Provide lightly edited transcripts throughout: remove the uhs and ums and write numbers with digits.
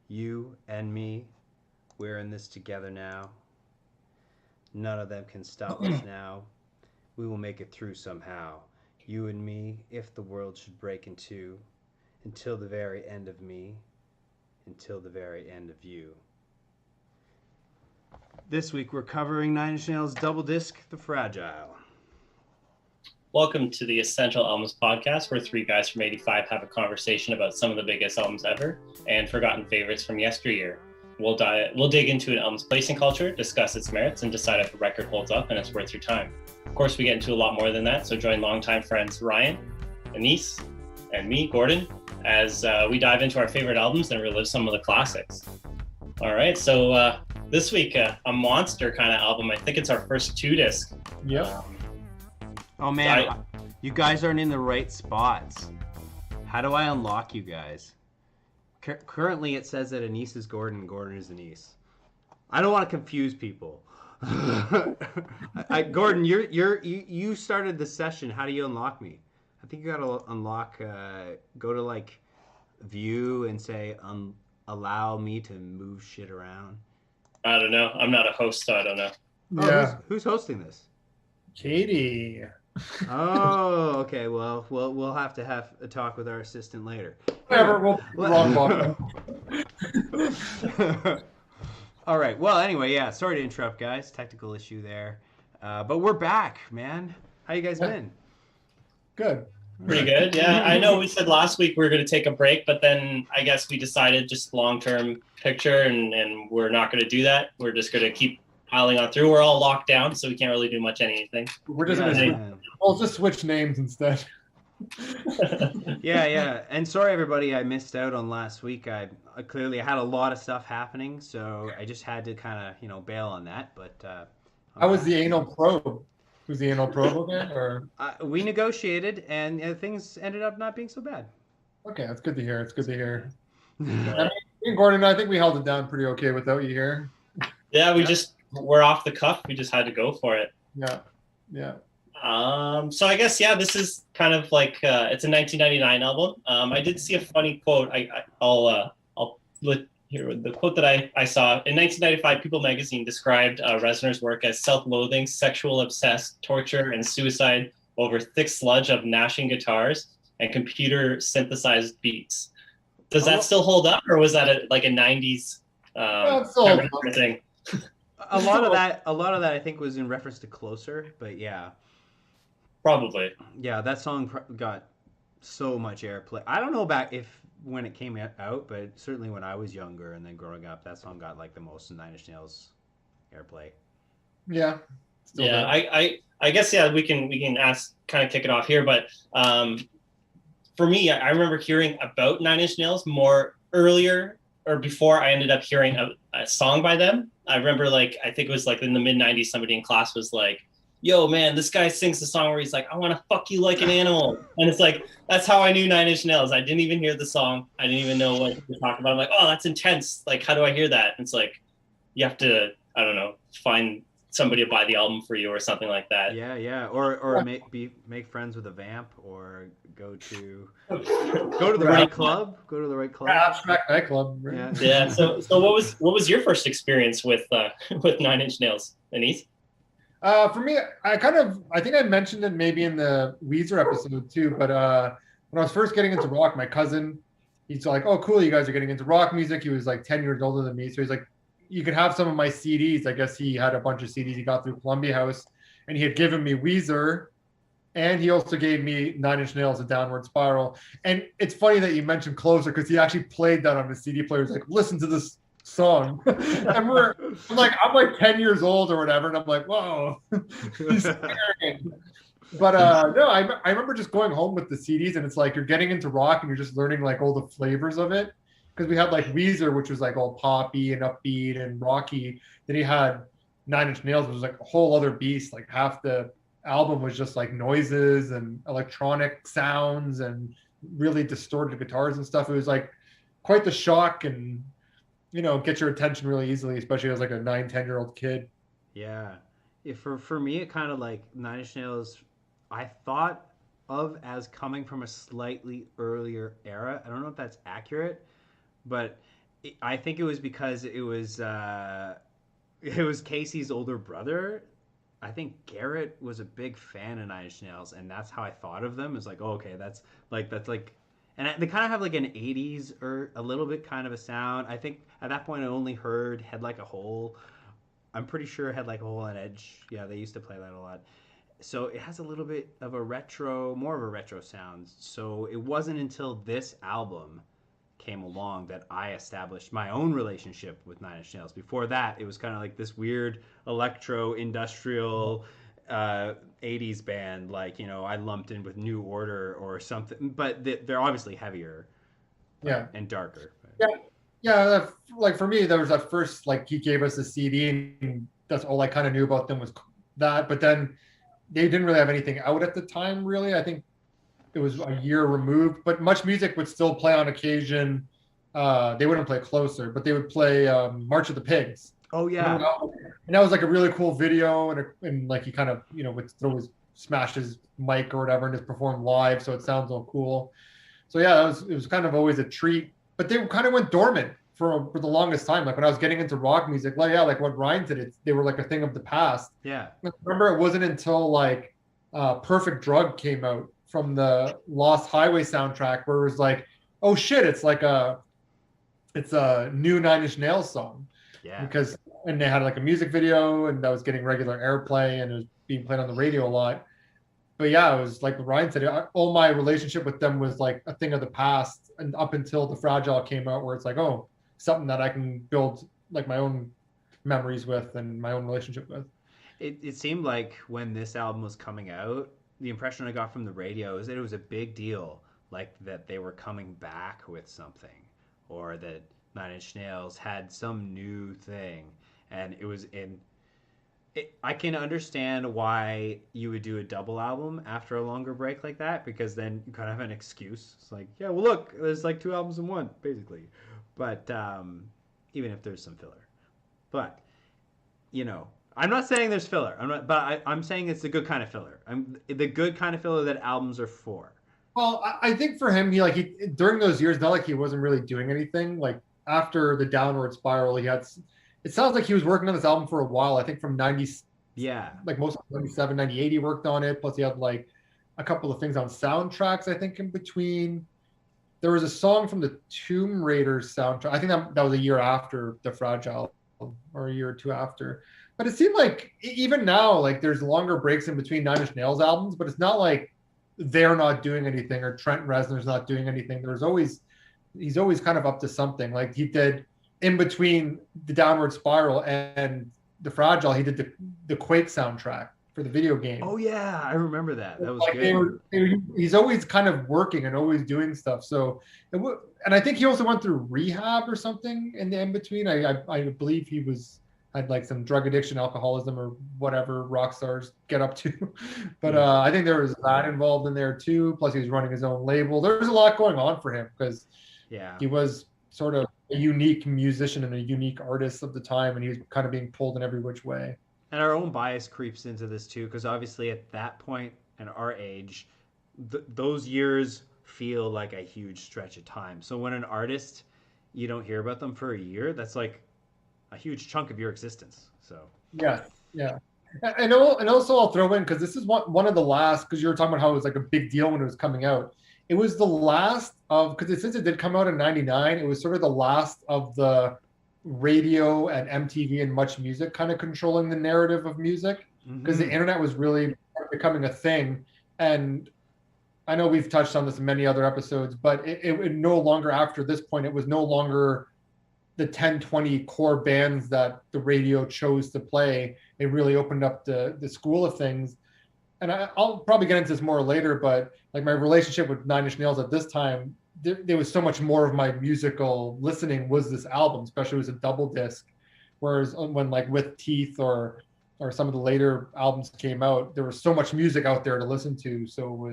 You and me, we're in this together now. None of them can stop us now. We will make it through somehow. You and me, if the world should break in two, until the very end of me, until the very end of you. This week we're covering Nine Inch Nails' double disc, The Fragile. Welcome to the Essential Albums podcast, where three guys from 85 have a conversation about some of the biggest albums ever and forgotten favorites from yesteryear. We'll dig into an album's place in culture, discuss its merits, and decide if the record holds up and it's worth your time. Of course, we get into a lot more than that, so join longtime friends Ryan, Anise, and me, Gordon, as we dive into our favorite albums and relive some of the classics. All right, so this week, a monster kind of album. I think it's our first two-disc. Yep. Oh man, you guys aren't in the right spots. How do I unlock you guys? Currently it says that Anise is Gordon and Gordon is Anise. I don't want to confuse people. Gordon, you started the session. How do you unlock me? I think you gotta unlock, go to like view and say allow me to move shit around. I don't know. I'm not a host, so I don't know. Yeah. Oh, who's hosting this? Katie. Oh, okay. Well, we'll have to have a talk with our assistant later. Whatever. Wrong button. All right. Well, anyway, yeah. Sorry to interrupt, guys. Technical issue there, but we're back, man. How you guys been? Good. Pretty good. Yeah, I know we said last week we were going to take a break, but then I guess we decided just long-term picture, and we're not going to do that. We're just going to keep piling on through. We're all locked down, so we can't really do much anything. We're just we'll just switch names instead. Yeah. And sorry, everybody, I missed out on last week. I clearly had a lot of stuff happening, so I just had to kind of, bail on that. But how was the anal probe? Was the anal probe again, or we negotiated, and things ended up not being so bad. Okay, that's good to hear. It's good to hear. Me and Gordon, I think we held it down pretty okay without you here. Yeah, we're off the cuff. We just had to go for it. Yeah. So I guess, this is kind of like, it's a 1999 album. I did see a funny quote. I'll here, the quote that I saw. In 1995, People magazine described Reznor's work as self-loathing, sexual obsessed, torture, and suicide over thick sludge of gnashing guitars and computer synthesized beats. Does that still hold up, or was that a 90s thing? A lot of that I think was in reference to Closer, but yeah. Probably. Yeah, that song got so much airplay. I don't know about when it came out, but certainly when I was younger and then growing up, that song got like the most Nine Inch Nails airplay. Yeah. I guess we can ask, kind of kick it off here, but for me, I remember hearing about Nine Inch Nails more earlier or before I ended up hearing a song by them. I remember I think it was in the mid 90s, somebody in class was like, yo man, this guy sings the song where he's like, I want to fuck you like an animal. And it's that's how I knew Nine Inch Nails. I didn't even hear the song. I didn't even know what he was talking about. I'm like, oh, that's intense. How do I hear that? And it's you have to, I don't know, find somebody to buy the album for you or something like that. Yeah. Or make friends with a vamp, or go to the right club. Go to the right club. Abstract nightclub. Right? Yeah. So what was your first experience with Nine Inch Nails, Anise? For me, I think I mentioned it maybe in the Weezer episode too, but when I was first getting into rock, my cousin, he's like, oh, cool, you guys are getting into rock music. He was 10 years older than me. So he's like, you can have some of my CDs. I guess he had a bunch of CDs he got through Columbia House, and he had given me Weezer, and he also gave me Nine Inch Nails, A Downward Spiral. And it's funny that you mentioned Closer, because he actually played that on the CD player. He's like, listen to this song. And I'm 10 years old or whatever, and I'm like, whoa. He's scaring. But no, I remember just going home with the CDs, and it's you're getting into rock and you're just learning all the flavors of it, because we had Weezer, which was all poppy and upbeat and rocky. Then he had Nine Inch Nails, which was a whole other beast. Half the album was just noises and electronic sounds and really distorted guitars and stuff. It was quite the shock, and get your attention really easily, especially as a 9-10-year-old kid. Yeah. For me, it kind of Nine Inch Nails, I thought of as coming from a slightly earlier era. I don't know if that's accurate, but I think it was because it was Casey's older brother. I think Garrett was a big fan of Nine Inch Nails, and that's how I thought of them. Is like, oh, okay, that's like, and they kind of have like an '80s or a little bit kind of a sound. I think at that point I only heard Head Like a Hole. I'm pretty sure Head Like a Hole and Edge. Yeah, they used to play that a lot. So it has a little bit of a retro, more of a retro sound. So it wasn't until this album came along that I established my own relationship with Nine Inch Nails. Before that, it was kind of like this weird electro industrial 80s band, like, I lumped in with New Order or something, but they're obviously heavier Yeah. and darker. Yeah. Yeah. Like for me, there was that first, like he gave us a CD and that's all I kind of knew about them was that. But then they didn't really have anything out at the time, really. I think it was a year removed, but Much Music would still play on occasion. They wouldn't play Closer, but they would play March of the Pigs. Oh yeah, And that was like a really cool video, and like he kind of would throw his smash his mic or whatever and just perform live, so it sounds all cool. So yeah, it was kind of always a treat. But they kind of went dormant for the longest time. Like when I was getting into rock music, like yeah, like what Ryan did, they were like a thing of the past. yeah. I remember it wasn't until like Perfect Drug came out from the Lost Highway soundtrack where it was like, oh shit, it's a new Nine Inch Nails song. Yeah. Because and they had like a music video and that was getting regular airplay and it was being played on the radio a lot. But yeah, it was like Ryan said, all my relationship with them was like a thing of the past, and up until The Fragile came out, where it's like, oh, something that I can build like my own memories with and my own relationship with. It seemed like when this album was coming out, the impression I got from the radio is that it was a big deal, like that they were coming back with something, or that Nine Inch Nails had some new thing, and it was in. I can understand why you would do a double album after a longer break like that, because then you kind of have an excuse. It's like, yeah, well, look, there's like two albums in one, basically. But even if there's some filler, but I'm not saying there's filler. I'm saying it's the good kind of filler. The good kind of filler that albums are for. Well, I think for him, he during those years, not like he wasn't really doing anything. Like after the Downward Spiral, he had. It sounds like he was working on this album for a while. I think from 90, Yeah, like most of 97, 98, he worked on it. Plus, he had like a couple of things on soundtracks. I think in between, there was a song from the Tomb Raider soundtrack. I think that was a year after The Fragile, or a year or two after. But it seemed like even now, like there's longer breaks in between Nine Inch Nails albums, but it's not like they're not doing anything or Trent Reznor's not doing anything. He's always kind of up to something. Like he did in between the Downward Spiral and The Fragile, he did the Quake soundtrack for the video game. Oh yeah, I remember that. That was like good. He's always kind of working and always doing stuff. So, and I think he also went through rehab or something in the in between. I believe he had like some drug addiction, alcoholism, or whatever rock stars get up to. But I think there was that involved in there too. Plus, he was running his own label. There's a lot going on for him because he was sort of a unique musician and a unique artist of the time, and he was kind of being pulled in every which way. And our own bias creeps into this too, because obviously at that point in our age, those years feel like a huge stretch of time. So when an artist, you don't hear about them for a year, that's like a huge chunk of your existence. So yeah, and also I'll throw in, because this is one of the last, because you were talking about how it was like a big deal when it was coming out. It was the last of, because since it did come out in '99, it was sort of the last of the radio and MTV and Much Music kind of controlling the narrative of music, because the internet was really becoming a thing. And I know we've touched on this in many other episodes, but it no longer, after this point, it was no longer the 10, 20 core bands that the radio chose to play. It really opened up the school of things. And I'll probably get into this more later, but like my relationship with Nine Inch Nails at this time, there was so much more of my musical listening was this album, especially as a double disc. Whereas when like With Teeth or some of the later albums came out, there was so much music out there to listen to. So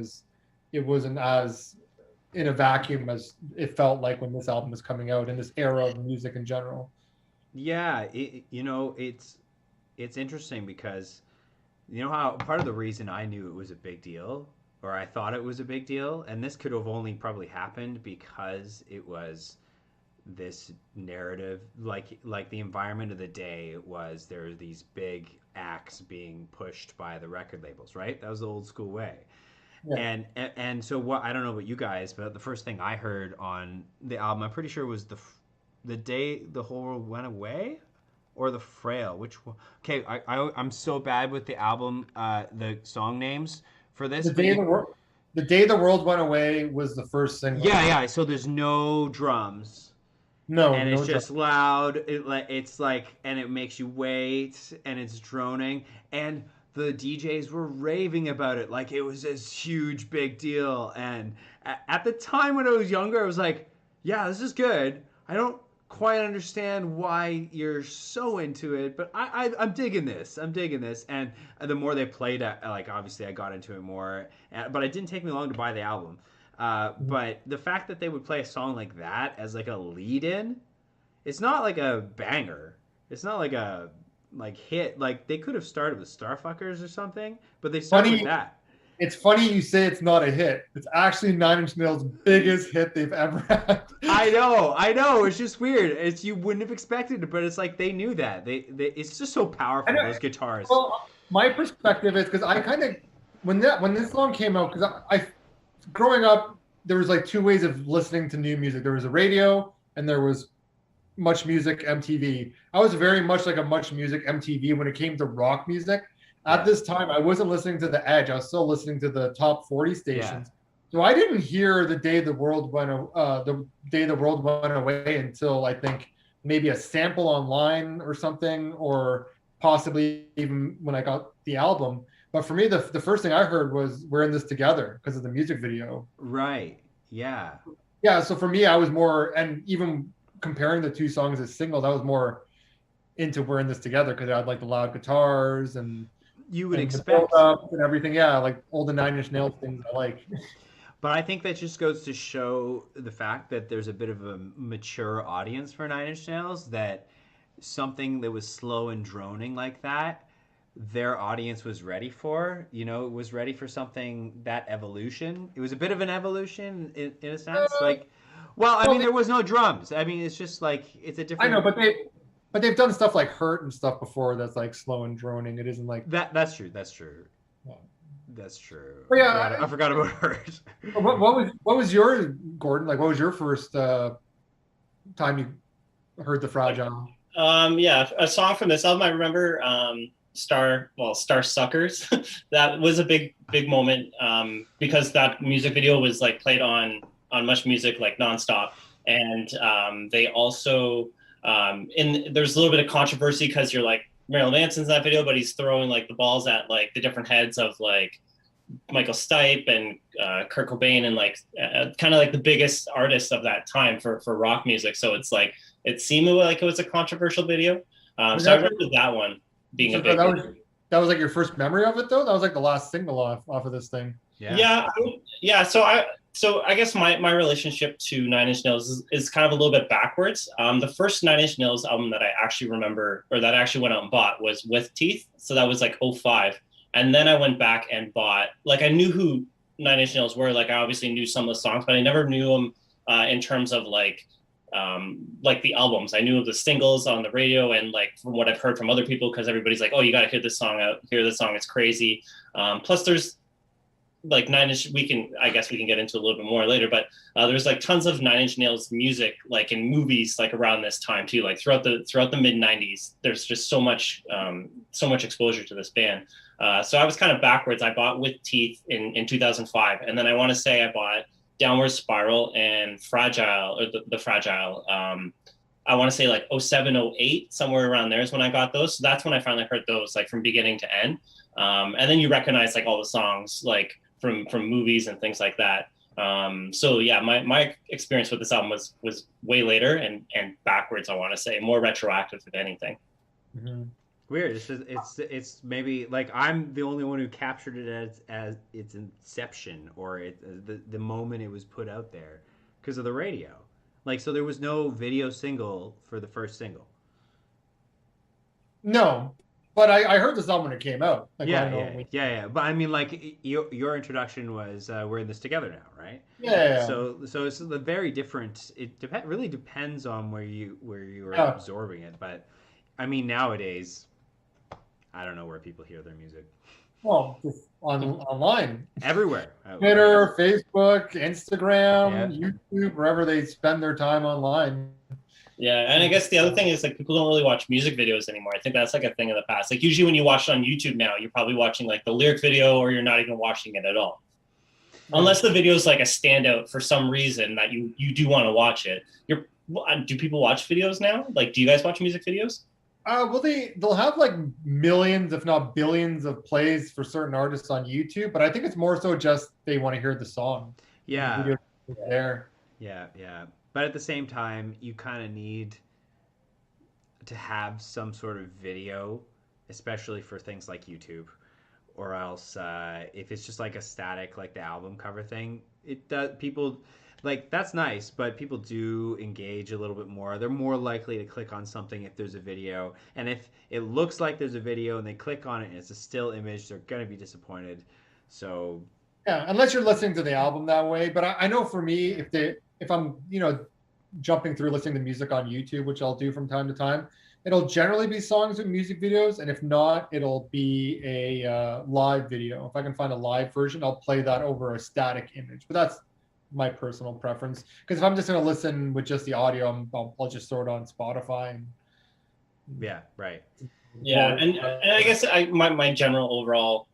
it wasn't as in a vacuum as it felt like when this album was coming out in this era of music in general. Yeah, it's interesting because how part of the reason I knew it was a big deal, or I thought it was a big deal, and this could have only probably happened because it was this narrative, like the environment of the day was there were these big acts being pushed by the record labels, right? That was the old school way. Yeah. And so what, I don't know about you guys, but the first thing I heard on the album, I'm pretty sure was the day the whole world went away, or the frail. Which one? Okay, I'm so bad with the album, the song names for this, The but day you, the world, the day the world went away was the first single. yeah. So there's no drums, No, and it's no drum. just loud. It's like, and it makes you wait, and it's droning, and the DJs were raving about it like it was this huge big deal. And at the time when I was younger, I was like, yeah, this is good. I don't quite understand why you're so into it, but I'm digging this. I'm digging this. And the more they played it, like obviously I got into it more. But it didn't take me long to buy the album. But the fact that they would play a song like that as like a lead in, it's not like a banger. It's not like a like hit. Like they could have started with Starfuckers or something, but they started with Funny, that. it's funny you say it's not a hit. It's actually Nine Inch Nails' biggest hit they've ever had. I know. It's just weird. It's you wouldn't have expected it, but it's like they knew that. They it's just so I powerful. know. Those guitars. Well, my perspective is because I kind of when this song came out, because I growing up there was like two ways of listening to new music. There was a radio and there was Much Music MTV. I was very much like a Much Music MTV when it came to rock music. At Yeah. this time, I wasn't listening to the Edge. I was still listening to the top 40 Yeah. stations. So I didn't hear the day the world went away until I think maybe a sample online or something, or possibly even when I got the album. But for me, the first thing I heard was "We're in This Together" because of the music video. Right. Yeah. Yeah, so for me, I was more, and even comparing the two songs as singles, I was more into "We're in This Together" because I had like the loud guitars You would and the build expect. up and everything. Yeah, like all the Nine Inch Nails things I like. But I think that just goes to show the fact that there's a bit of a mature audience for Nine Inch Nails, that something that was slow and droning like that, their audience was ready for. You know, it was ready for something that evolution. It was a bit of an evolution in a sense. Like, well, I Well, mean, there was no drums. I mean, it's just like it's a I know, different. but they've done stuff like "Hurt" and stuff before that's like slow and droning. It isn't like. That's true. That's true. Yeah. That's true. But I forgot about Hurt. what was your Gordon? Like, what was your first time you heard the Fragile? Yeah, a song from this album I remember, Star Suckers. That was a big moment, because that music video was like played on Much Music like nonstop, and they also there's a little bit of controversy because you're like Marilyn Manson's in that video, but he's throwing like the balls at like the different heads of like Michael Stipe and Kurt Cobain, and like kind of like the biggest artists of that time for rock music. So it's like it seemed like it was a controversial video. So I remember that one being So a big. that was like your first memory of it, though. That was like the last single off of this thing. Yeah. Yeah. So I guess my relationship to Nine Inch Nails is kind of a little bit backwards. The first Nine Inch Nails album that I actually remember, or that I actually went out and bought, was With Teeth. So that was like '05. And then I went back and bought, like, I knew who Nine Inch Nails were. Like, I obviously knew some of the songs, but I never knew them in terms of like the albums. I knew of the singles on the radio, and like from what I've heard from other people, because everybody's like, oh, you got to hear this song out. Hear this song. It's crazy. Plus, there's like Nine Inch. I guess we can get into a little bit more later, but there's like tons of Nine Inch Nails music, like in movies, like around this time too. Like throughout the mid '90s, there's just so much exposure to this band. So I was kind of backwards. I bought With Teeth in 2005, and then I want to say I bought Downward Spiral and Fragile, or the Fragile. I want to say like '07, '08, somewhere around there is when I got those. So that's when I finally heard those, like from beginning to end. And then you recognize like all the songs like from movies and things like that. So yeah, my experience with this album was way later and backwards. I want to say more retroactive if anything. Mm-hmm. Weird. It's maybe like I'm the only one who captured it as its inception, or the moment it was put out there because of the radio. Like, so there was no video single for the first single. No, But I heard this album when it came out. Like, I Yeah, don't know. yeah, yeah, yeah. But I mean, like your introduction was we're in this together now, right? Yeah. So it's a very different. Really depends on where you are Yeah. absorbing it. But I mean, nowadays, I don't know where people hear their music. Well, just online. Everywhere. Twitter, Facebook, Yeah. Instagram, YouTube, wherever they spend their time online. Yeah, and I guess the other thing is like people don't really watch music videos anymore. I think that's like a thing of the past. Like usually when you watch it on YouTube now, you're probably watching like the lyric video or you're not even watching it at all. Unless the video is like a standout for some reason that you do want to watch it. Do people watch videos now? Like, do you guys watch music videos? Well, they'll have like millions, if not billions, of plays for certain artists on YouTube, but I think it's more so just they want to hear the song. The Yeah. video is there. Yeah, yeah. But at the same time, you kind of need to have some sort of video, especially for things like YouTube, or else if it's just like a static, like the album cover thing, it does people like that's nice, but people do engage a little bit more. They're more likely to click on something if there's a video, and if it looks like there's a video and they click on it and it's a still image, they're gonna be disappointed. So Yeah, unless you're listening to the album that way. But I know for me, if I'm jumping through listening to music on YouTube, which I'll do from time to time, it'll generally be songs with music videos, and if not, it'll be a live video. If I can find a live version, I'll play that over a static image. But that's my personal preference. Because if I'm just going to listen with just the audio, I'll just throw it on Spotify. yeah, right. Yeah, and I guess my general overall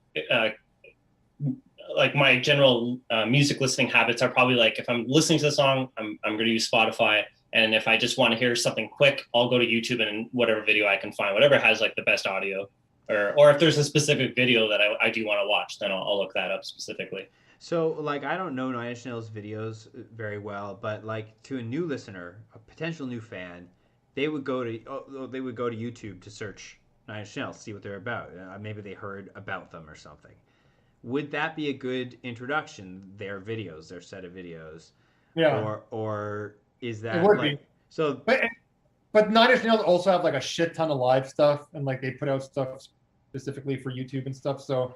like my general music listening habits are probably like if I'm listening to the song, I'm going to use Spotify, and if I just want to hear something quick, I'll go to YouTube and whatever video I can find, whatever has like the best audio, or if there's a specific video that I do want to watch, then I'll look that up specifically. So, like, I don't know Nine Inch Nails videos very well, but like to a new listener, a potential new fan, they would go to YouTube to search Nine Inch Nails, see what they're about. Maybe they heard about them or something. Would that be a good introduction? Their videos, their set of videos, Yeah, or is it that would like be. so? But Nine Inch Nails also have like a shit ton of live stuff, and like they put out stuff specifically for YouTube and stuff. So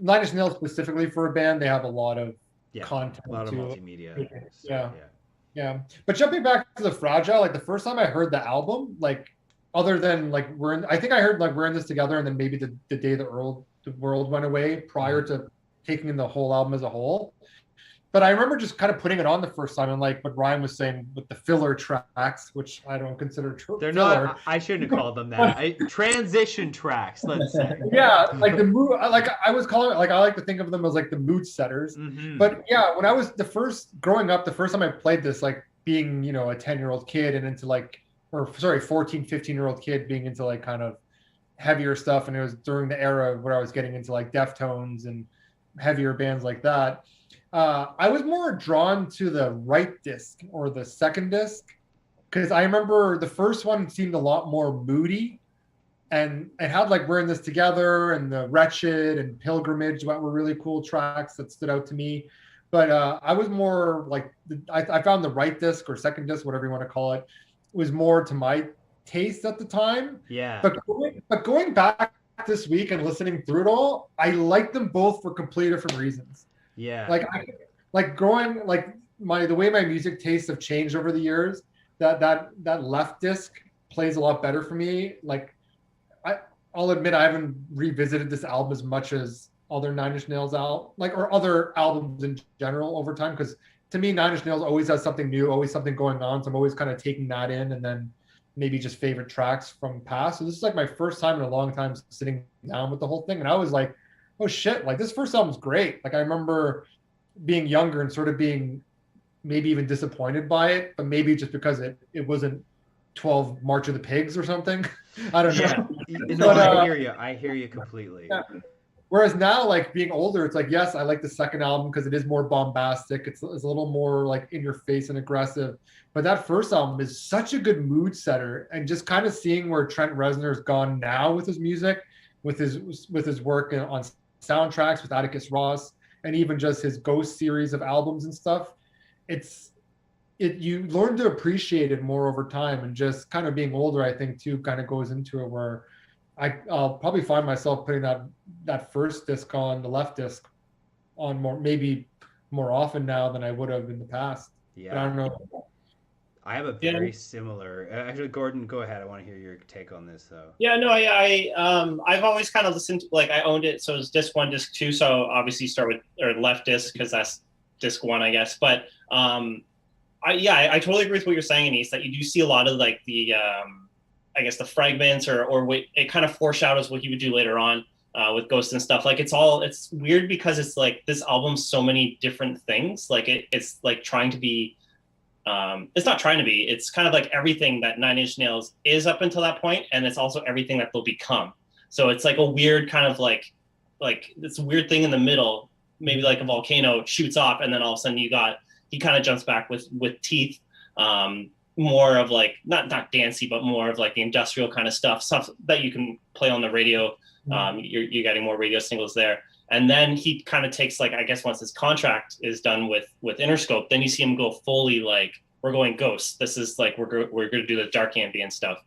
Nine Inch Nails specifically for a band, they have a lot of Yeah, content a lot of too. multimedia. So, Yeah. Yeah. But jumping back to the Fragile, like the first time I heard the album, like other than like I think I heard like we're in this together, and then maybe the day the world went away prior to taking in the whole album as a whole. But I remember just kind of putting it on the first time, and like what Ryan was saying with the filler tracks, which I don't consider They're filler. not. I shouldn't have called them that. Transition tracks, let's say. Yeah, like the mood. Like I was calling it. Like I like to think of them as like the mood setters. Mm-hmm. But yeah, when I was growing up, the first time I played this, like being a 10-year-old kid and into like, or sorry, 14, 15-year-old kid being into like kind of heavier stuff, and it was during the era where I was getting into like Deftones and heavier bands like that. I was more drawn to the right disc or the second disc because I remember the first one seemed a lot more moody, and it had like We're in This Together and the Wretched and Pilgrimage that were really cool tracks that stood out to me. But I was more like I found the right disc or second disc, whatever you want to call it, was more to my taste at the time. Yeah. But going back this week and listening through it all, I like them both for completely different reasons. Yeah. Like growing like the way my music tastes have changed over the years. That left disc plays a lot better for me. Like I'll admit I haven't revisited this album as much as other Nine Inch Nails or other albums in general over time, because to me Nine Inch Nails always has something new, always something going on. So I'm always kind of taking that in, and then maybe just favorite tracks from past. So this is like my first time in a long time sitting down with the whole thing, and I was like, oh shit, like this first album's great. Like I remember being younger and sort of being maybe even disappointed by it, but maybe just because it wasn't 12 March of the Pigs or something. I don't know. No, I hear you completely. Yeah. Whereas now, like being older, it's like, yes, I like the second album because it is more bombastic. It's a little more like in your face and aggressive. But that first album is such a good mood setter, and just kind of seeing where Trent Reznor's gone now with his music, with his work on soundtracks with Atticus Ross, and even just his Ghost series of albums and stuff. You learn to appreciate it more over time, and just kind of being older, I think too, kind of goes into it where I'll probably find myself putting that first disc on the left disc on maybe more often now than I would have in the past. But I Yeah. don't know. I have a Yeah. very similar. Actually, Gordon, go ahead. I want to hear your take on this, though. Yeah, no, I've always kind of listened to, like, I owned it, so it's disc one, disc two. So obviously start with or left disc because that's disc one, I guess. But I totally agree with what you're saying, Anise, that you do see a lot of like the I guess the fragments or what it kind of foreshadows what he would do later on with Ghost and stuff. Like it's weird because it's like this album's so many different things. Like it's like trying to be. It's not trying to be. It's kind of like everything that Nine Inch Nails is up until that point, and it's also everything that they'll become. So it's like a weird kind of like this weird thing in the middle, maybe like a volcano shoots off, and then all of a sudden he kind of jumps back with Teeth, more of like not dancey, but more of like the industrial kind of stuff that you can play on the radio. You're getting more radio singles there. And then he kind of takes, like, I guess once his contract is done with Interscope, then you see him go fully like, we're going Ghost. This is like, we're going to do the dark ambient stuff.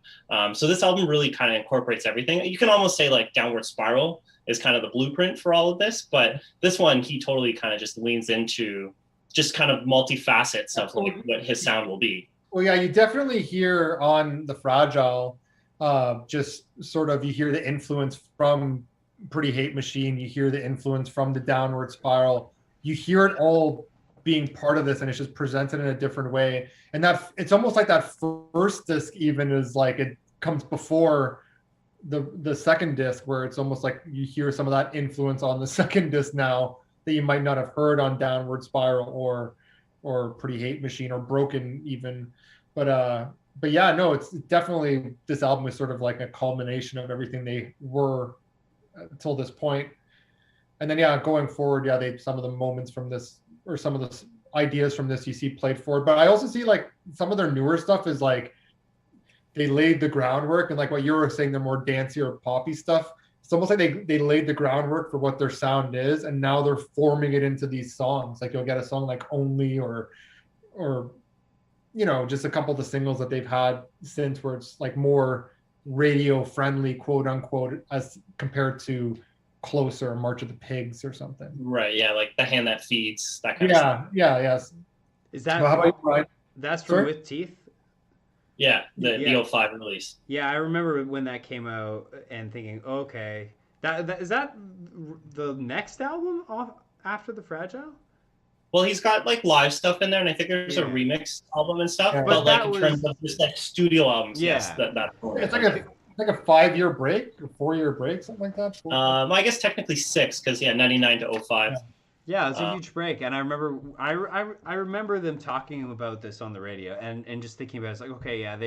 So this album really kind of incorporates everything. You can almost say like Downward Spiral is kind of the blueprint for all of this, but this one, he totally kind of just leans into just kind of multifacets of like what his sound will be. Well, yeah, you definitely hear on the Fragile, just sort of, you hear the influence from Pretty Hate Machine, you hear the influence from the Downward Spiral, you hear it all being part of this, and it's just presented in a different way. And that it's almost like that first disc even is like it comes before the second disc, where it's almost like you hear some of that influence on the second disc now that you might not have heard on Downward Spiral or Pretty Hate Machine or Broken even. But yeah, no, it's definitely, this album is sort of like a culmination of everything they were until this point. And then yeah, going forward, yeah, some of the moments from this, or some of the ideas from this, you see played forward. But I also see like some of their newer stuff is like they laid the groundwork, and like what you were saying, they're more dancey or poppy stuff. It's almost like they laid the groundwork for what their sound is, and now they're forming it into these songs. Like you'll get a song like Only or you know, just a couple of the singles that they've had since, where it's like more radio friendly, quote unquote, as compared to Closer, March of the Pigs or something. Right. Yeah. Like The Hand That Feeds, that kind of stuff. Yeah. Yes. Is that Well, how about you, Brian? That's from With Teeth? Yeah. The 05 release. Yeah, I remember when that came out and thinking, okay, that is that the next album off after the Fragile? Well, he's got like live stuff in there, and I think there's a remix album and stuff. Yeah. But like in terms of just like studio albums, yes, that it's like a 5-year break, or 4-year break, something like that. I guess technically 6, because 99 to 05. Yeah, it's a huge break, and I remember them talking about this on the radio, and just thinking about it, it's like, okay, yeah,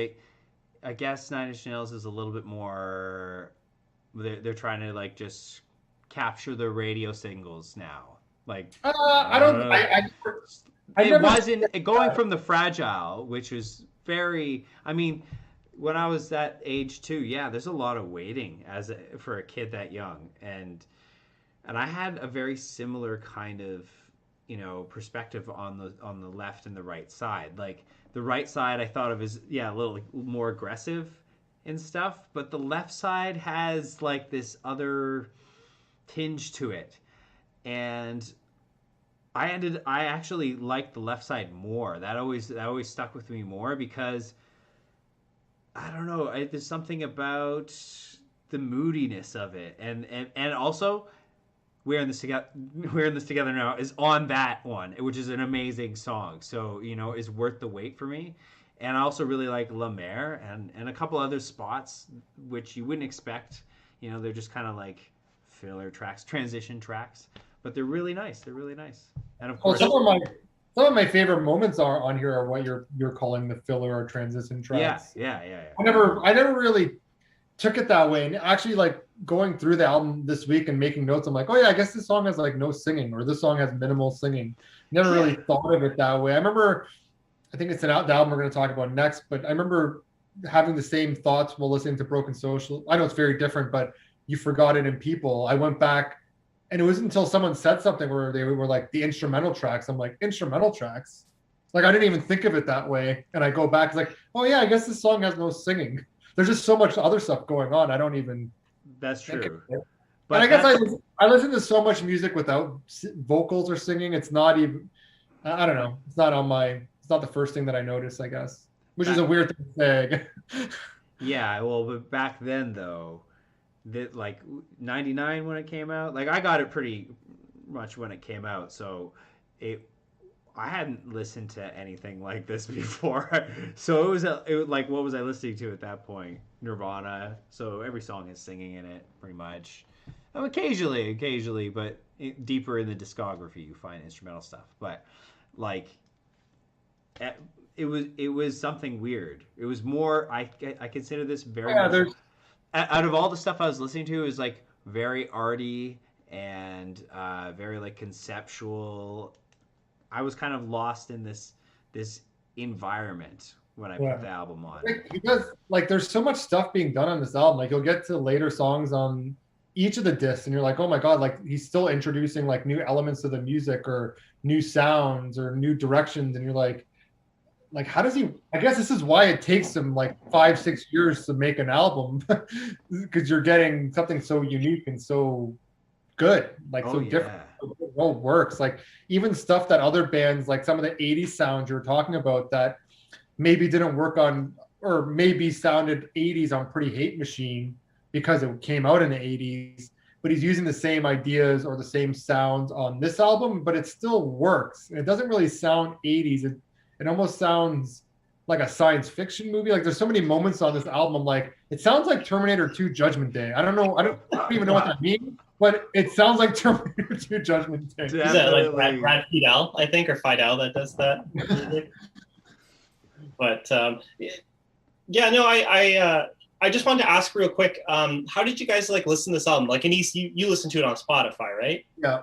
I guess Nine Inch Nails is a little bit more, they're trying to like just capture the radio singles now. Like it wasn't going from the Fragile, which was very, I mean, when I was that age too, yeah, there's a lot of waiting for a kid that young, and I had a very similar kind of, you know, perspective on the left and the right side. Like the right side I thought of as a little more aggressive and stuff, but the left side has like this other tinge to it. And I actually liked the left side more. That always stuck with me more, because I don't know, there's something about the moodiness of it, and also We're in This Together Now is on that one, which is an amazing song. So, you know, is worth the wait for me. And I also really like La Mer and a couple other spots which you wouldn't expect. You know, they're just kind of like filler tracks, transition tracks, but they're really nice. And of course, some of my favorite moments are on here are what you're calling the filler or transition tracks. Yeah. I never really took it that way, and actually, like, going through the album this week and making notes, I'm like, oh yeah, I guess this song has like no singing, or this song has minimal singing. Never really thought of it that way. I remember, I think it's the album we're going to talk about next, but I remember having the same thoughts while listening to Broken Social. I know it's very different, but You Forgot It in People. I went back, and it wasn't until someone said something where they were like the instrumental tracks. I'm like, instrumental tracks? Like, I didn't even think of it that way. And I go back, it's like, oh yeah, I guess this song has no singing. There's just so much other stuff going on. I don't even That's true. And But I guess that's I listen to so much music without vocals or singing. It's not even. I don't know. It's not on my. It's not the first thing that I notice. I guess, which is a that. weird thing to say. Yeah, well, but back then though, that like '99 when it came out, like I got it pretty much when it came out, so it I hadn't listened to anything like this before. So it was like what was I listening to at that point? Nirvana. So every song has singing in it, pretty much. Occasionally, but deeper in the discography, you find instrumental stuff. But like, eh, it was something weird. It was more. I consider this very Yeah, much there's. out of all the stuff I was listening to. It was like very arty and very like conceptual. I was kind of lost in this environment when I Yeah. put the album on. Because like there's so much stuff being done on this album. Like you'll get to later songs on each of the discs, and you're like, oh my god, like he's still introducing like new elements to the music or new sounds or new directions, and you're like how does he? I guess this is why it takes him like 5-6 years to make an album, because you're getting something so unique and so good, like Oh so different. yeah, It all works. Like even stuff that other bands, like some of the '80s sounds you were talking about, that maybe didn't work on or maybe sounded '80s on Pretty Hate Machine because it came out in the '80s, but he's using the same ideas or the same sounds on this album, but it still works. And it doesn't really sound '80s. It almost sounds like a science fiction movie. Like there's so many moments on this album. I'm like, it sounds like Terminator 2 Judgment Day. I don't know. I don't even know what that means, but it sounds like Terminator 2 Judgment Day. Is that like definitely. Brad Fidel, I think, or Fidel that does that? But yeah, no, I just wanted to ask real quick, how did you guys like listen to this album? Like, Anise, you listened to it on Spotify, right? Yeah.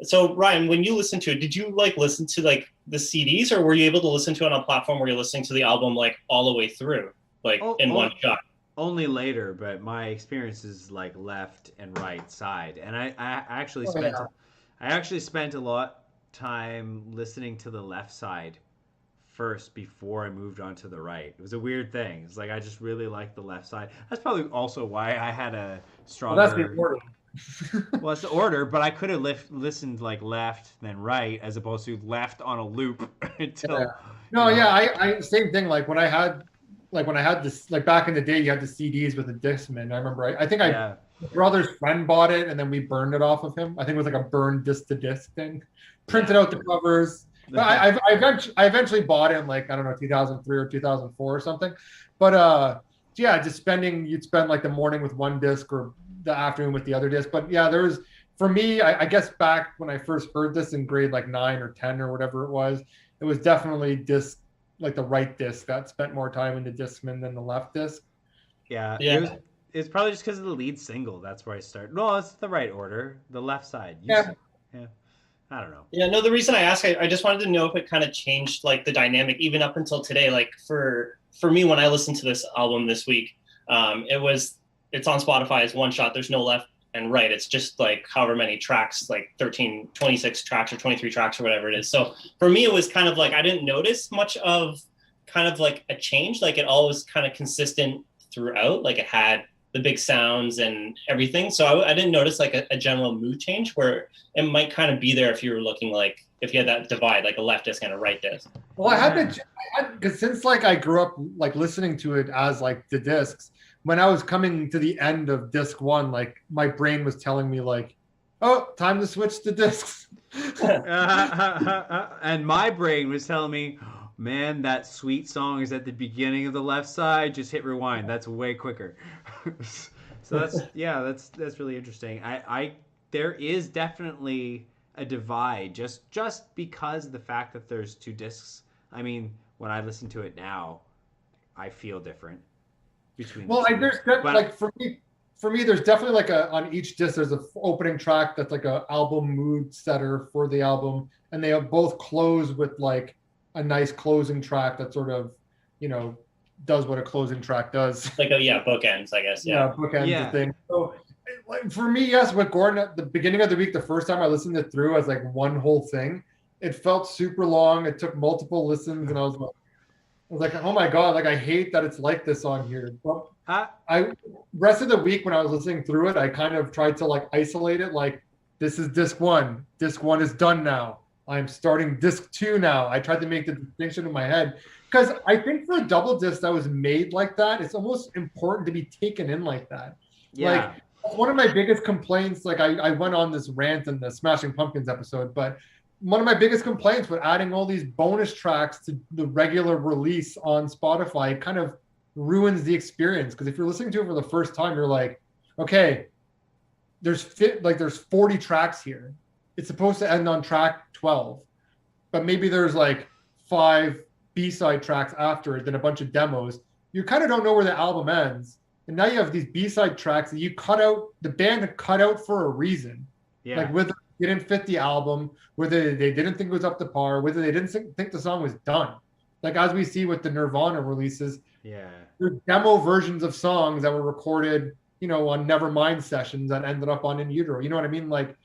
So Ryan, when you listened to it, did you like listen to like the CDs, or were you able to listen to it on a platform where you're listening to the album like all the way through, like in one shot? Only later, but my experience is like left and right side, and I actually Oh, spent yeah. I actually spent a lot time listening to the left side first before I moved on to the right. It was a weird thing. It's like I just really liked the left side. That's probably also why I had a Well, that's the stronger. order. Well, it's the order, but I could have listened like left then right as opposed to left on a loop until. Yeah. No, you know, yeah, I same thing. Like when I had this, like back in the day, you had the CDs with the Discman. I remember. I think yeah, my brother's friend bought it, and then we burned it off of him. I think it was like a burned disc to disc thing. Printed out the covers. But I eventually bought it in like I don't know 2003 or 2004 or something. But yeah, just you'd spend like the morning with one disc or the afternoon with the other disc. But yeah, there was for me, I guess back when I first heard this in grade like 9 or 10 or whatever it was definitely disc like the right disc that spent more time in the Discman than the left disc. yeah. Yeah. It's probably just because of the lead single. That's where I started. No, it's the right order. The left side. Yeah. Yeah. I don't know. Yeah, no, the reason I asked, I just wanted to know if it kind of changed like the dynamic even up until today. Like for me, when I listened to this album this week, it's on Spotify. It's one shot. There's no left and right. It's just like however many tracks, like 13, 26 tracks or 23 tracks or whatever it is. So for me, it was kind of like I didn't notice much of kind of like a change. Like it all was kind of consistent throughout. Like it had the big sounds and everything. So I didn't notice like a general mood change where it might kind of be there if you were looking like if you had that divide, like a left disc and a right disc. Well, I had because since like I grew up like listening to it as like the discs, when I was coming to the end of disc 1, like my brain was telling me like, oh, time to switch to discs. And my brain was telling me, man, that sweet song is at the beginning of the left side. Just hit rewind. That's way quicker. So that's really interesting. I there is definitely a divide just because of the fact that there's two discs. I mean, when I listen to it now, I feel different between. Well, the two. like for me, there's definitely like on each disc there's a opening track that's like a album mood setter for the album, and they both close with like a nice closing track that sort of, does what a closing track does. Like bookends, I guess. Yeah. Bookends the thing. So like, for me, yes, with Gordon at the beginning of the week, the first time I listened it through as like one whole thing, it felt super long. It took multiple listens, and I was like, was like, oh my god, like I hate that it's like this on here. But Uh, I rest of the week when I was listening through it, I kind of tried to like isolate it. Like this is disc one. Disc one is done now. I'm starting disc two now. I tried to make the distinction in my head because I think for a double disc that was made like that, it's almost important to be taken in like that. yeah. Like one of my biggest complaints, like I went on this rant in the Smashing Pumpkins episode, but one of my biggest complaints with adding all these bonus tracks to the regular release on Spotify kind of ruins the experience. Because if you're listening to it for the first time, you're like, okay, there's 40 tracks here. It's supposed to end on track 12, but maybe there's like 5 B-side tracks after it, then a bunch of demos. You kind of don't know where the album ends. And now you have these B-side tracks that you cut out, the band had cut out for a reason. Yeah. Like whether it didn't fit the album, whether they didn't think it was up to par, whether they didn't think the song was done. Like as we see with the Nirvana releases, Yeah. there's demo versions of songs that were recorded, on Nevermind sessions that ended up on In Utero. You know what I mean? Like,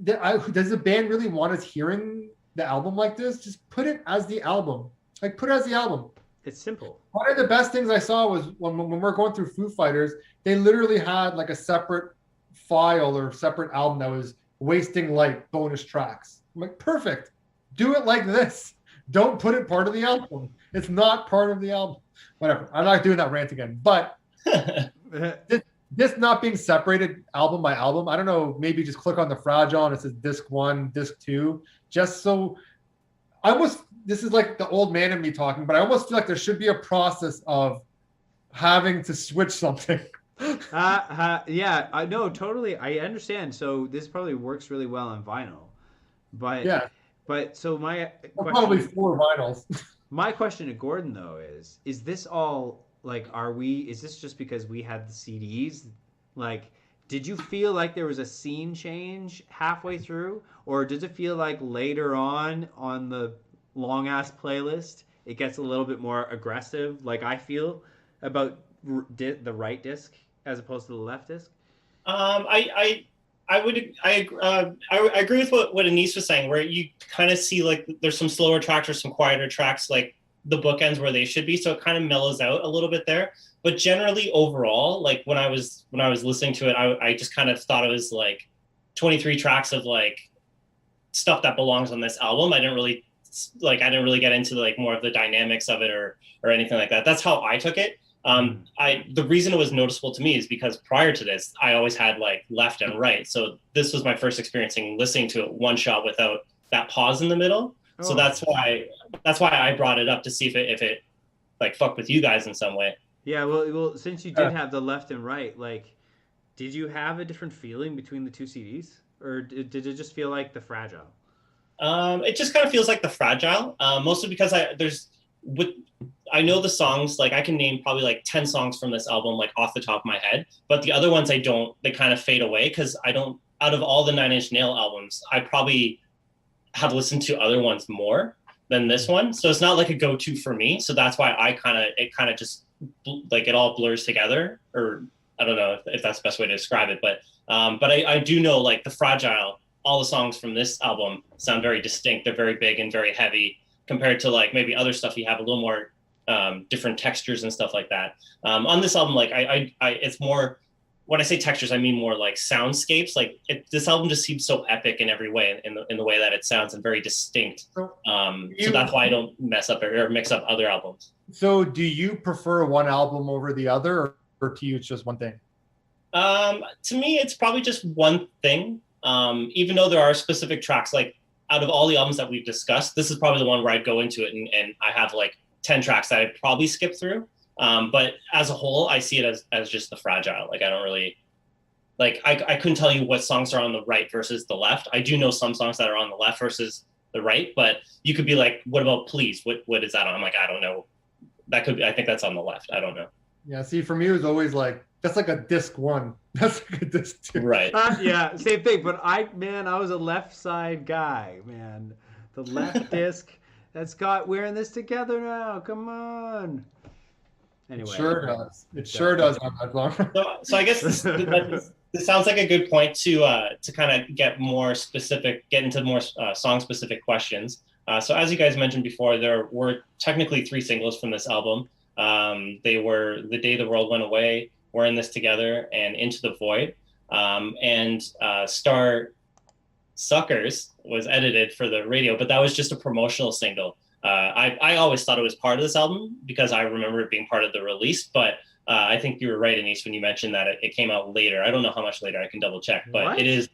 does the band really want us hearing the album like this? Just put it as the album. Like, put it as the album. It's simple. One of the best things I saw was when we're going through Foo Fighters, they literally had like a separate file or separate album that was Wasting Light bonus tracks. I'm like, perfect. Do it like this. Don't put it part of the album. It's not part of the album. Whatever. I'm not doing that rant again. But this not being separated album by album, I don't know, maybe just click on the Fragile and it says disc 1, disc 2, just so this is like the old man in me talking, but I almost feel like there should be a process of having to switch something. Yeah, I know, totally. I understand. So this probably works really well on vinyl, but Yeah, but so my probably question, 4 vinyls. my question to Gordon though is this all like, is this just because we had the CDs? Like, did you feel like there was a scene change halfway through, or does it feel like later on the long ass playlist it gets a little bit more aggressive, like I feel about the right disc as opposed to the left disc? I agree with what Anise was saying, where you kind of see like there's some slower tracks or some quieter tracks, like the bookends where they should be, so it kind of mellows out a little bit there. But generally, overall, like when I was listening to it, I just kind of thought it was like 23 tracks of like stuff that belongs on this album. I didn't really get into like more of the dynamics of it or anything like that. That's how I took it. The reason it was noticeable to me is because prior to this, I always had like left and right. So this was my first experiencing listening to it one shot without that pause in the middle. Oh. So that's why I brought it up to see if it like fucked with you guys in some way. Yeah, well, since you did have the left and right, like, did you have a different feeling between the two CDs, or did it just feel like the Fragile? It just kind of feels like the Fragile, mostly because I know the songs, like I can name probably like 10 songs from this album, like off the top of my head, but the other ones I don't, they kind of fade away because out of all the Nine Inch Nail albums, I probably have listened to other ones more than this one. So it's not like a go-to for me. So that's why it kind of just like it all blurs together, or I don't know if that's the best way to describe it, but I do know like the Fragile, all the songs from this album sound very distinct. They're very big and very heavy compared to like maybe other stuff you have a little more different textures and stuff like that. On this album, like I it's more, when I say textures, I mean more like soundscapes. Like this album just seems so epic in every way, in the way that it sounds, and very distinct. So that's why I don't mess up or mix up other albums. So do you prefer one album over the other, or to you it's just one thing? To me, it's probably just one thing. Even though there are specific tracks, like out of all the albums that we've discussed, this is probably the one where I'd go into it and I have like 10 tracks that I'd probably skip through. But as a whole, I see it as just the Fragile. Like I don't really, like I couldn't tell you what songs are on the right versus the left. I do know some songs that are on the left versus the right, but you could be like, what about Please? What is that on? I'm like, I don't know. That could be, I think that's on the left. I don't know. Yeah, see, for me, it was always like, that's like a disc 1. That's like a disc 2. Right. Yeah, same thing. But I was a left side guy, man. The left disc. That's got, we're in this together now. Come on. Anyway. It sure does. It sure does on that song. So I guess this sounds like a good point to kind of get into more song specific questions. So as you guys mentioned before, there were technically 3 singles from this album. They were The Day the World Went Away, We're in This Together, and Into the Void. And Star Suckers was edited for the radio, but that was just a promotional single. I always thought it was part of this album because I remember it being part of the release, but I think you were right, Anise, when you mentioned that it came out later. I don't know how much later. I can double check, but What? it is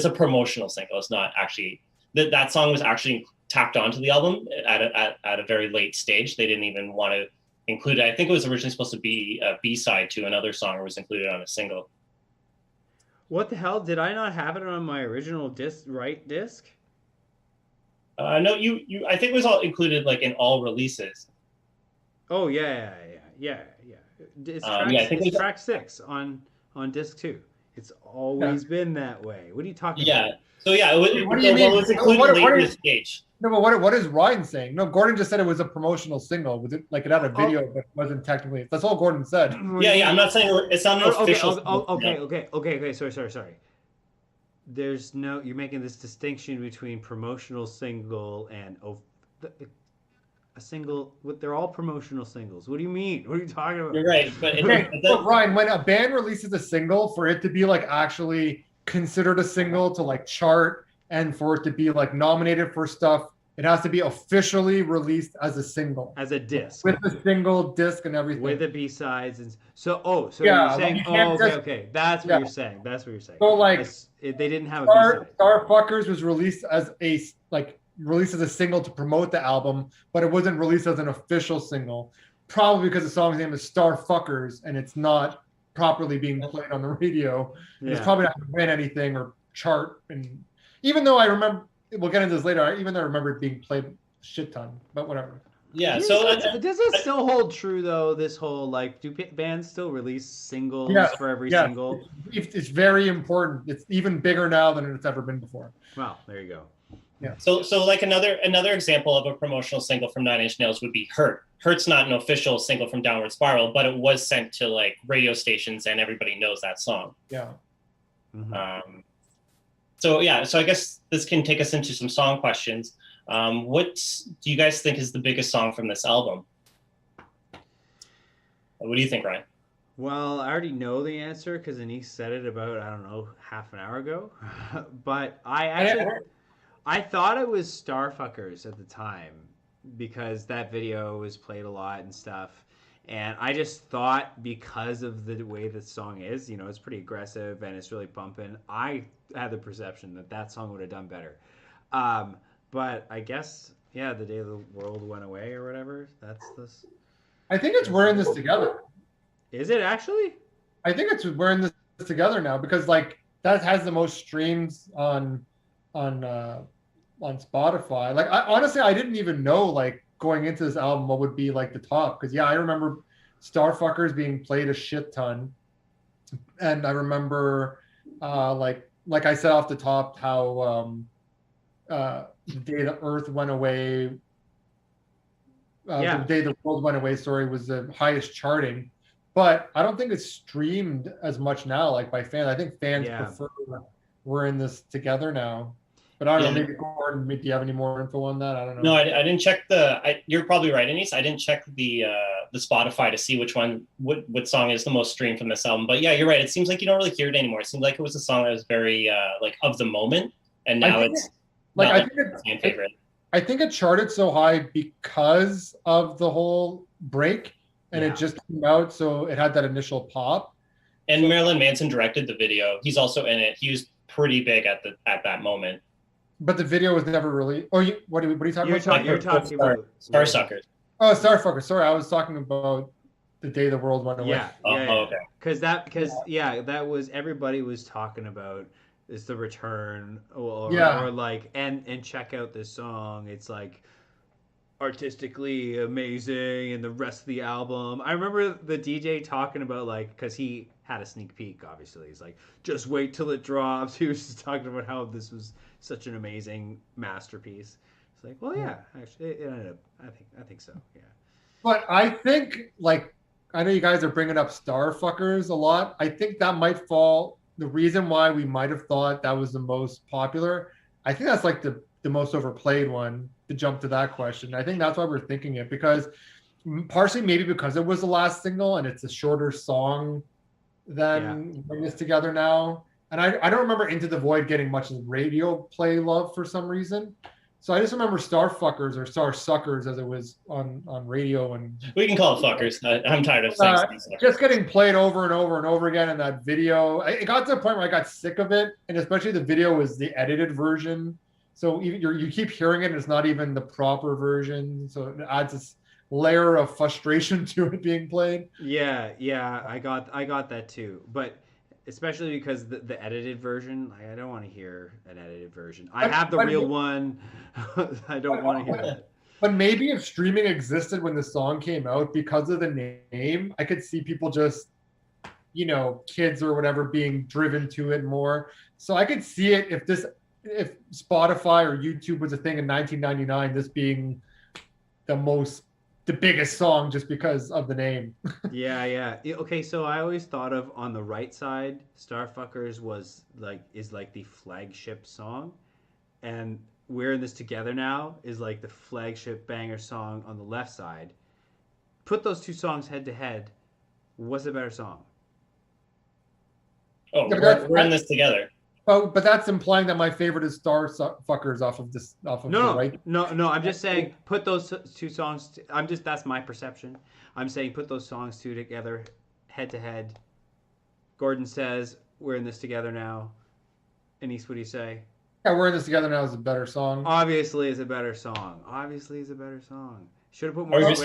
a promotional single. It's not actually that song was actually tacked onto the album at a very late stage. They didn't even want to include it. I think it was originally supposed to be a B-side to another song, or was included on a single. What the hell? Did I not have it on my original disc? No, you. I think it was all included like in all releases. Oh yeah. It's I think it's track 6 on disc 2. It's always been that way. What are you talking about? Yeah. So yeah, What do you mean? It was included late in the stage. No, but what is Ryan saying? No, Gordon just said it was a promotional single. Was it like it had a video, but it wasn't technically? That's all Gordon said. Yeah. I'm not saying it's not an official. Okay. Sorry. There's no. You're making this distinction between promotional single and a single. They're all promotional singles. What do you mean? What are you talking about? You're right, but So Ryan, when a band releases a single, for it to be like actually considered a single to like chart and for it to be like nominated for stuff, it has to be officially released as a single, as a disc, with the single disc and everything, with the B-sides and so. Yeah, you're saying, like okay. That's what you're saying. So like, they didn't have a B-side. Starfuckers was released as a single to promote the album, but it wasn't released as an official single, probably because the song's name is Starfuckers and it's not properly being played on the radio. It's probably not going to win anything or chart. And even though I remember, we'll get into this later, I remember it being played a shit ton, but whatever. Yeah. Does it still hold true though? This whole like, do bands still release singles for every single? It's very important. It's even bigger now than it's ever been before. Wow, there you go. Yeah. So like another example of a promotional single from Nine Inch Nails would be Hurt. Hurt's not an official single from Downward Spiral, but it was sent to like radio stations and everybody knows that song. Yeah. Mm-hmm. So I guess this can take us into some song questions. What do you guys think is the biggest song from this album? What do you think, Ryan? Well, I already know the answer because Anise said it about, I don't know, half an hour ago. But I thought it was Starfuckers at the time because that video was played a lot and stuff. And I just thought because of the way the song is, it's pretty aggressive and it's really pumping. I had the perception that song would have done better. But I guess, The Day the World Went Away or whatever. That's this. I think it's We're in This Together. Is it actually? I think it's We're in This Together now because like that has the most streams on Spotify. Like honestly, I didn't even know like going into this album what would be like the top because I remember Starfuckers being played a shit ton, and I remember like I said off the top how the Day the Earth Went Away, the Day the World Went Away, was the highest charting, but I don't think it's streamed as much now like by fans. I think fans prefer We're in This Together now. But I don't know, maybe Gordon, do you have any more info on that? I don't know. No, I didn't check you're probably right, Anise. I didn't check the Spotify to see which one, what song is the most streamed from this album. But yeah, you're right. It seems like you don't really hear it anymore. It seems like it was a song that was very like of the moment, and now it's like fan favorite. I think it charted so high because of the whole break, and it just came out, so it had that initial pop. And Marilyn Manson directed the video. He's also in it. He was pretty big at that moment. But the video was never really. Oh, what are you talking about? You're talking about Starsuckers. Oh, Starfuckers. Sorry, I was talking about The Day the World Went Away. Okay. Because that was everybody was talking about is the return or like and check out this song. It's like artistically amazing and the rest of the album. I remember the DJ talking about like because he had a sneak peek. Obviously, he's like, just wait till it drops. He was just talking about how this was such an amazing masterpiece. It's like, well, yeah, actually, it ended up. I think so. Yeah. But I think like I know you guys are bringing up Starfuckers a lot. I think that might fall. The reason why we might have thought that was the most popular, I think that's like the the most overplayed one to jump to that question. I think that's why we're thinking it, because partially maybe because it was the last single and it's a shorter song than Bring This Together Now. And I don't remember Into the Void getting much radio play love for some reason. So I just remember Starfuckers or Star Suckers as it was on radio. And we can call it fuckers. I'm tired of saying just getting played over and over and over again in that video. It got to a point where I got sick of it, and especially the video was the edited version. So you keep hearing it, and it's not even the proper version. So it adds this layer of frustration to it being played. Yeah, I got that too. But especially because the edited version, I don't want to hear an edited version. I have the real one. I don't want to hear that. But maybe if streaming existed when the song came out, because of the name, I could see people just, kids or whatever being driven to it more. So I could see it if Spotify or YouTube was a thing in 1999, this being the biggest song just because of the name. Yeah. Okay, so I always thought of on the right side, Starfuckers is like the flagship song, and We're in This Together Now is like the flagship banger song on the left side. Put those two songs head to head. What's a better song? Oh, Yeah, we're in this together. Oh, but that's implying that my favorite is Starfuckers off of the right. No. I'm just saying put those two songs. That's my perception. I'm saying put those songs two together, head to head. Gordon says We're in This Together Now. Anise, what do you say? Yeah, We're in This Together Now is a better song. Obviously, is a better song. Should have put more. Are we gonna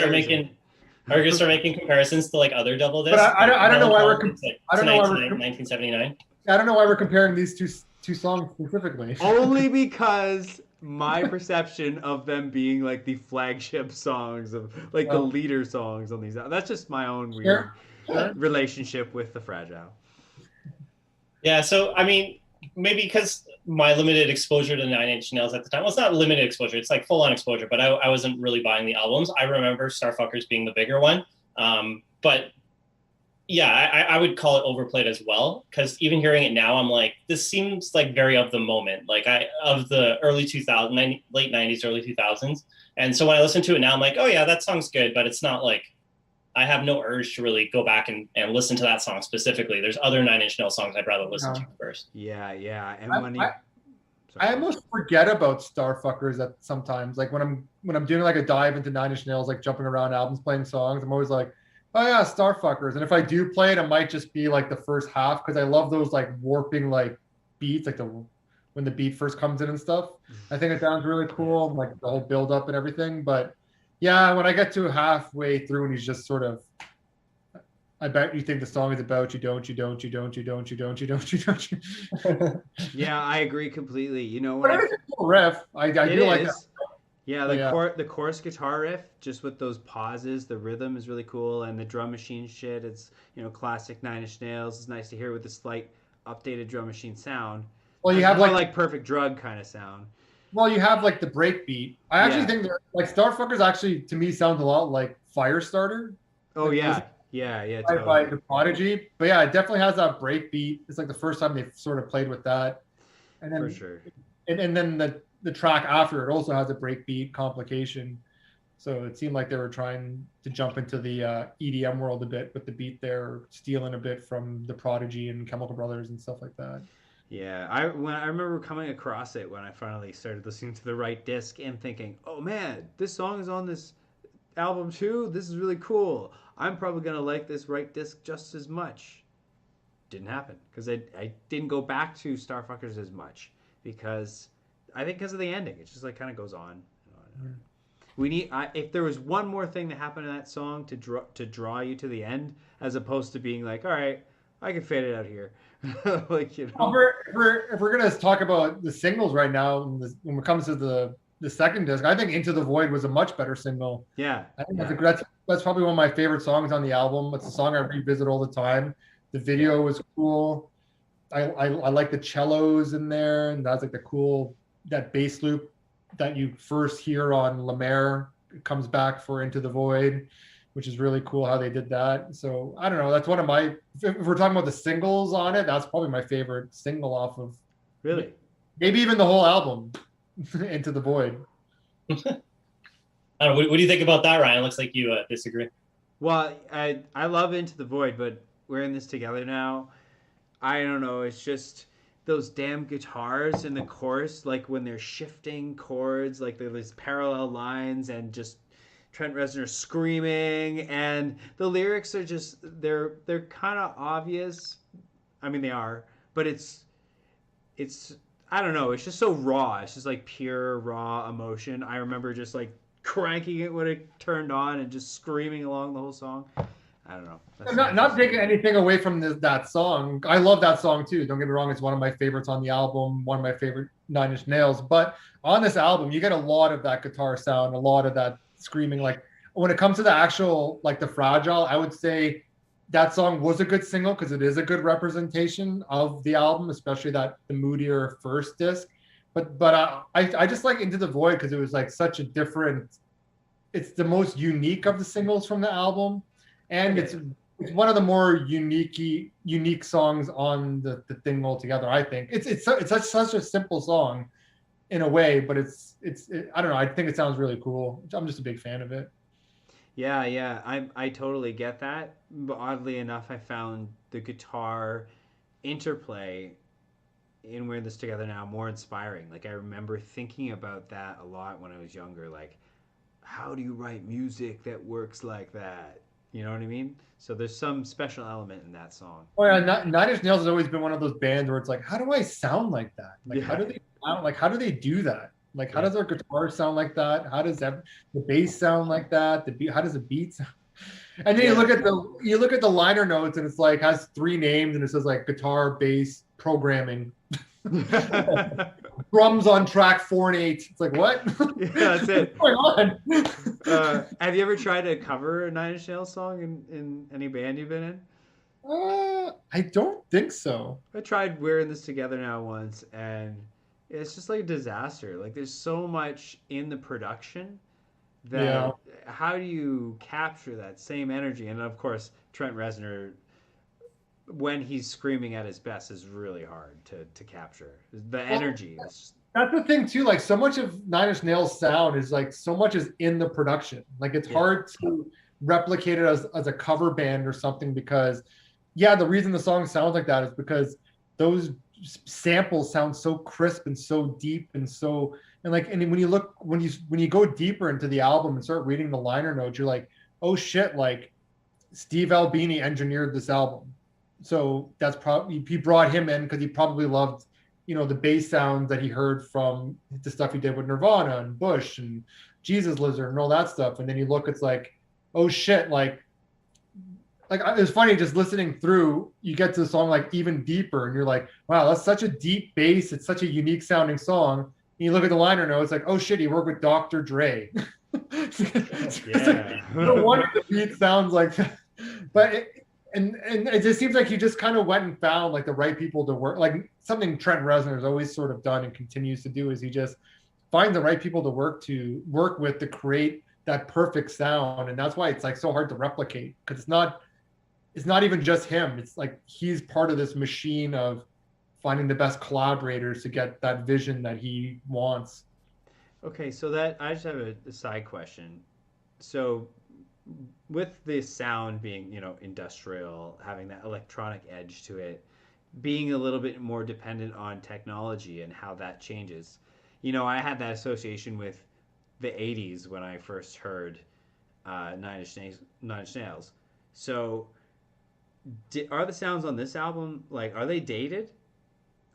start making comparisons to like other double discs? But I don't know why we're 1979. I don't know why we're comparing these two songs specifically. Only because my perception of them being like the flagship songs of like the leader songs on these. That's just my own weird relationship with the Fragile. Yeah, so I mean, maybe because my limited exposure to Nine Inch Nails at the time, well, it's not limited exposure, it's like full-on exposure, but I wasn't really buying the albums. I remember Starfuckers being the bigger one. But yeah, I would call it overplayed as well, because even hearing it now, I'm like, this seems like very of the moment, like of the early 2000s, late 90s, early 2000s. And so when I listen to it now, I'm like, oh yeah, that song's good, but it's not like, I have no urge to really go back and listen to that song specifically. There's other Nine Inch Nails songs I'd rather listen to first. Yeah. And I almost forget about Starfuckers at sometimes. Like when I'm doing like a dive into Nine Inch Nails, like jumping around albums, playing songs, I'm always like, oh yeah, Starfuckers. And if I do play it, it might just be like the first half, because I love those like warping like beats, like when the beat first comes in and stuff. I think it sounds really cool, like the whole build up and everything. But yeah, when I get to halfway through and he's just sort of, I bet you think the song is about you don't. Yeah, I agree completely. But it's a cool riff. I do like that. Yeah, the chorus guitar riff, just with those pauses, the rhythm is really cool, and the drum machine shit. It's classic Nine Inch Nails. It's nice to hear with the slight updated drum machine sound. Well, you have like Perfect Drug kind of sound. Well, you have like the break beat. I actually think that like Starfuckers actually to me sounds a lot like Firestarter. Oh like, yeah, totally. By the Prodigy. But yeah, it definitely has that break beat. It's like the first time they've sort of played with that. And then for sure. And then the track after it also has a breakbeat complication. So it seemed like they were trying to jump into the EDM world a bit with the beat there, stealing a bit from the Prodigy and Chemical Brothers and stuff like that. Yeah, I remember coming across it when I finally started listening to the right disc and thinking, oh man, this song is on this album too. This is really cool. I'm probably gonna like this right disc just as much. Didn't happen because I didn't go back to Starfuckers as much because of the ending. It just like kind of goes on. We need if there was one more thing that happened in that song to draw you to the end, as opposed to being like, all right, I can fade it out here. Like Well, if we're gonna talk about the singles right now, when it comes to the second disc, I think Into the Void was a much better single. Yeah, I think that's probably one of my favorite songs on the album. It's a song I revisit all the time. The video was cool. I like the cellos in there, and that's like the cool that bass loop that you first hear on La Mer comes back for Into the Void, which is really cool how they did that. So I don't know. That's one of my. If we're talking about the singles on it, that's probably my favorite single off of. Really? Maybe even the whole album. Into the Void. I don't know. What do you think about that, Ryan? Looks like you disagree. Well, I love Into the Void, but we're in this together now. I don't know. It's just those damn guitars in the chorus, like when they're shifting chords, like there's parallel lines, and just Trent Reznor screaming, and the lyrics are just they're kind of obvious. I mean, they are, but it's I don't know. It's just so raw. It's just like pure raw emotion. I remember just like cranking it when it turned on and just screaming along the whole song. I don't know. Not taking anything away from that song. I love that song too. Don't get me wrong; it's one of my favorites on the album. One of my favorite Nine Inch Nails. But on this album, you get a lot of that guitar sound, a lot of that screaming. Like when it comes to the actual, like the Fragile, I would say that song was a good single because it is a good representation of the album, especially the moodier first disc. But I just like Into the Void because it was like such a different. It's the most unique of the singles from the album, and it's one of the more unique songs on the thing altogether. I think it's such a simple song in a way, but I don't know. I think it sounds really cool. I'm just a big fan of it. Yeah. I totally get that. But oddly enough, I found the guitar interplay in We're in This Together Now more inspiring. Like I remember thinking about that a lot when I was younger. Like, how do you write music that works like that? You know what I mean? So there's some special element in that song. Oh yeah, Nine Inch Nails has always been one of those bands where it's like, how do I sound like that? Like, how do they sound? Like, how do they do that? Like, how does their guitar sound like that? How does the bass sound like that? The beat, how does the beat sound? And then you look at the liner notes, and it's like has three names, and it says like guitar, bass, programming. Drums on track 4 and 8. It's like what? Yeah, that's it. What's going on? Have you ever tried to cover a Nine Inch Nails song in any band you've been in? I don't think so. I tried We're in This Together Now once, and it's just like a disaster. Like there's so much in the production that how do you capture that same energy? And of course, Trent Reznor, when he's screaming at his best, is really hard to capture. The energy is. That's the thing too. Like so much of Nine Inch Nails sound is like so much is in the production. Like it's hard to replicate it as a cover band or something because, the reason the song sounds like that is because those samples sound so crisp and so deep and when you go deeper into the album and start reading the liner notes, you're like, oh shit, like Steve Albini engineered this album. So that's probably he brought him in because he probably loved, the bass sounds that he heard from the stuff he did with Nirvana and Bush and Jesus Lizard and all that stuff. And then you look, it's like, oh shit, like it's funny just listening through. You get to the song like even deeper, and you're like, wow, that's such a deep bass. It's such a unique sounding song. And you look at the liner notes, it's like, oh shit, he worked with Dr. Dre. No wonder the beat sounds like that. But and it just seems like he just kind of went and found like the right people to work. Like something Trent Reznor has always sort of done and continues to do is he just finds the right people to work with to create that perfect sound. And that's why it's like so hard to replicate because it's not even just him. It's like he's part of this machine of finding the best collaborators to get that vision that he wants. Okay, so I just have a side question. So with the sound being, industrial, having that electronic edge to it, being a little bit more dependent on technology and how that changes. I had that association with the 80s when I first heard Nine Inch Nails. So are the sounds on this album, like, are they dated?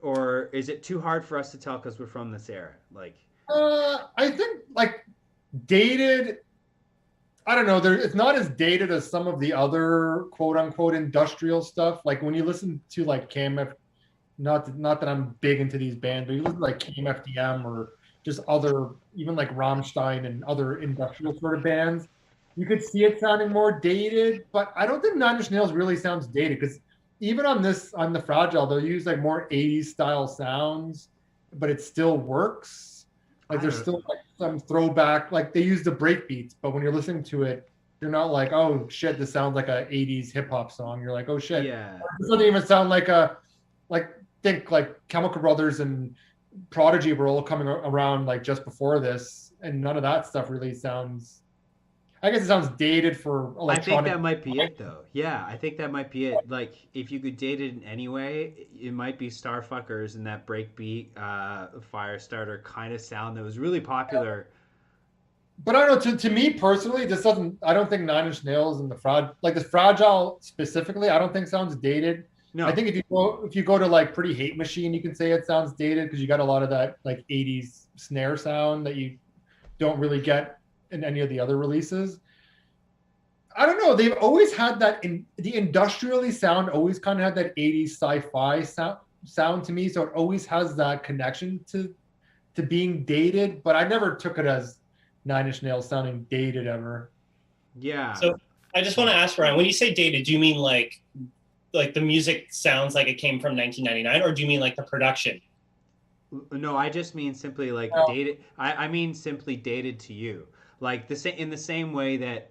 Or is it too hard for us to tell because we're from this era? Like, I think like dated. I don't know. It's not as dated as some of the other quote unquote industrial stuff. Like when you listen to like KMF, not that I'm big into these bands, but you listen to like KMFDM or just other, even like Rammstein and other industrial sort of bands, you could see it sounding more dated. But I don't think Nine Inch Nails really sounds dated because even on the Fragile, they'll use like more 80s style sounds, but it still works. Like there's still like some throwback, like they use the break beats, but when you're listening to it, you're not like, oh shit, this sounds like a 80s hip hop song. You're like, oh shit. Yeah. This doesn't even sound like think like Chemical Brothers and Prodigy were all coming around like just before this, and none of that stuff really sounds. I guess it sounds dated for I think electronic. that might be it, though. Yeah, I think that might be it. Like, if you could date it in any way, it might be Starfuckers and that breakbeat Firestarter kind of sound that was really popular. But I don't know. To me personally, this doesn't. I don't think Nine Inch Nails and the Fragile specifically, I don't think sounds dated. I No, think if you go to like Pretty Hate Machine, you can say it sounds dated because you got a lot of that like '80s snare sound that you don't really get in any of the other releases. I don't know. They've always had that in the industrially sound. Always kind of had that '80s sci-fi sound to me. So it always has that connection to being dated. But I never took it as Nine Inch Nails sounding dated ever. yeah. So I just want to ask Ryan, when you say dated, do you mean like the music sounds like it came from 1999, or do you mean like the production? No, I just mean simply like No. dated. I mean simply dated to you. Like the same in the same way that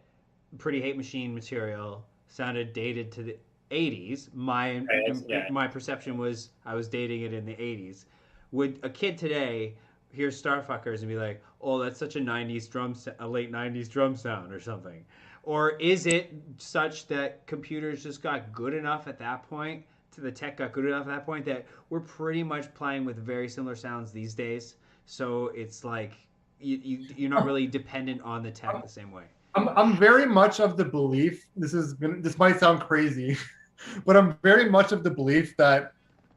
Pretty Hate Machine material sounded dated to the '80s. Right, yeah. My perception was I was dating it in the '80s. Would a kid today hear Starfuckers and be like, "Oh, that's such a a late '90s drum sound or something"? Or is it such that computers just got good enough at that point, to the tech got good enough at that point that we're pretty much playing with very similar sounds these days? So it's like you're not really dependent on the tech the same way. I'm very much of the belief. This might sound crazy, but I'm very much of the belief that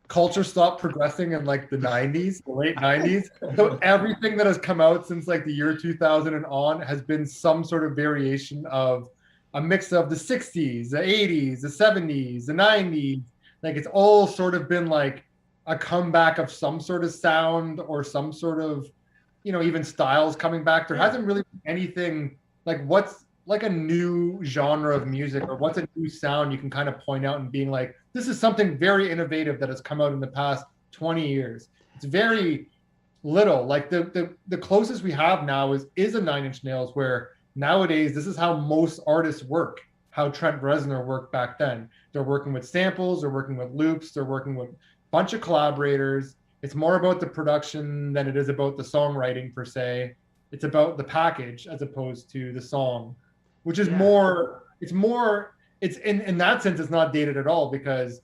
culture stopped progressing in like the '90s, the late '90s. So everything that has come out since like the year 2000 and on has been some sort of variation of a mix of the '60s, the '80s, the '70s, the '90s. Like it's all sort of been like a comeback of some sort of sound or some sort of, even styles coming back. There hasn't really been anything like what's like a new genre of music or what's a new sound you can kind of point out and being like, this is something very innovative that has come out in the past 20 years. It's very little. Like the closest we have now is a Nine Inch Nails, where nowadays this is how most artists work, how Trent Reznor worked back then. They're working with samples, they're working with loops, they're working with a bunch of collaborators. It's more about the production than it is about the songwriting per se. It's about the package as opposed to the song, which is Yeah. it's in that sense, it's not dated at all because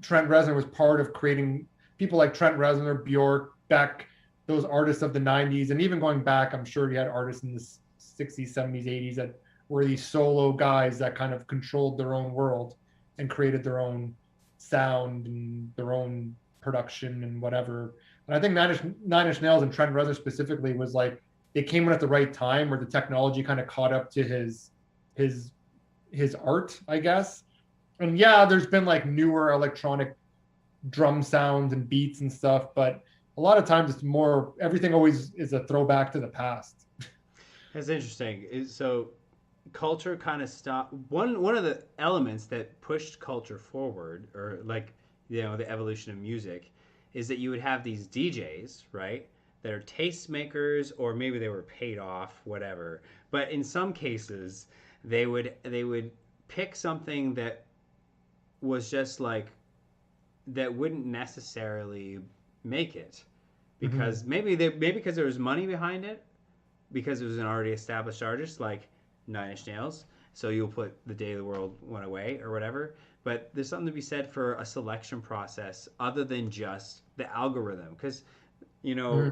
Trent Reznor was part of creating people like Trent Reznor, Bjork, Beck, those artists of the '90s, and even going back, I'm sure you had artists in the '60s, '70s, '80s that were these solo guys that kind of controlled their own world and created their own sound and their own production and whatever. And I think Nine Inch Nails and Trent Reznor specifically was like they came in at the right time where the technology kind of caught up to his art, I guess. And yeah, there's been like newer electronic drum sounds and beats and stuff, but a lot of times it's more everything always is a throwback to the past. That's interesting. So culture kind of stopped. One of the elements that pushed culture forward, or like the evolution of music, is that you would have these DJs, right? That are tastemakers, or maybe they were paid off, whatever. But in some cases, they would pick something that was just like that wouldn't necessarily make it because maybe because there was money behind it, because it was an already established artist like Nine Inch Nails. So you'll put The Day the World Went Away or whatever. But there's something to be said for a selection process other than just the algorithm, because you know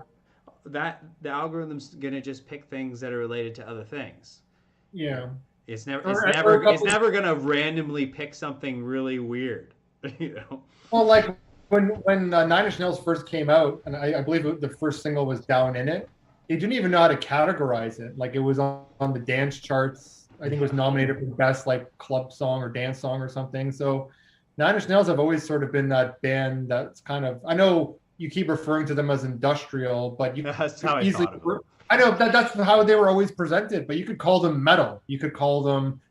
that the algorithm's gonna just pick things that are related to other things. Yeah. It's never gonna randomly pick something really weird. you know. Well, like when Nine Inch Nails first came out, and I believe the first single was "Down in It." They didn't even know how to categorize it. Like it was on the dance charts. I think it was nominated for best like club song or dance song or something. So Nine Inch Nails have always sort of been that band that's kind of. I know you keep referring to them as industrial, but you That's how I easily. thought of it. I know that's how they were always presented, but you could call them metal. You could call them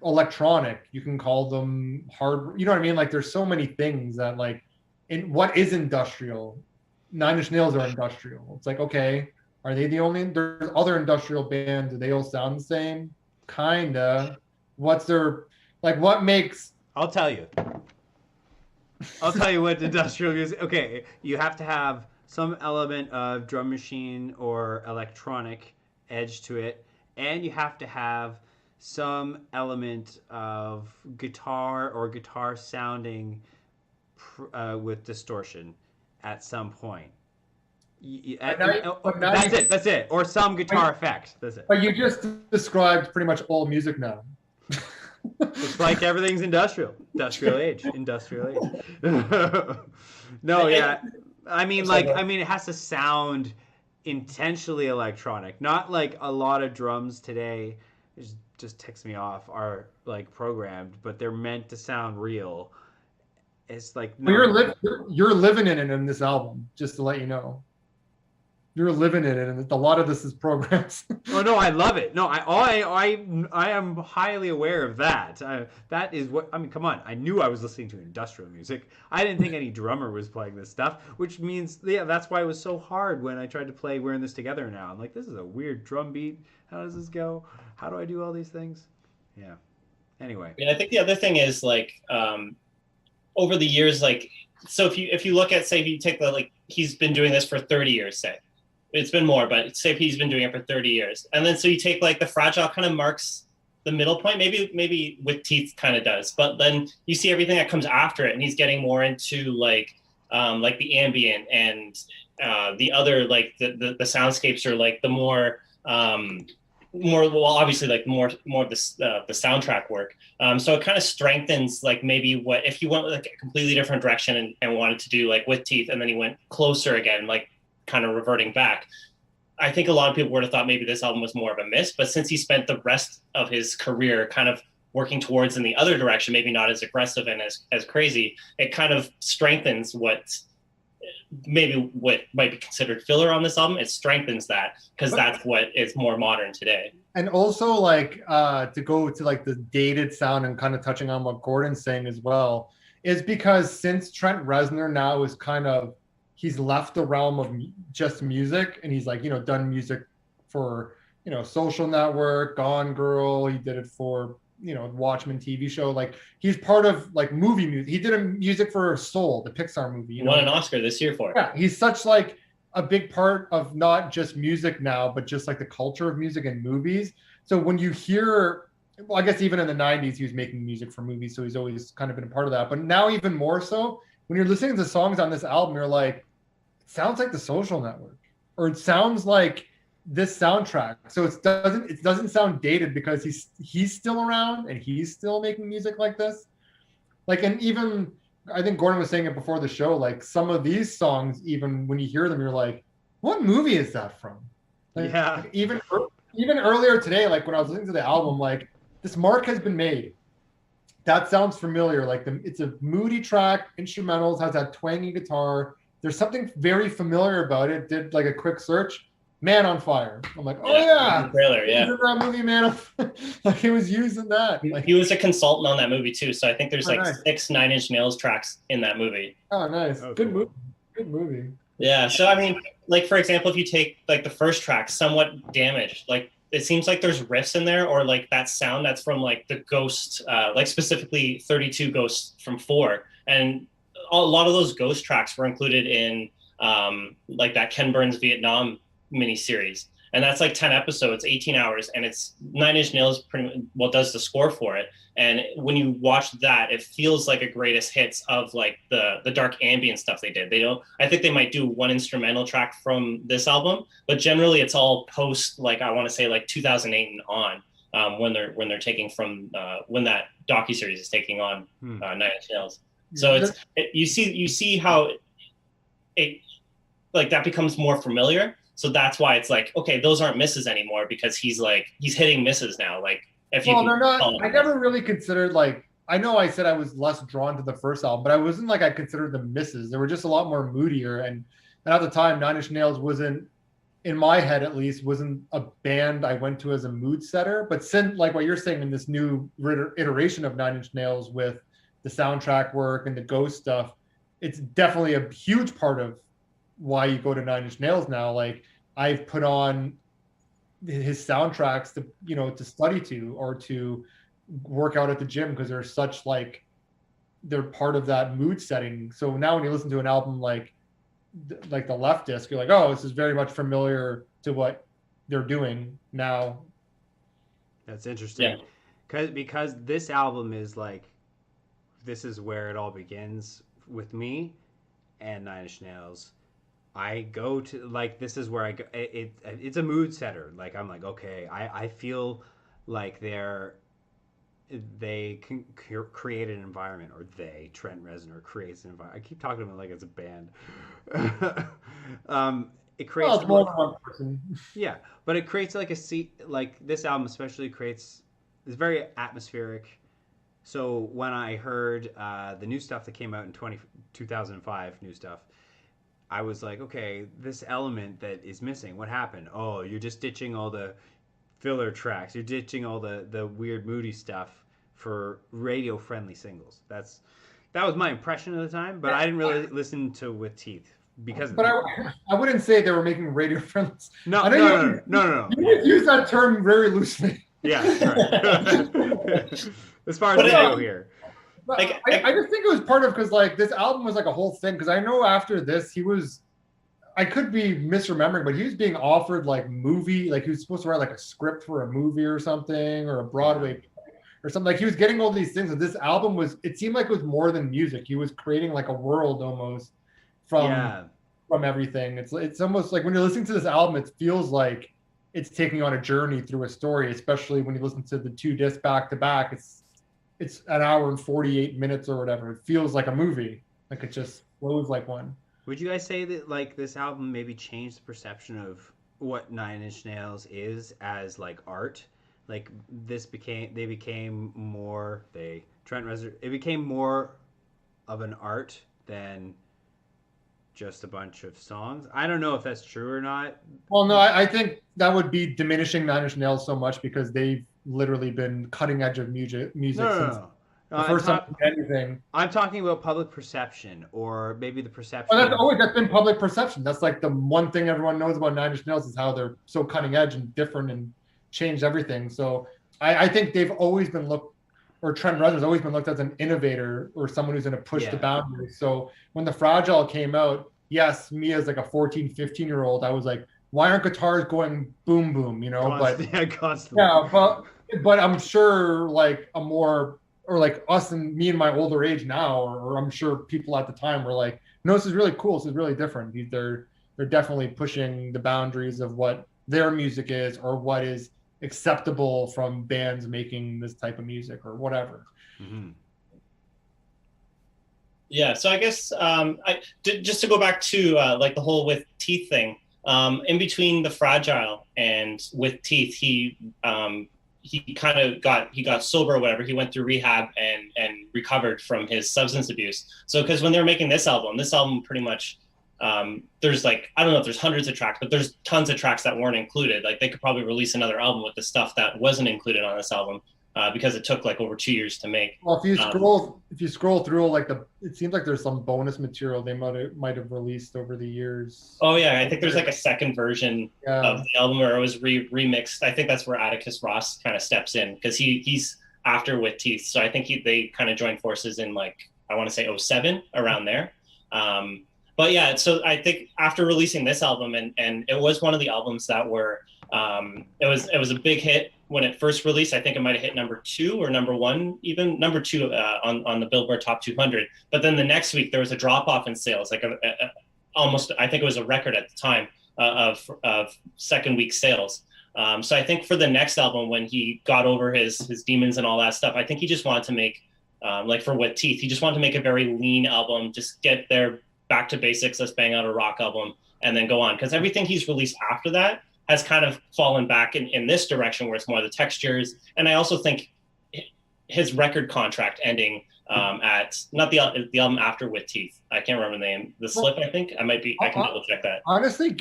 electronic. You can call them hard. You know what I mean? Like there's so many things that like in what is industrial. Nine Inch Nails are industrial. It's like, okay, are they the only? There's other industrial bands. Do they all sound the same? Kinda. What's their like? What makes? I'll tell you. I'll tell you what industrial music. Okay, you have to have some element of drum machine or electronic edge to it, and you have to have some element of guitar or guitar sounding with distortion at some point. But now That's it. That's it. Or some guitar effect. That's it. but you just described pretty much all music now. It's like everything's industrial age. No, yeah. I mean, it has to sound intentionally electronic, not like a lot of drums today. It just ticks me off. Are like programmed, but they're meant to sound real. It's like Well, no. you're living in it in this album, just to let you know. You're living in it, and a lot of this is programs. Oh no, I love it. No, I am highly aware of that. That is what I mean. Come on, I knew I was listening to industrial music. I didn't think any drummer was playing this stuff, which means yeah, that's why it was so hard when I tried to play "We're in This Together Now." I'm like, this is a weird drum beat. How does this go? How do I do all these things? Yeah. Anyway. I think the other thing is like over the years, like so if you look at say if you take the like he's been doing this for 30 years, say it's been more, but say he's been doing it for 30 years. And then so you take like the Fragile kind of marks the middle point, maybe with Teeth kind of does, but then you see everything that comes after it and he's getting more into like the ambient and the other like the soundscapes are like the more well obviously like more of the soundtrack work. So it kind of strengthens like maybe what if you went like a completely different direction and wanted to do like with Teeth and then he went closer again, like kind of reverting back. I think a lot of people would have thought maybe this album was more of a miss, but since he spent the rest of his career kind of working towards in the other direction, maybe not as aggressive and as crazy, it kind of strengthens what might be considered filler on this album. It strengthens that because that's what is more modern today. And also like to go to like the dated sound and kind of touching on what Gordon's saying as well, is because since Trent Reznor now is kind of he's left the realm of just music and he's like, you know, done music for, you know, Social Network, Gone Girl. He did it for, you know, Watchmen TV show. Like he's part of like movie music. He did a music for Soul, the Pixar movie. You know? Won an Oscar this year for it. Yeah, he's such like a big part of not just music now, but just like the culture of music and movies. So when you hear, well, I guess even in the 90s, he was making music for movies. So he's always kind of been a part of that. But now even more so, when you're listening to songs on this album, you're like, sounds like the Social Network, or it sounds like this soundtrack. So it doesn't sound dated because he's still around and he's still making music like this. Like, and even I think Gordon was saying it before the show, like some of these songs, even when you hear them, you're like, what movie is that from? Like, Yeah. Even earlier today, like when I was listening to the album, like this mark has been made. That sounds familiar. Like it's a moody track, instrumentals, has that twangy guitar. There's something very familiar about it. Did like a quick search, Man on Fire. I'm like, oh yeah, trailer, yeah. That movie, Man. Like he was using that. Like, he was a consultant on that movie too, so I think there's like nice. 6 Nine Inch Nails tracks in that movie. Oh, nice, Oh, good cool. movie, good movie. Yeah, so I mean, like for example, if you take like the first track, Somewhat Damaged, like it seems like there's riffs in there or like that sound that's from like the Ghost, like specifically 32 Ghosts from 4, and a lot of those Ghost tracks were included in like that Ken Burns Vietnam miniseries. And that's like 10 episodes, 18 hours. And it's Nine Inch Nails pretty well does the score for it. And when you watch that, it feels like a greatest hits of like the dark ambient stuff they did. I think they might do one instrumental track from this album, but generally it's all post, like I want to say like 2008 and on, when they're taking from, when that docuseries is taking on Nine Inch Nails. So you see how it like that becomes more familiar. So that's why it's like, okay, those aren't misses anymore because he's hitting misses now. Like if you they're not. I never really considered like. I know I said I was less drawn to the first album, but I wasn't like I considered them misses. They were just a lot more moodier, and at the time, Nine Inch Nails wasn't, in my head at least, wasn't a band I went to as a mood setter. But since like what you're saying in this new iteration of Nine Inch Nails with the soundtrack work and the Ghost stuff, it's definitely a huge part of why you go to Nine Inch Nails now. Like I've put on his soundtracks to study to or to work out at the gym because they're such like they're part of that mood setting. So now when you listen to an album like the Left Disc, you're like, oh, this is very much familiar to what they're doing now. That's interesting. Because this album is like, this is where it all begins with me and Nine Inch Nails. I go to, like, this is where I go. It's a mood setter. Like, I'm like, okay, I feel like they can create an environment, or Trent Reznor creates an environment. I keep talking about it like it's a band. It creates, Well, it's more than one person. yeah, but it creates like a seat. Like this album especially creates, it's very atmospheric. So when I heard the new stuff that came out in 2005, new stuff, I was like, okay, this element that is missing, what happened? Oh, you're just ditching all the filler tracks. You're ditching all the weird moody stuff for radio friendly singles. That was my impression at the time, but I didn't really listen to With Teeth because. But I wouldn't say they were making radio friendly. No. You use that term very loosely. Yeah, right. As far as we go here. Like, I just think it was part of, because like this album was like a whole thing. Because I know after this he was, I could be misremembering, but he was being offered like movie, like he was supposed to write like a script for a movie or something, or a Broadway or something. Like he was getting all these things. And this album was, it seemed like it was more than music. He was creating like a world almost from everything. It's almost like when you're listening to this album, it feels like it's taking on a journey through a story, especially when you listen to the 2 discs back to back. It's an hour and 48 minutes or whatever. It feels like a movie. Like it just flows like one. Would you guys say that like this album maybe changed the perception of what Nine Inch Nails is as like art? Like Trent Reznor, it became more of an art than just a bunch of songs. I don't know if that's true or not. Well, no, I think that would be diminishing Nine Inch Nails so much, because they've literally been cutting edge of music since the first time anything. I'm talking about public perception, or maybe the perception. That's been public perception. That's like the one thing everyone knows about Nine Inch Nails is how they're so cutting edge and different and changed everything. So I think they've always been Trent Reznor's always been looked at as an innovator or someone who's going to push the boundaries. So when the Fragile came out, yes, me as like a 14, 15-year-old, I was like, why aren't guitars going boom, boom, you know? Constantly. But I'm sure like like us and me in my older age now, or I'm sure people at the time were like, no, this is really cool. This is really different. They're definitely pushing the boundaries of what their music is, or what is acceptable from bands making this type of music or whatever. Mm-hmm. Yeah, so I guess just to go back to like the whole With Teeth thing, in between the Fragile and With Teeth, he kind of got sober or whatever. He went through rehab and recovered from his substance abuse. So because when they were making this album pretty much, there's like, I don't know if there's hundreds of tracks, but there's tons of tracks that weren't included. Like they could probably release another album with the stuff that wasn't included on this album. Because it took like over 2 years to make. Well, if you scroll through like it seems like there's some bonus material they might have released over the years. Oh yeah, I think there's like a second version of the album where it was remixed. I think that's where Atticus Ross kind of steps in, because he's after With Teeth. So I think they kind of joined forces in like, I want to say 07, around there. But yeah, so I think after releasing this album, and it was one of the albums that were it was a big hit when it first released. I think it might have hit number 2 or number 1, even number 2 on the Billboard Top 200. But then the next week there was a drop off in sales, like almost, I think it was a record at the time of second week sales. So I think for the next album, when he got over his demons and all that stuff, I think he just wanted to make like for With Teeth, he just wanted to make a very lean album, just get there, back to basics, let's bang out a rock album and then go on. Because everything he's released after that has kind of fallen back in this direction, where it's more the textures. And I also think his record contract ending at, not the album after With Teeth, I can't remember the name, The Slip, I think. I can double check that. Honestly,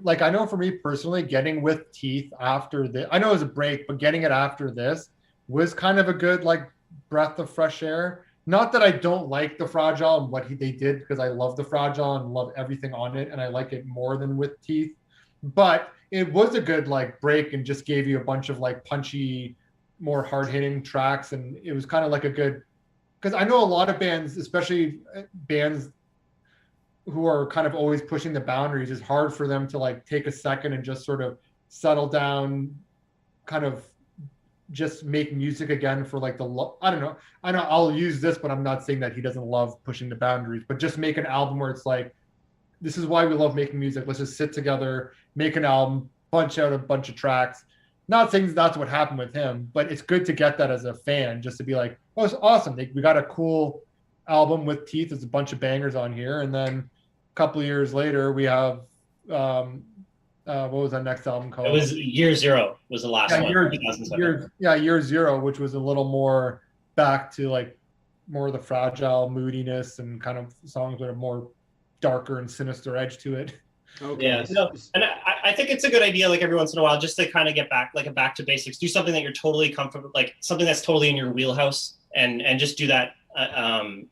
I know for me personally, getting With Teeth after this, I know it was a break, but getting it after this was kind of a good like breath of fresh air. Not that I don't like the Fragile and what they did, because I love the Fragile and love everything on it, and I like it more than With Teeth. But it was a good like break, and just gave you a bunch of like punchy, more hard hitting tracks, and it was kind of like a good because I know a lot of bands, especially bands who are kind of always pushing the boundaries, it's hard for them to like take a second and just sort of settle down, kind of just make music again for like I don't know. I know I'll use this, but I'm not saying that he doesn't love pushing the boundaries, but just make an album where it's like, this is why we love making music. Let's just sit together, make an album, punch out a bunch of tracks. Not saying that's what happened with him, but it's good to get that as a fan, just to be like, oh, it's awesome. We got a cool album with Teeth. There's a bunch of bangers on here. And then a couple of years later, we have, what was that next album called? It was Year Zero was the last one. Year Zero, which was a little more back to like more of the fragile moodiness and kind of songs with a more darker and sinister edge to it. Okay. Yeah, no, and I think it's a good idea, like every once in a while, just to kind of get back, like a back to basics. Do something that you're totally comfortable, like something that's totally in your wheelhouse, and just do that.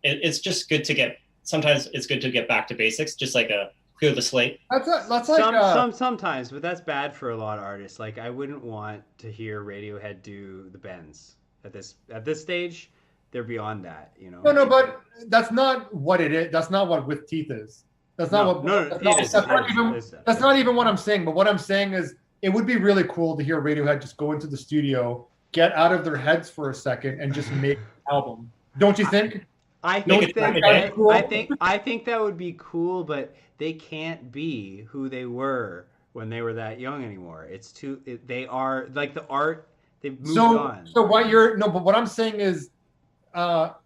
It's just good to get. Sometimes it's good to get back to basics, just like clear the slate. That's like sometimes, but that's bad for a lot of artists. Like I wouldn't want to hear Radiohead do the bends at this stage. They're beyond that, you know. No, but that's not what it is. That's not what With Teeth is. That's not that's not even what I'm saying. But what I'm saying is, it would be really cool to hear Radiohead just go into the studio, get out of their heads for a second, and just make an album. Don't you think? I think that would be cool, but they can't be who they were when they were that young anymore. It's too. They are like the art. They've moved on. So but what I'm saying is,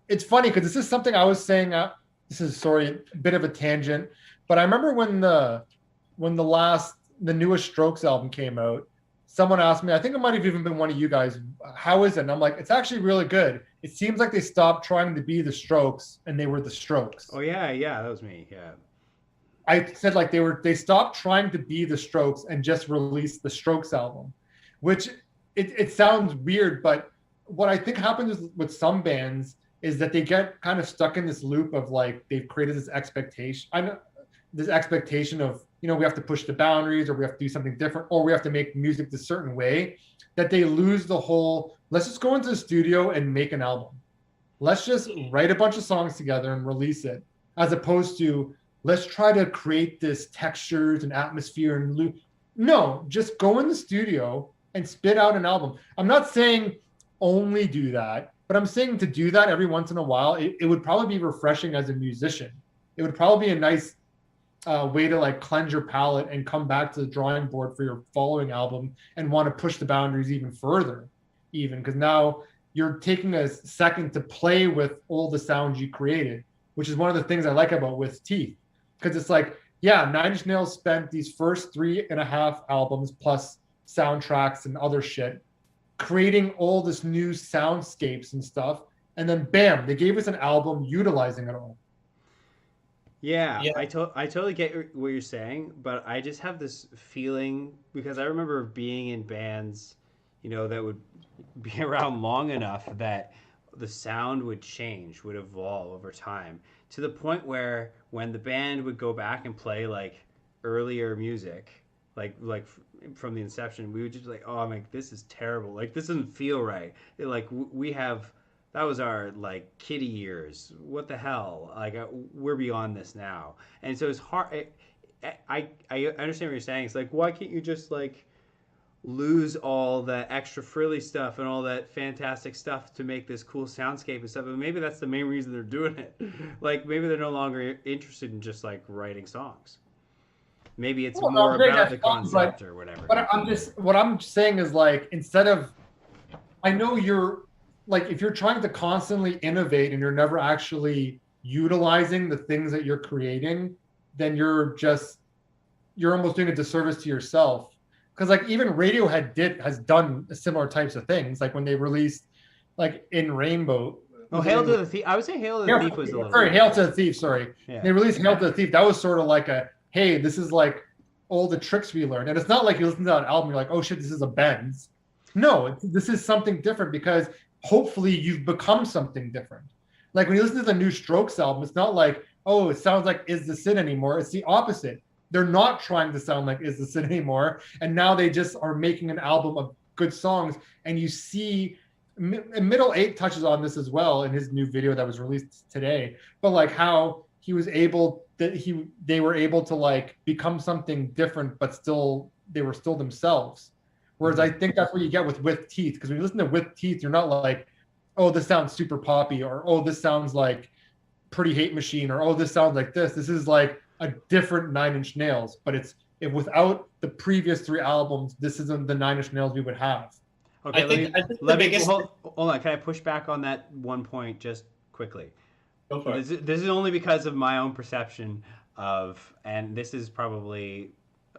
it's funny because this is something I was saying. This is a bit of a tangent, but I remember when the newest Strokes album came out, someone asked me, I think it might have even been one of you guys, how is it? And I'm like, it's actually really good. It seems like they stopped trying to be the Strokes and they were the Strokes. Oh yeah, that was me. Yeah. I said like they stopped trying to be the Strokes and just released the Strokes album, which it sounds weird, but what I think happens with some bands is that they get kind of stuck in this loop of like they've created this expectation. This expectation of, we have to push the boundaries, or we have to do something different, or we have to make music this certain way, that they lose the whole, let's just go into the studio and make an album. Let's just write a bunch of songs together and release it, as opposed to let's try to create this textures and atmosphere and loop. No, just go in the studio and spit out an album. I'm not saying only do that, but I'm saying to do that every once in a while, it would probably be refreshing as a musician. It would probably be a nice way to like cleanse your palate and come back to the drawing board for your following album and want to push the boundaries even further, because now you're taking a second to play with all the sounds you created, which is one of the things I like about With Teeth, because it's like, yeah, Nine Inch Nails spent these first 3.5 albums plus soundtracks and other shit creating all this new soundscapes and stuff, and then bam, they gave us an album utilizing it all. Yeah. I totally get what you're saying, but I just have this feeling, because I remember being in bands, that would be around long enough that the sound would change, would evolve over time, to the point where when the band would go back and play like earlier music, like from the inception, we would just be like, oh, I'm like, this is terrible. Like, this doesn't feel right. That was our like kiddie years. What the hell? Like, we're beyond this now. And so it's hard. I understand what you're saying. It's like, why can't you just like lose all the extra frilly stuff and all that fantastic stuff to make this cool soundscape and stuff? But maybe that's the main reason they're doing it. Like, maybe they're no longer interested in just like writing songs. Maybe it's more about the concept or whatever. But what I'm saying is like, instead of, I know you're like, if you're trying to constantly innovate and you're never actually utilizing the things that you're creating, then you're almost doing a disservice to yourself. Because like even Radiohead has done similar types of things, like when they released like In Rainbow. Oh, Hail to the Thief. I would say Hail to the Thief was a little. Sorry, Hail to the Thief. Sorry, yeah. They released Hail to the Thief. That was sort of like hey, this is like all the tricks we learned. And it's not like you listen to that album, you're like, oh shit, this is a Benz. No, this is something different, because hopefully you've become something different. Like when you listen to the new Strokes album, it's not like, oh, it sounds like Is the Sin anymore. It's the opposite. They're not trying to sound like Is the Sin anymore. And now they just are making an album of good songs. And you see Middle Eight touches on this as well in his new video that was released today. But like how he was able that they were able to like become something different, but still they were still themselves. Whereas I think that's what you get with Teeth, because when you listen to With Teeth, you're not like, oh, this sounds super poppy, or oh, this sounds like Pretty Hate Machine, or oh, this sounds like this. This is like a different Nine Inch Nails, but without the previous 3 albums, this isn't the Nine Inch Nails we would have. Okay, I think the biggest. hold on. Can I push back on that one point just quickly? Go for it. This is only because of my own perception of, and this is probably,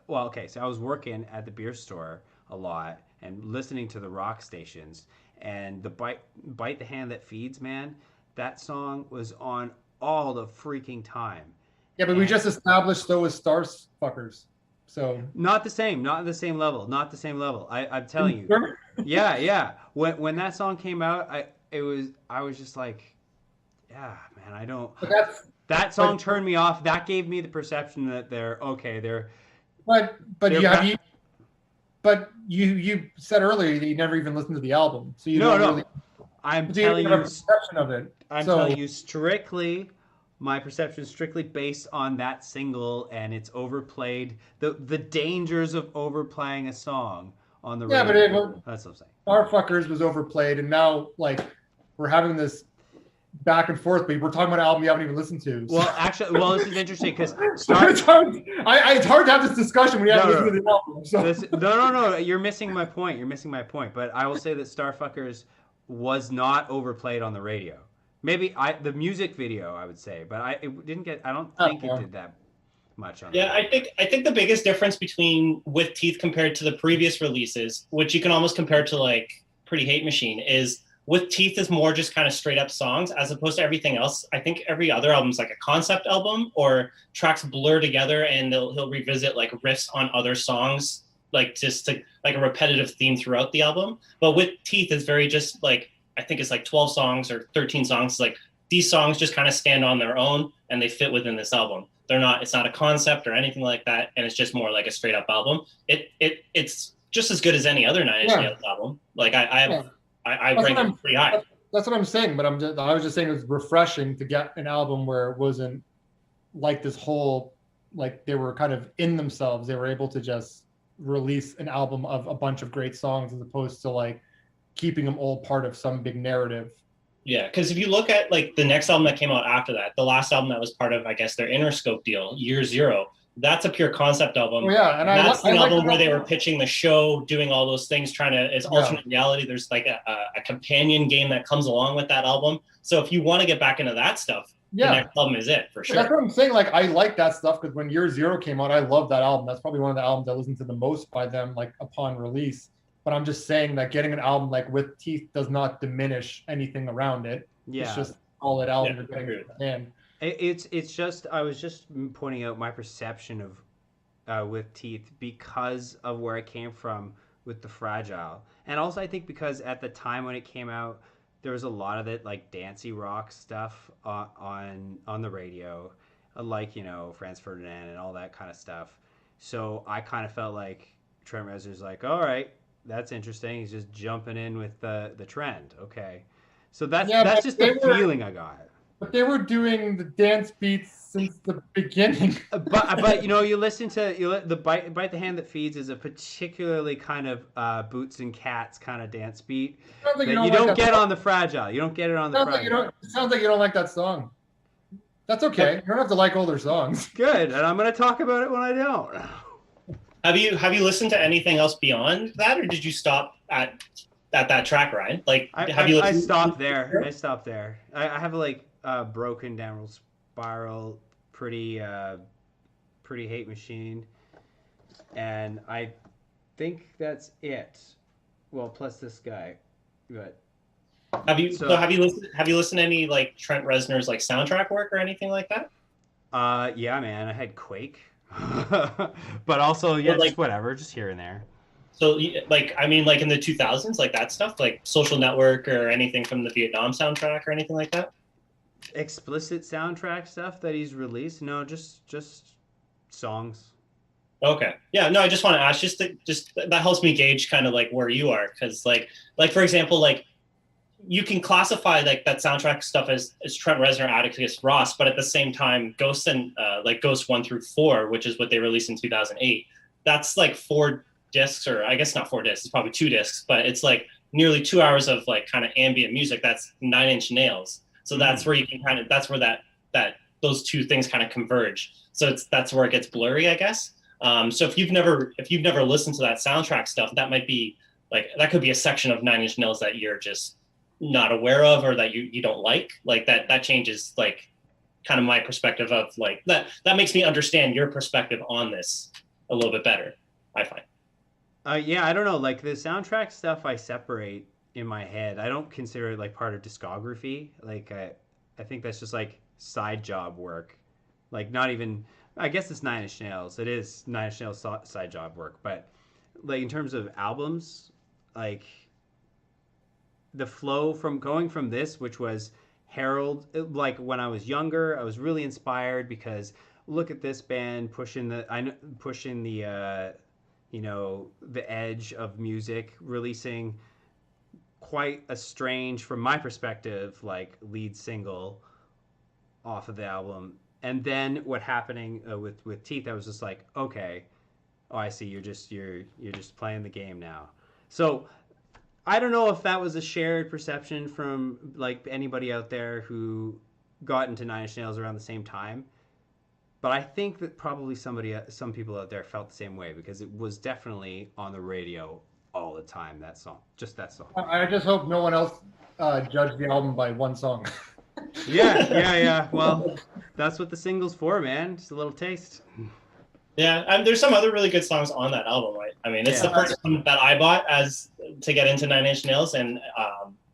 well, okay. So I was working at the beer store a lot and listening to the rock stations, and the bite the hand that feeds, man. That song was on all the freaking time. Yeah, but we just established so is Starfuckers. So not the same level. I'm telling you. Yeah. When that song came out, I was just like, yeah, man, I don't. That song turned me off. That gave me the perception that they're okay. But you said earlier that you never even listened to the album, so you no. don't really. I'm telling you, perception of it. I'm telling you strictly. My perception is strictly based on that single, and it's overplayed. The dangers of overplaying a song on the radio. Yeah, but that's what I'm saying. Starfuckers was overplayed, and now like we're having this back and forth, but we're talking about an album you haven't even listened to. So. Well, actually, this is interesting because it's hard to have this discussion when you haven't listened to the album. So. No. You're missing my point. But I will say that Starfuckers was not overplayed on the radio. Maybe the music video, I would say, but it didn't get. I don't think it did that much on. Yeah, I think the biggest difference between With Teeth compared to the previous releases, which you can almost compare to like Pretty Hate Machine, is With Teeth is more just kind of straight up songs as opposed to everything else. I think every other album is like a concept album or tracks blur together and he'll revisit like riffs on other songs, like just to like a repetitive theme throughout the album. But With Teeth is very just like. I think it's like 12 songs or 13 songs. Like these songs just kind of stand on their own and they fit within this album. It's not a concept or anything like that. And it's just more like a straight up album. It's just as good as any other Nine Inch Nails album. Like I rank it pretty high. That's what I'm saying. But I was just saying it was refreshing to get an album where it wasn't like this whole, like they were kind of in themselves. They were able to just release an album of a bunch of great songs as opposed to like, keeping them all part of some big narrative. Yeah, because if you look at like the next album that came out after that, the last album that was part of, I guess, their Interscope deal, Year Zero, that's a pure concept album. Oh, yeah, and that's an album where they were pitching the show, doing all those things, trying to, it's alternate reality. There's like a companion game that comes along with that album. So if you want to get back into that stuff, the next album is it, for sure. That's what I'm saying. Like, I like that stuff because when Year Zero came out, I love that album. That's probably one of the albums I listened to the most by them, like upon release. But I'm just saying that getting an album like With Teeth does not diminish anything around it. Yeah. It's just all that album you're getting in the hand. It's just, I was just pointing out my perception of With Teeth because of where it came from with The Fragile. And also I think because at the time when it came out, there was a lot of it like dancey rock stuff on the radio, like, Franz Ferdinand and all that kind of stuff. So I kind of felt like Trent Reznor's like, all right, that's interesting. He's just jumping in with the trend. Okay. So that's just the feeling I got. But they were doing the dance beats since the beginning. but you listen to the bite the hand that feeds is a particularly kind of Boots and Cats kind of dance beat that you don't get on The Fragile. You don't get it on The Fragile. It sounds like you don't like that song. That's okay. You don't have to like older songs. Good, and I'm going to talk about it when I don't. Have you listened to anything else beyond that, or did you stop at that track, Ryan? Like, I stopped there. I have like Broken Downward Spiral, pretty Hate Machine, and I think that's it. Well, plus this guy, but. Have you listened to any like Trent Reznor's like soundtrack work or anything like that? Yeah, man. I had Quake. But also, just whatever, just here and there. So, like, I mean, like in the 2000s, like that stuff, like Social Network or anything from the Vietnam soundtrack or anything like that? Explicit soundtrack stuff that he's released? No, just songs. Okay. Yeah, no, I just want to ask, just that helps me gauge kind of like where you are. Because like for example, like you can classify like that soundtrack stuff as Trent Reznor, Atticus Ross, but at the same time, Ghosts and like Ghost 1 through 4, which is what they released in 2008, that's like 4 discs, or I guess not 4 discs, it's probably 2 discs, but it's like nearly 2 hours of like kind of ambient music. That's 9 Inch Nails. So that's where you can kind of, that's where that those two things kind of converge. So that's where it gets blurry, I guess. So if you've never listened to that soundtrack stuff, that might be like, that could be a section of 9 Inch Nails that you're just not aware of, or that you don't like that changes like kind of my perspective of like that makes me understand your perspective on this a little bit better, I find. Yeah, I don't know. Like the soundtrack stuff, I separate in my head. I don't consider it like part of discography. Like I think that's just like side job work. Like not even. I guess it's 9 Inch Nails. It is 9 Inch Nails side job work, but like in terms of albums, like the flow from going from this, which was Harold. Like when I was younger, I was really inspired because look at this band pushing the you know, the edge of music, releasing quite a strange, from my perspective, like lead single off of the album. And then what happening with Teeth, I was just like, okay, oh, I see. You're just playing the game now. So I don't know if that was a shared perception from like anybody out there who got into 9 Inch Nails around the same time. But I think that probably some people out there felt the same way because it was definitely on the radio all the time. That song, just that song. I just hope no one else judged the album by one song. Yeah. Well, that's what the single's for, man. Just a little taste. Yeah, and there's some other really good songs on that album, right? I mean, it's the first one that I bought to get into 9 Inch Nails, and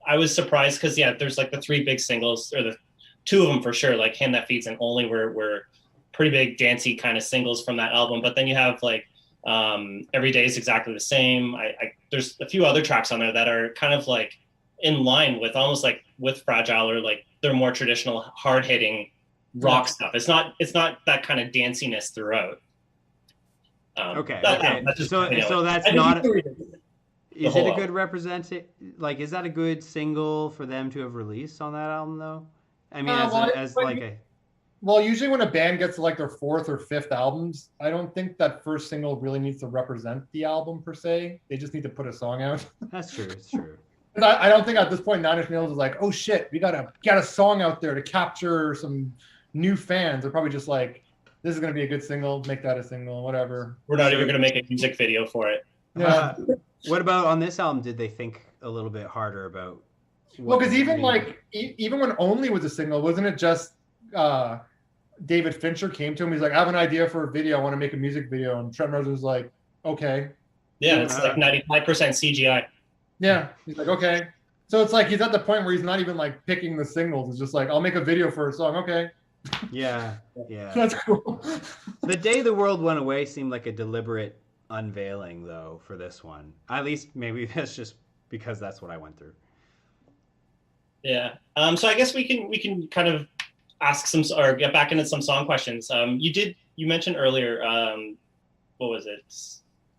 I was surprised because there's like the 3 big singles, or the 2 of them for sure, like Hand That Feeds and Only were pretty big dancey kind of singles from that album. But then you have like Every Day Is Exactly the Same. There's a few other tracks on there that are kind of like in line with almost like with Fragile, or like they're more traditional hard hitting rock stuff. It's not that kind of danciness throughout. Okay. That's just, so that's not. Is it a good representative? Like, is that a good single for them to have released on that album, though? I mean, Well, usually when a band gets to like their 4th or 5th albums, I don't think that first single really needs to represent the album per se. They just need to put a song out. That's true. It's true. I don't think at this point 9 Inch Nails is like, oh shit, we gotta get a song out there to capture some new fans. They're probably just like, this is gonna be a good single, make that a single, whatever. We're not even gonna make a music video for it. Yeah. What about on this album? Did they think a little bit harder about? Well, because even when Only was a single, wasn't it just David Fincher came to him? He's like, I have an idea for a video. I want to make a music video, and Trent Reznor was like, okay. Yeah, it's like 95% CGI. Yeah, he's like, okay. So it's like he's at the point where he's not even like picking the singles. It's just like, I'll make a video for a song. Okay. Yeah. That's cool. The Day the World Went Away seemed like a deliberate unveiling, though, for this one. At least maybe that's just because that's what I went through. Yeah. So I guess we can kind of ask some, or get back into some song questions. You mentioned earlier, what was it?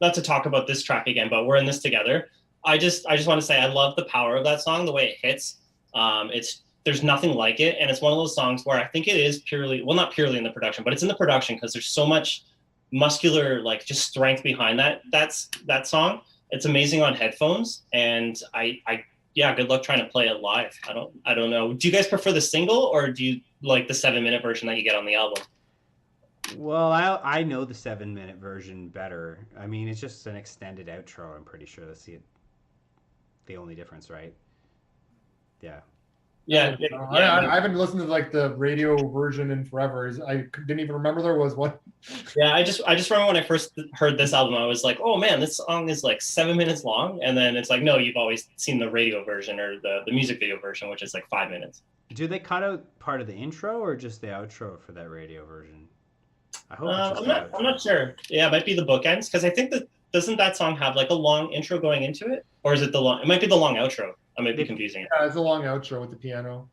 Not to talk about this track again, but We're in This Together. I just want to say I love the power of that song, the way it hits. There's nothing like it, and it's one of those songs where I think it is purely, well, not purely in the production, but it's in the production because there's so much muscular, like just strength behind that song. It's amazing on headphones, and yeah, good luck trying to play it live. I don't know. Do you guys prefer the single, or do you like the 7-minute version that you get on the album? Well, I know the 7-minute version better. I mean, it's just an extended outro. I'm pretty sure that's the only difference, right? Yeah. Yeah. I haven't listened to like the radio version in forever. I didn't even remember there was one. Yeah, I just remember when I first heard this album, I was like, oh man, this song is like 7 minutes long. And then it's like, no, you've always seen the radio version or the music video version, which is like 5 minutes. Do they cut out part of the intro or just the outro for that radio version? I hope I'm not sure. Yeah, it might be the bookends, because I think that doesn't that song have like a long intro going into it, or is it it might be the long outro. I might be confusing it. Yeah, it's a long outro with the piano.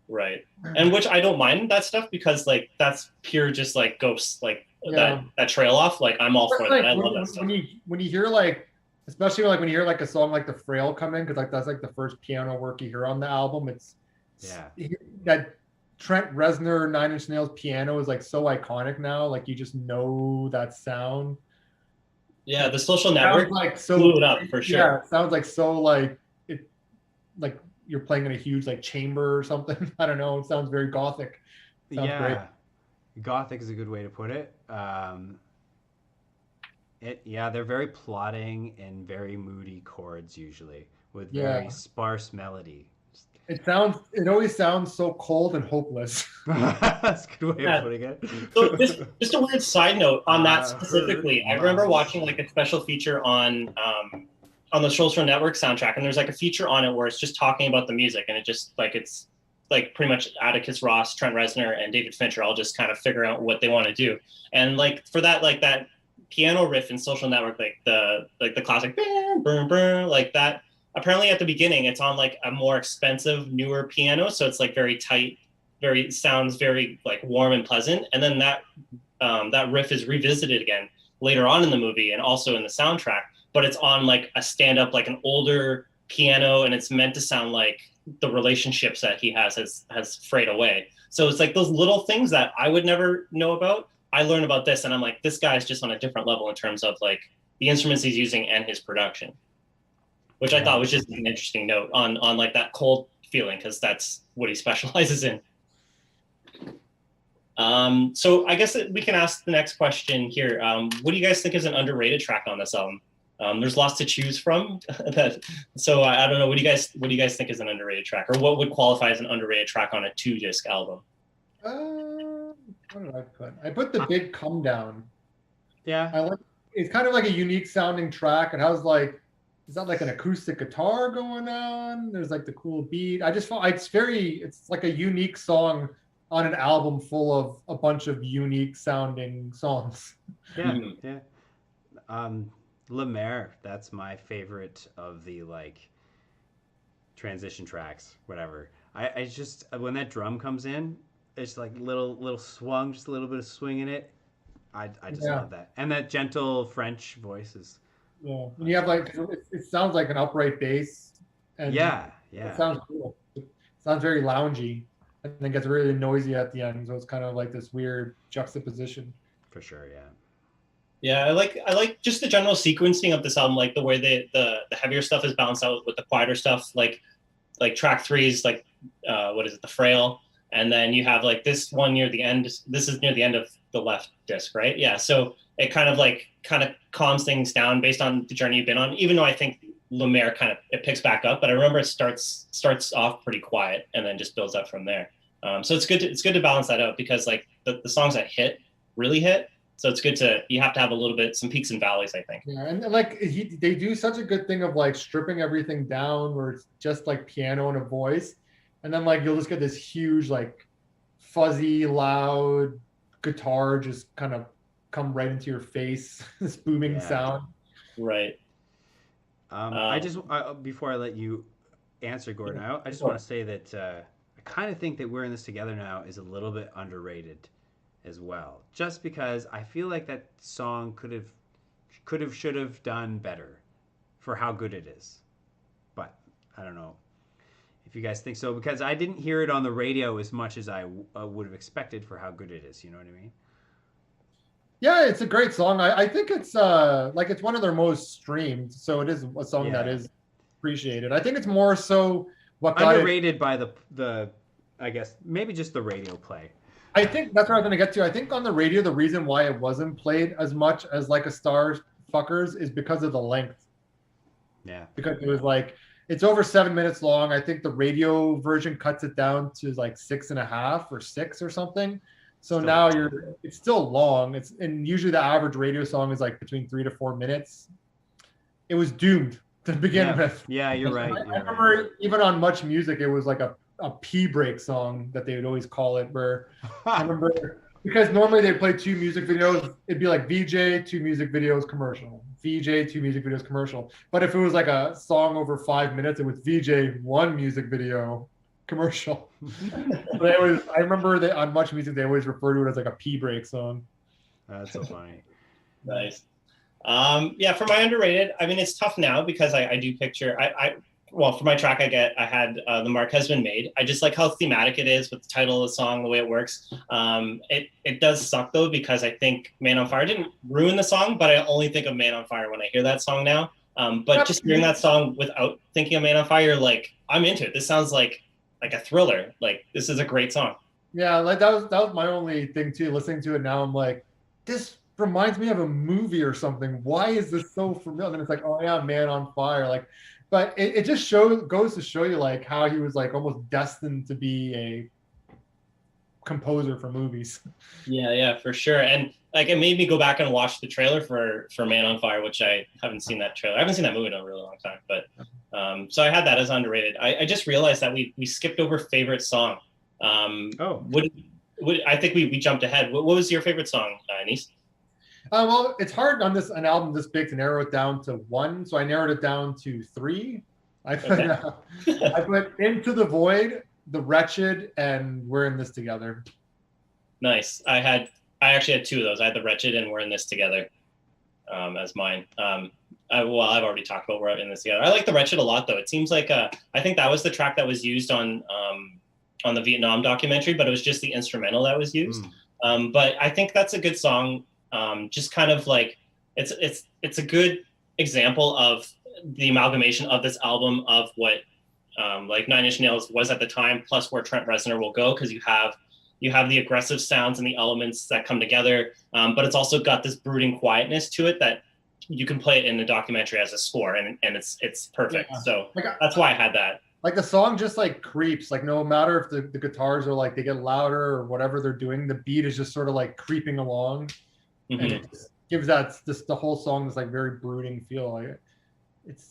Right. And which I don't mind that stuff, because like that's pure just like ghosts, like that trail off. Like I'm all for that. I love that stuff. When you hear like especially like when you hear like a song like The Frail come in, because like that's like the first piano work you hear on the album. It's Yeah. that Trent Reznor Nine Inch Nails piano is like so iconic now. Like you just know that sound. Yeah, the Social Sounds Network like blew so. it up for sure. Yeah, it sounds like so like it, like you're playing in a huge like chamber or something. I don't know. It sounds very gothic. Sounds great. Yeah. Gothic is a good way to put it. Yeah, they're very plotting and very moody chords usually with very Yeah, sparse melody. it always sounds so cold and hopeless. That's a good way of Yeah. putting it. So this just a weird side note on that specifically. I remember My watching like a special feature on the Social Network soundtrack, and there's like a feature on it where it's just talking about the music, and it's like pretty much Atticus Ross, Trent Reznor, and David Fincher all just kind of figure out what they want to do. And like for that, like that piano riff in Social Network, like the classic boom boom boom, like that. Apparently at the beginning, it's on like a more expensive, newer piano, so it's like very tight, very sounds very like warm and pleasant. And then that riff is revisited again later on in the movie and also in the soundtrack, but it's on like a stand up, like an older piano, and it's meant to sound like the relationships that he has frayed away. So it's like those little things that I would never know about. I learn about this, and I'm like, this guy's just on a different level in terms of like the instruments he's using and his production, which I thought was just an interesting note on like that cold feeling, because that's what he specializes in. So I guess we can ask the next question here. What do you guys think is an underrated track on this album? There's lots to choose from. So I don't know. What do you guys think is an underrated track, or what would qualify as an underrated track on a 2-disc album? What did I put? I put The Big Come Down. Yeah. I like. It's kind of like a unique sounding track. It has like, is that like an acoustic guitar going on? There's like the cool beat. I just felt it's like a unique song on an album full of a bunch of unique sounding songs. Yeah. Yeah. Le Maire, that's my favorite of the like transition tracks, whatever. I just when that drum comes in, it's like little swung, just a little bit of swing in it. I just love that. And that gentle French voice is Yeah, and you have like it sounds like an upright bass, and yeah. it sounds cool. It sounds very loungy, and then gets really noisy at the end. So it's kind of like this weird juxtaposition. For sure, yeah. Yeah, I like just the general sequencing of this album, like the way the heavier stuff is balanced out with the quieter stuff. Like track 3 is like what is it, The Frail, and then you have like this one near the end. This is near the end of the left disc, right? Yeah, so it kind of calms things down based on the journey you've been on. Even though I think Le Maire it picks back up, but I remember it starts off pretty quiet and then just builds up from there. So it's good to balance that out, because like the songs that really hit. So it's good you have to have some peaks and valleys, I think. Yeah, and like they do such a good thing of like stripping everything down where it's just like piano and a voice, and then like you'll just get this huge like fuzzy loud guitar just kind of come right into your face, this booming sound. Right. I just before I let you answer, Gordon, I just want to say that I kind of think that We're in This Together Now is a little bit underrated as well, just because I feel like that song should have done better for how good it is. But I don't know if you guys think so, because I didn't hear it on the radio as much as I would have expected for how good it is. You know what I mean? Yeah, it's a great song. I think it's like it's one of their most streamed, so it is a song that is appreciated. I think it's more so what got underrated by the I guess maybe just the radio play. I think that's what I was going to get to. I think on the radio, the reason why it wasn't played as much as like a Star Fuckers is because of the length. Yeah. Because it was like, it's over 7 minutes long. I think the radio version cuts it down to like 6.5 or 6 or something. So still now it's still long. And usually the average radio song is like between 3 to 4 minutes. It was doomed to begin with. Yeah, you're right. I remember even on Much Music, it was like a pee break song that they would always call it, where I remember, because normally they play 2 music videos, it'd be like VJ, 2 music videos, commercial, VJ, 2 music videos, commercial. But if it was like a song over 5 minutes, it was VJ, 1 music video, commercial. But I remember that on Much Music they always refer to it as like a pee break song. That's so funny. Nice. Yeah, for my underrated, I mean, it's tough now because I do picture well, for my track I had The Mark Has Been Made. I just like how thematic it is with the title of the song, the way it works. It does suck though, because I think Man on Fire didn't ruin the song, but I only think of Man on Fire when I hear that song now. But just hearing that song without thinking of Man on Fire, like, I'm into it. This sounds like a thriller. Like, this is a great song. Yeah, like that was my only thing too. Listening to it now, I'm like, this reminds me of a movie or something. Why is this so familiar? And it's like, oh yeah, Man on Fire. Like, but it just goes to show you like how he was like almost destined to be a composer for movies. Yeah, for sure. And like, it made me go back and watch the trailer for Man on Fire, which I haven't seen that trailer. I haven't seen that movie in a really long time. But so I had that as underrated. I just realized that we skipped over favorite song. I think we jumped ahead. What was your favorite song, Anise? Well, it's hard on an album this big to narrow it down to one, so I narrowed it down to three. I put I put Into the Void, The Wretched, and We're in This Together. Nice. I actually had two of those. I had The Wretched and We're in This Together as mine. I've already talked about We're in This Together. I like The Wretched a lot, though. It seems like I think that was the track that was used on the Vietnam documentary, but it was just the instrumental that was used. But I think that's a good song. Just kind of like it's a good example of the amalgamation of this album of what like Nine Inch Nails was at the time, plus where Trent Reznor will go, because you have the aggressive sounds and the elements that come together, but it's also got this brooding quietness to it that you can play it in the documentary as a score, and it's perfect. Yeah. So that's why I had that. Like the song just like creeps, like no matter if the guitars are like they get louder or whatever they're doing, the beat is just sort of like creeping along. Mm-hmm. And it just gives the whole song this like very brooding feel. Like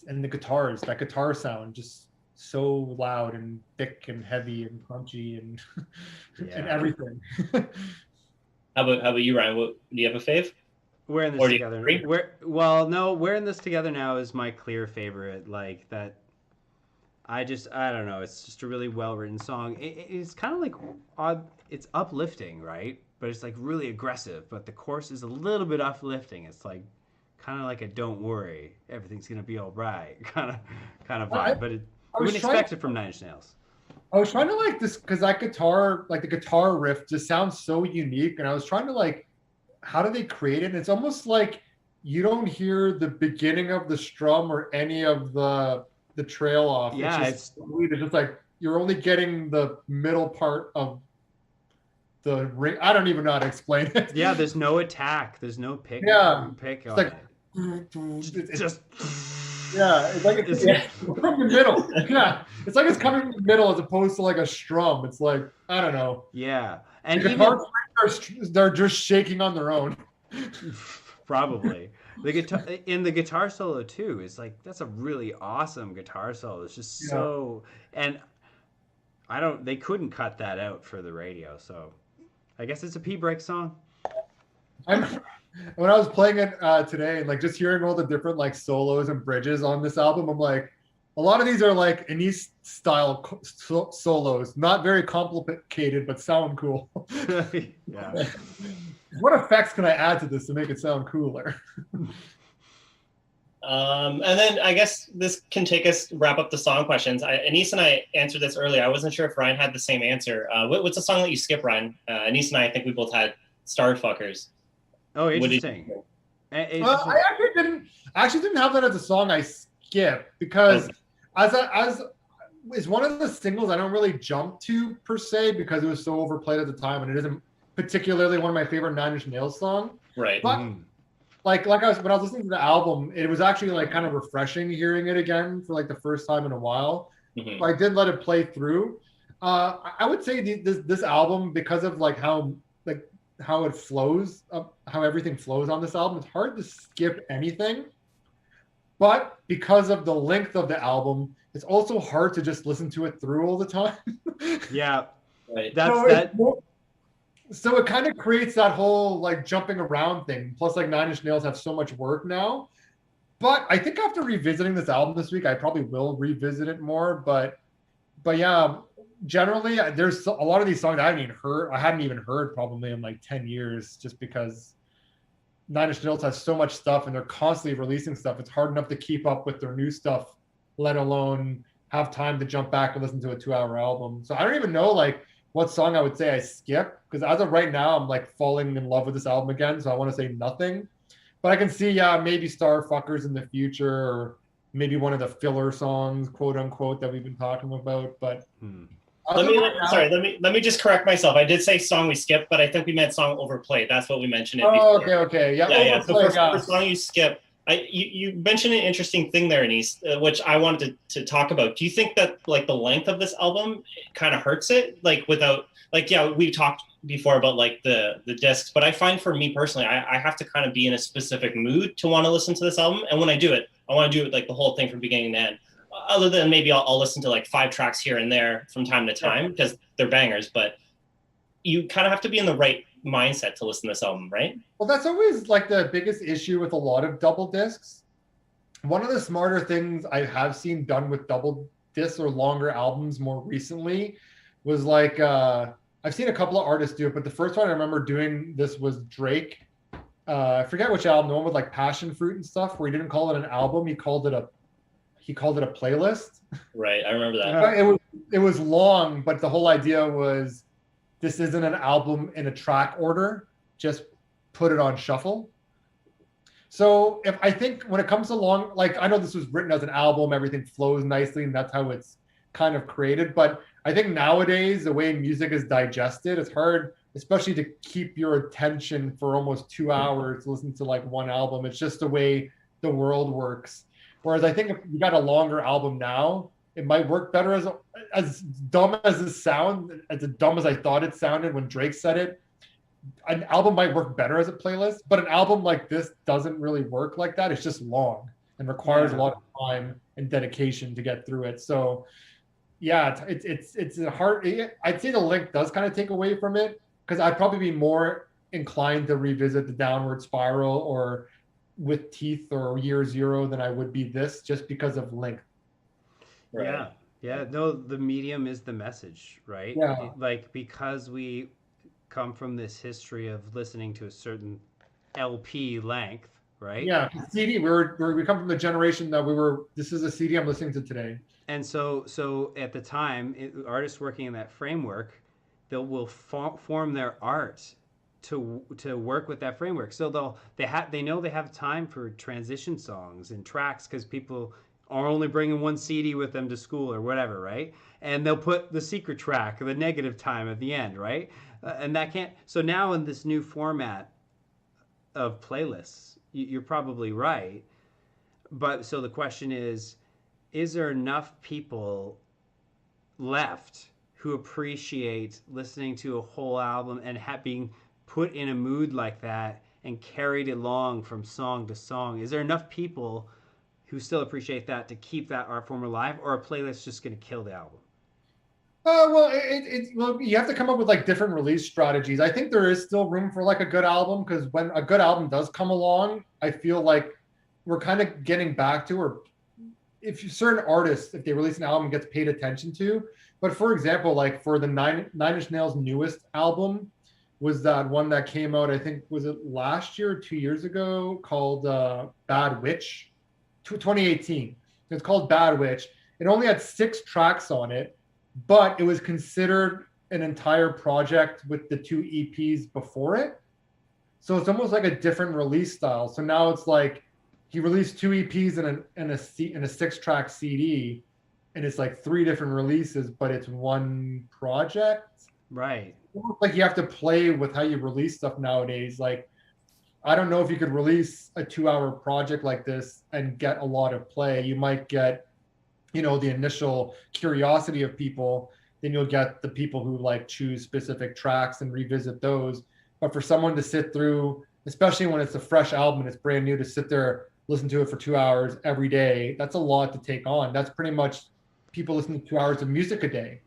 and the guitars, that guitar sound just so loud and thick and heavy and crunchy and and everything. How about you, Ryan? Do you have a fave? We're in this together. We're in this together now is my clear favorite. Like that. I don't know. It's just a really well written song. It's kind of like odd. It's uplifting, right? But it's like really aggressive. But the chorus is a little bit uplifting. It's like kind of like a "Don't worry, everything's gonna be all right" kind of vibe. But you wouldn't expect it from Nine Inch Nails. I was trying to like this because that guitar, like the guitar riff, just sounds so unique. And I was trying to like, how do they create it? And it's almost like you don't hear the beginning of the strum or any of the trail off. Yeah, it's just like you're only getting the middle part of the ring. I don't even know how to explain it. Yeah, there's no attack. There's no pick. Yeah, pick it's on like it. Just yeah, it's like it's from the middle. Yeah, it's like it's coming from the middle as opposed to like a strum. It's like I don't know. Yeah, and the guitar they're just shaking on their own. Probably. The guitar in the guitar solo too is like that's a really awesome guitar solo. It's just so and they couldn't cut that out for the radio, so I guess it's a pee break song. When I was playing it today and like just hearing all the different like solos and bridges on this album, I'm like, a lot of these are like Anise style solos, not very complicated but sound cool. Yeah. What effects can I add to this to make it sound cooler? And then I guess this can wrap up the song questions. Anise and I answered this earlier. I wasn't sure if Ryan had the same answer. What's the song that you skip, Ryan? Anise and I think we both had Starfuckers. Oh, interesting. Well, I actually didn't have that as a song I skip because as is one of the singles I don't really jump to per se because it was so overplayed at the time and it isn't particularly one of my favorite Nine Inch Nails songs. Right. But when I was listening to the album, it was actually like kind of refreshing hearing it again for like the first time in a while. Mm-hmm. I did let it play through. I would say this album, because of like how it flows, how everything flows on this album, it's hard to skip anything. But because of the length of the album, it's also hard to just listen to it through all the time. Yeah, right. So it kind of creates that whole like jumping around thing. Plus, like Nine Inch Nails have so much work now. But I think after revisiting this album this week, I probably will revisit it more. But yeah, generally, there's a lot of these songs I hadn't even heard probably in like 10 years, just because Nine Inch Nails has so much stuff and they're constantly releasing stuff. It's hard enough to keep up with their new stuff, let alone have time to jump back and listen to a 2 hour album. So I don't even know like what song I would say I skip because as of right now, I'm like falling in love with this album again. So I want to say nothing, but I can see, yeah, maybe Starfuckers in the future or maybe one of the filler songs, quote unquote, that we've been talking about. But let me just correct myself. I did say song we skipped, but I think we meant song overplayed. That's what we mentioned. Oh, okay, yeah. Yeah. So for song you skip, you mentioned an interesting thing there, Anise, which I wanted to talk about. Do you think that like the length of this album kind of hurts it? Like without, like, yeah, we talked before about like the discs, but I find for me personally, I have to kind of be in a specific mood to want to listen to this album, and when I do it, I want to do it like the whole thing from beginning to end. Other than maybe I'll listen to like 5 tracks here and there from time to time because they're bangers, but you kind of have to be in the right mindset to listen to this album, right? Well, that's always like the biggest issue with a lot of double discs. One of the smarter things I have seen done with double discs or longer albums more recently was like I've seen a couple of artists do it, but the first one I remember doing this was Drake. I forget which album, the one with like passion fruit and stuff, where he didn't call it an album, he called it a playlist. Right, I remember that. It was long, but the whole idea was this isn't an album in a track order, just put it on shuffle. So if I think when it comes along, like I know this was written as an album, everything flows nicely, and that's how it's kind of created. But I think nowadays the way music is digested, it's hard, especially to keep your attention for almost 2 hours to listen to like one album. It's just the way the world works. Whereas I think if you got a longer album now, it might work better as dumb as it sounds, as dumb as I thought it sounded when Drake said it. An album might work better as a playlist, but an album like this doesn't really work like that. It's just long and requires a lot of time and dedication to get through it. So yeah, it's a hard. I'd say the length does kind of take away from it because I'd probably be more inclined to revisit the Downward Spiral or With Teeth or Year Zero than I would be this, just because of length. Right. Yeah. No, the medium is the message, right? Yeah. Like because we come from this history of listening to a certain LP length, right? Yeah, CD. We come from the generation that this is a CD I'm listening to today. And so at the time, artists working in that framework, will form their art to work with that framework. So they know they have time for transition songs and tracks because people are only bringing one CD with them to school or whatever, right? And they'll put the secret track or the negative time at the end, right? And that can't. So now in this new format of playlists, you're probably right. But so the question is there enough people left who appreciate listening to a whole album and being put in a mood like that and carried along from song to song? Is there enough people who still appreciate that to keep that art form alive, or a playlist just going to kill the album? Well, you have to come up with like different release strategies. I think there is still room for like a good album because when a good album does come along, I feel like we're kind of getting back to, or if certain artists, if they release an album, gets paid attention to. But for example, like for the Nine Inch Nails' newest album, was that one that came out, I think, was it last year or 2 years ago, called Bad Witch, 2018. It's called Bad Witch. It only had 6 tracks on it, but it was considered an entire project with the 2 EPs before it. So it's almost like a different release style. So now it's like he released 2 EPs in a 6-track CD, and it's like 3 different releases, but it's one project. Right. Like you have to play with how you release stuff nowadays. Like I don't know if you could release a 2-hour project like this and get a lot of play. You might get, the initial curiosity of people. Then you'll get the people who like choose specific tracks and revisit those. But for someone to sit through, especially when it's a fresh album and it's brand new, to sit there, listen to it for 2 hours every day, that's a lot to take on. That's pretty much people listening to 2 hours of music a day.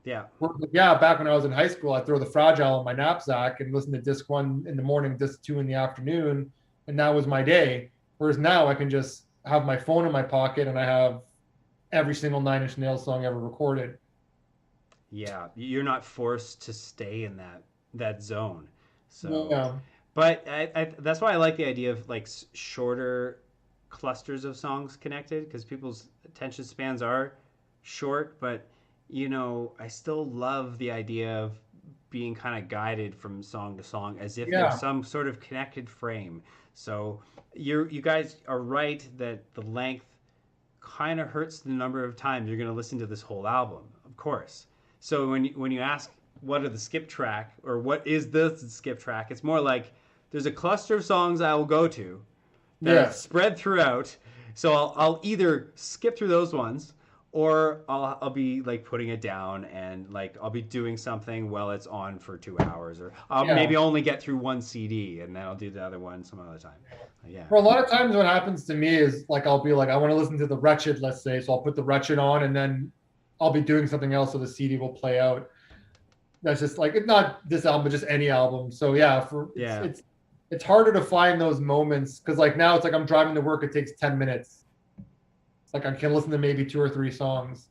Yeah. Yeah, back when I was in high school, I'd throw the Fragile in my knapsack and listen to disc 1 in the morning, disc 2 in the afternoon, and that was my day. Whereas now I can just have my phone in my pocket and I have every single Nine Inch Nails song ever recorded. Yeah, you're not forced to stay in that zone. So, yeah. But that's why I like the idea of like shorter clusters of songs connected because people's attention spans are short. But I still love the idea of being kind of guided from song to song as if there's Yeah, some sort of connected frame. So you guys are right that the length kind of hurts the number of times you're going to listen to this whole album, of course. So when you ask what are the skip track or what is the skip track, it's more like there's a cluster of songs I will go to that are yeah, spread throughout. So I'll either skip through those ones or I'll be like putting it down and like I'll be doing something while it's on for 2 hours, or I'll yeah. maybe only get through one CD and then I'll do the other one some other time. Yeah. For a lot of times, what happens to me is like I'll be like, I want to listen to the Wretched, let's say, so I'll put the Wretched on, and then I'll be doing something else, so the CD will play out. That's just like not this album, but just any album. So yeah, Yeah. it's harder to find those moments because like now it's like I'm driving to work, it takes 10 minutes. It's like I can listen to maybe 2 or 3 songs,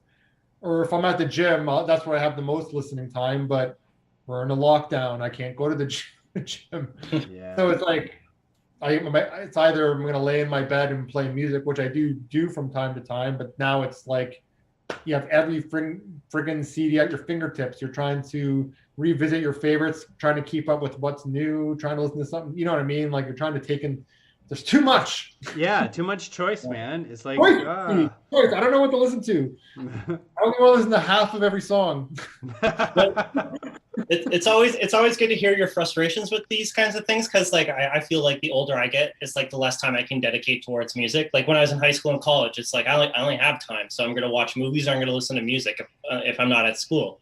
or if I'm at the gym, that's where I have the most listening time. But we're in a lockdown, I can't go to the gym, Yeah. so it's like it's either I'm gonna lay in my bed and play music, which I do from time to time, but now it's like you have every friggin' CD at your fingertips. You're trying to revisit your favorites, trying to keep up with what's new, trying to listen to something. You know what I mean? Like you're trying to take in. There's too much. Yeah, too much choice, man. It's like Choice. Choice. I don't know what to listen to. I only want to listen to half of every song. It's always good to hear your frustrations with these kinds of things because like I feel like the older I get, it's like the less time I can dedicate towards music. Like when I was in high school and college, it's like I only have time, so I'm going to watch movies or I'm going to listen to music if I'm not at school.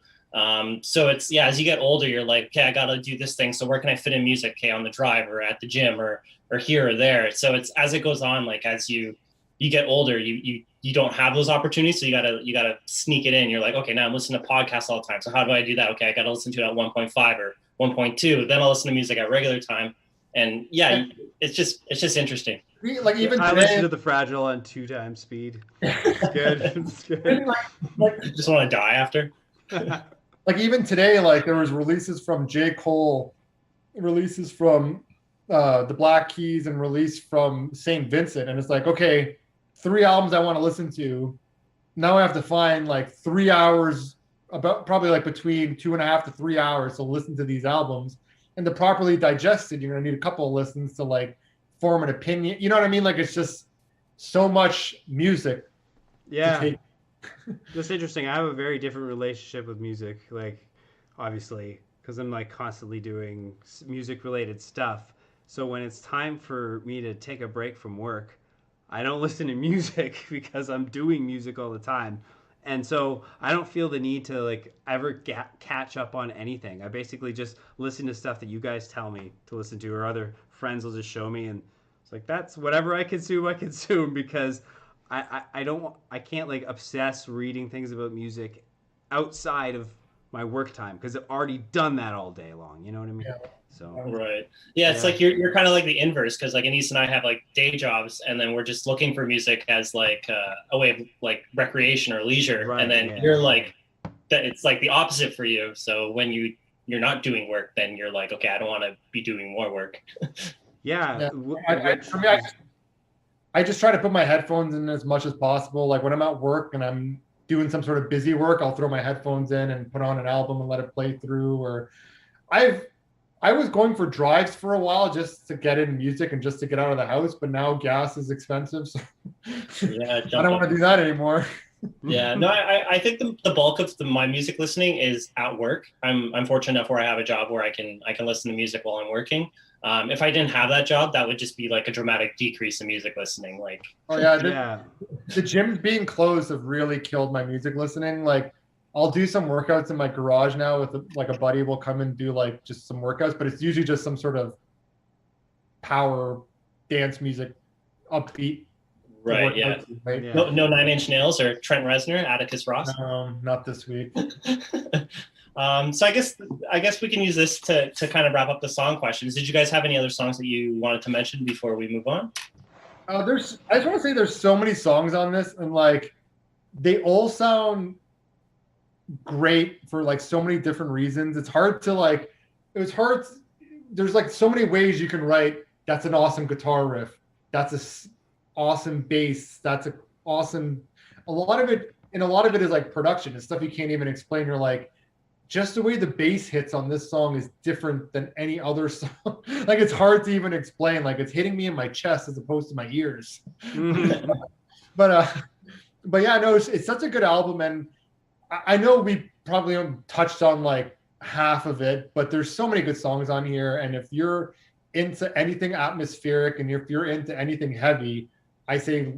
So it's as you get older, you're like, okay, I got to do this thing. So where can I fit in music? Okay, on the drive or at the gym or here or there. So it's as it goes on, like as you get older, you don't have those opportunities. So you gotta sneak it in. You're like, okay, now I'm listening to podcasts all the time. So how do I do that? Okay, I got to listen to it at 1.5 or 1.2. Then I'll listen to music at regular time. And it's just interesting. Like even I today, listen to the Fragile on 2 times speed. It's good. It's good. like Just want to die after. like even today, like there was releases from J. Cole, releases from the Black Keys, and release from St. Vincent, and it's like, okay, 3 albums I want to listen to. Now I have to find like 3 hours, about probably like between 2.5 to 3 hours to listen to these albums, and to properly digest it, you're gonna need a couple of listens to like form an opinion. You know what I mean? Like it's just so much music. Yeah. That's interesting. I have a very different relationship with music, like obviously, because I'm like constantly doing music related stuff. So when it's time for me to take a break from work, I don't listen to music because I'm doing music all the time. And so I don't feel the need to like ever catch up on anything. I basically just listen to stuff that you guys tell me to listen to, or other friends will just show me, and it's like that's whatever I consume because I can't like obsess reading things about music outside of my work time because I've already done that all day long. You know what I mean? Yeah. So Right. Yeah, it's like you're kind of like the inverse because like Anise and I have like day jobs and then we're just looking for music as like a way of like recreation or leisure, Right, and then yeah. you're like that. It's like the opposite for you. So when you're not doing work, then you're like, okay, I don't want to be doing more work. yeah, For me, I just try to put my headphones in as much as possible. Like when I'm at work and I'm doing some sort of busy work, I'll throw my headphones in and put on an album and let it play through. Or I was going for drives for a while just to get in music and just to get out of the house, but now gas is expensive, so Yeah, I don't want to do that anymore. Yeah, no, I think the bulk of my music listening is at work. I'm fortunate enough where I have a job where I can listen to music while I'm working. If I didn't have that job, that would just be like a dramatic decrease in music listening. Like, Oh yeah, yeah, the gyms being closed have really killed my music listening. Like I'll do some workouts in my garage now with like a buddy will come and do like just some workouts, but it's usually just some sort of power dance music, upbeat. right, yeah. Right? yeah. No Nine Inch Nails or Trent Reznor, Atticus Ross. Not this week. So I guess we can use this to kind of wrap up the song questions. Did you guys have any other songs that you wanted to mention before we move on? I just want to say there's so many songs on this, and like they all sound great for like so many different reasons. It's hard to like, it was hard there's like so many ways you can write. That's an awesome guitar riff. That's awesome bass. That's a awesome. A lot of it is like production. It's stuff you can't even explain. You're like, just the way the bass hits on this song is different than any other song. Like it's hard to even explain. Like it's hitting me in my chest as opposed to my ears. Mm-hmm. But yeah, no, it's such a good album, and I know we probably touched on like half of it, but there's so many good songs on here. And if you're into anything atmospheric and if you're into anything heavy, I say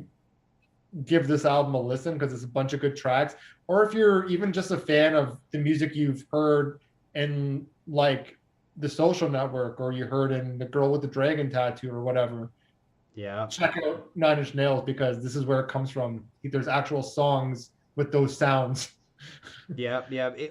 give this album a listen because it's a bunch of good tracks. Or if you're even just a fan of the music you've heard in like The Social Network, or you heard in The Girl with the Dragon Tattoo or whatever, Yeah. check out Nine Inch Nails, because this is where it comes from. There's actual songs with those sounds. Yeah.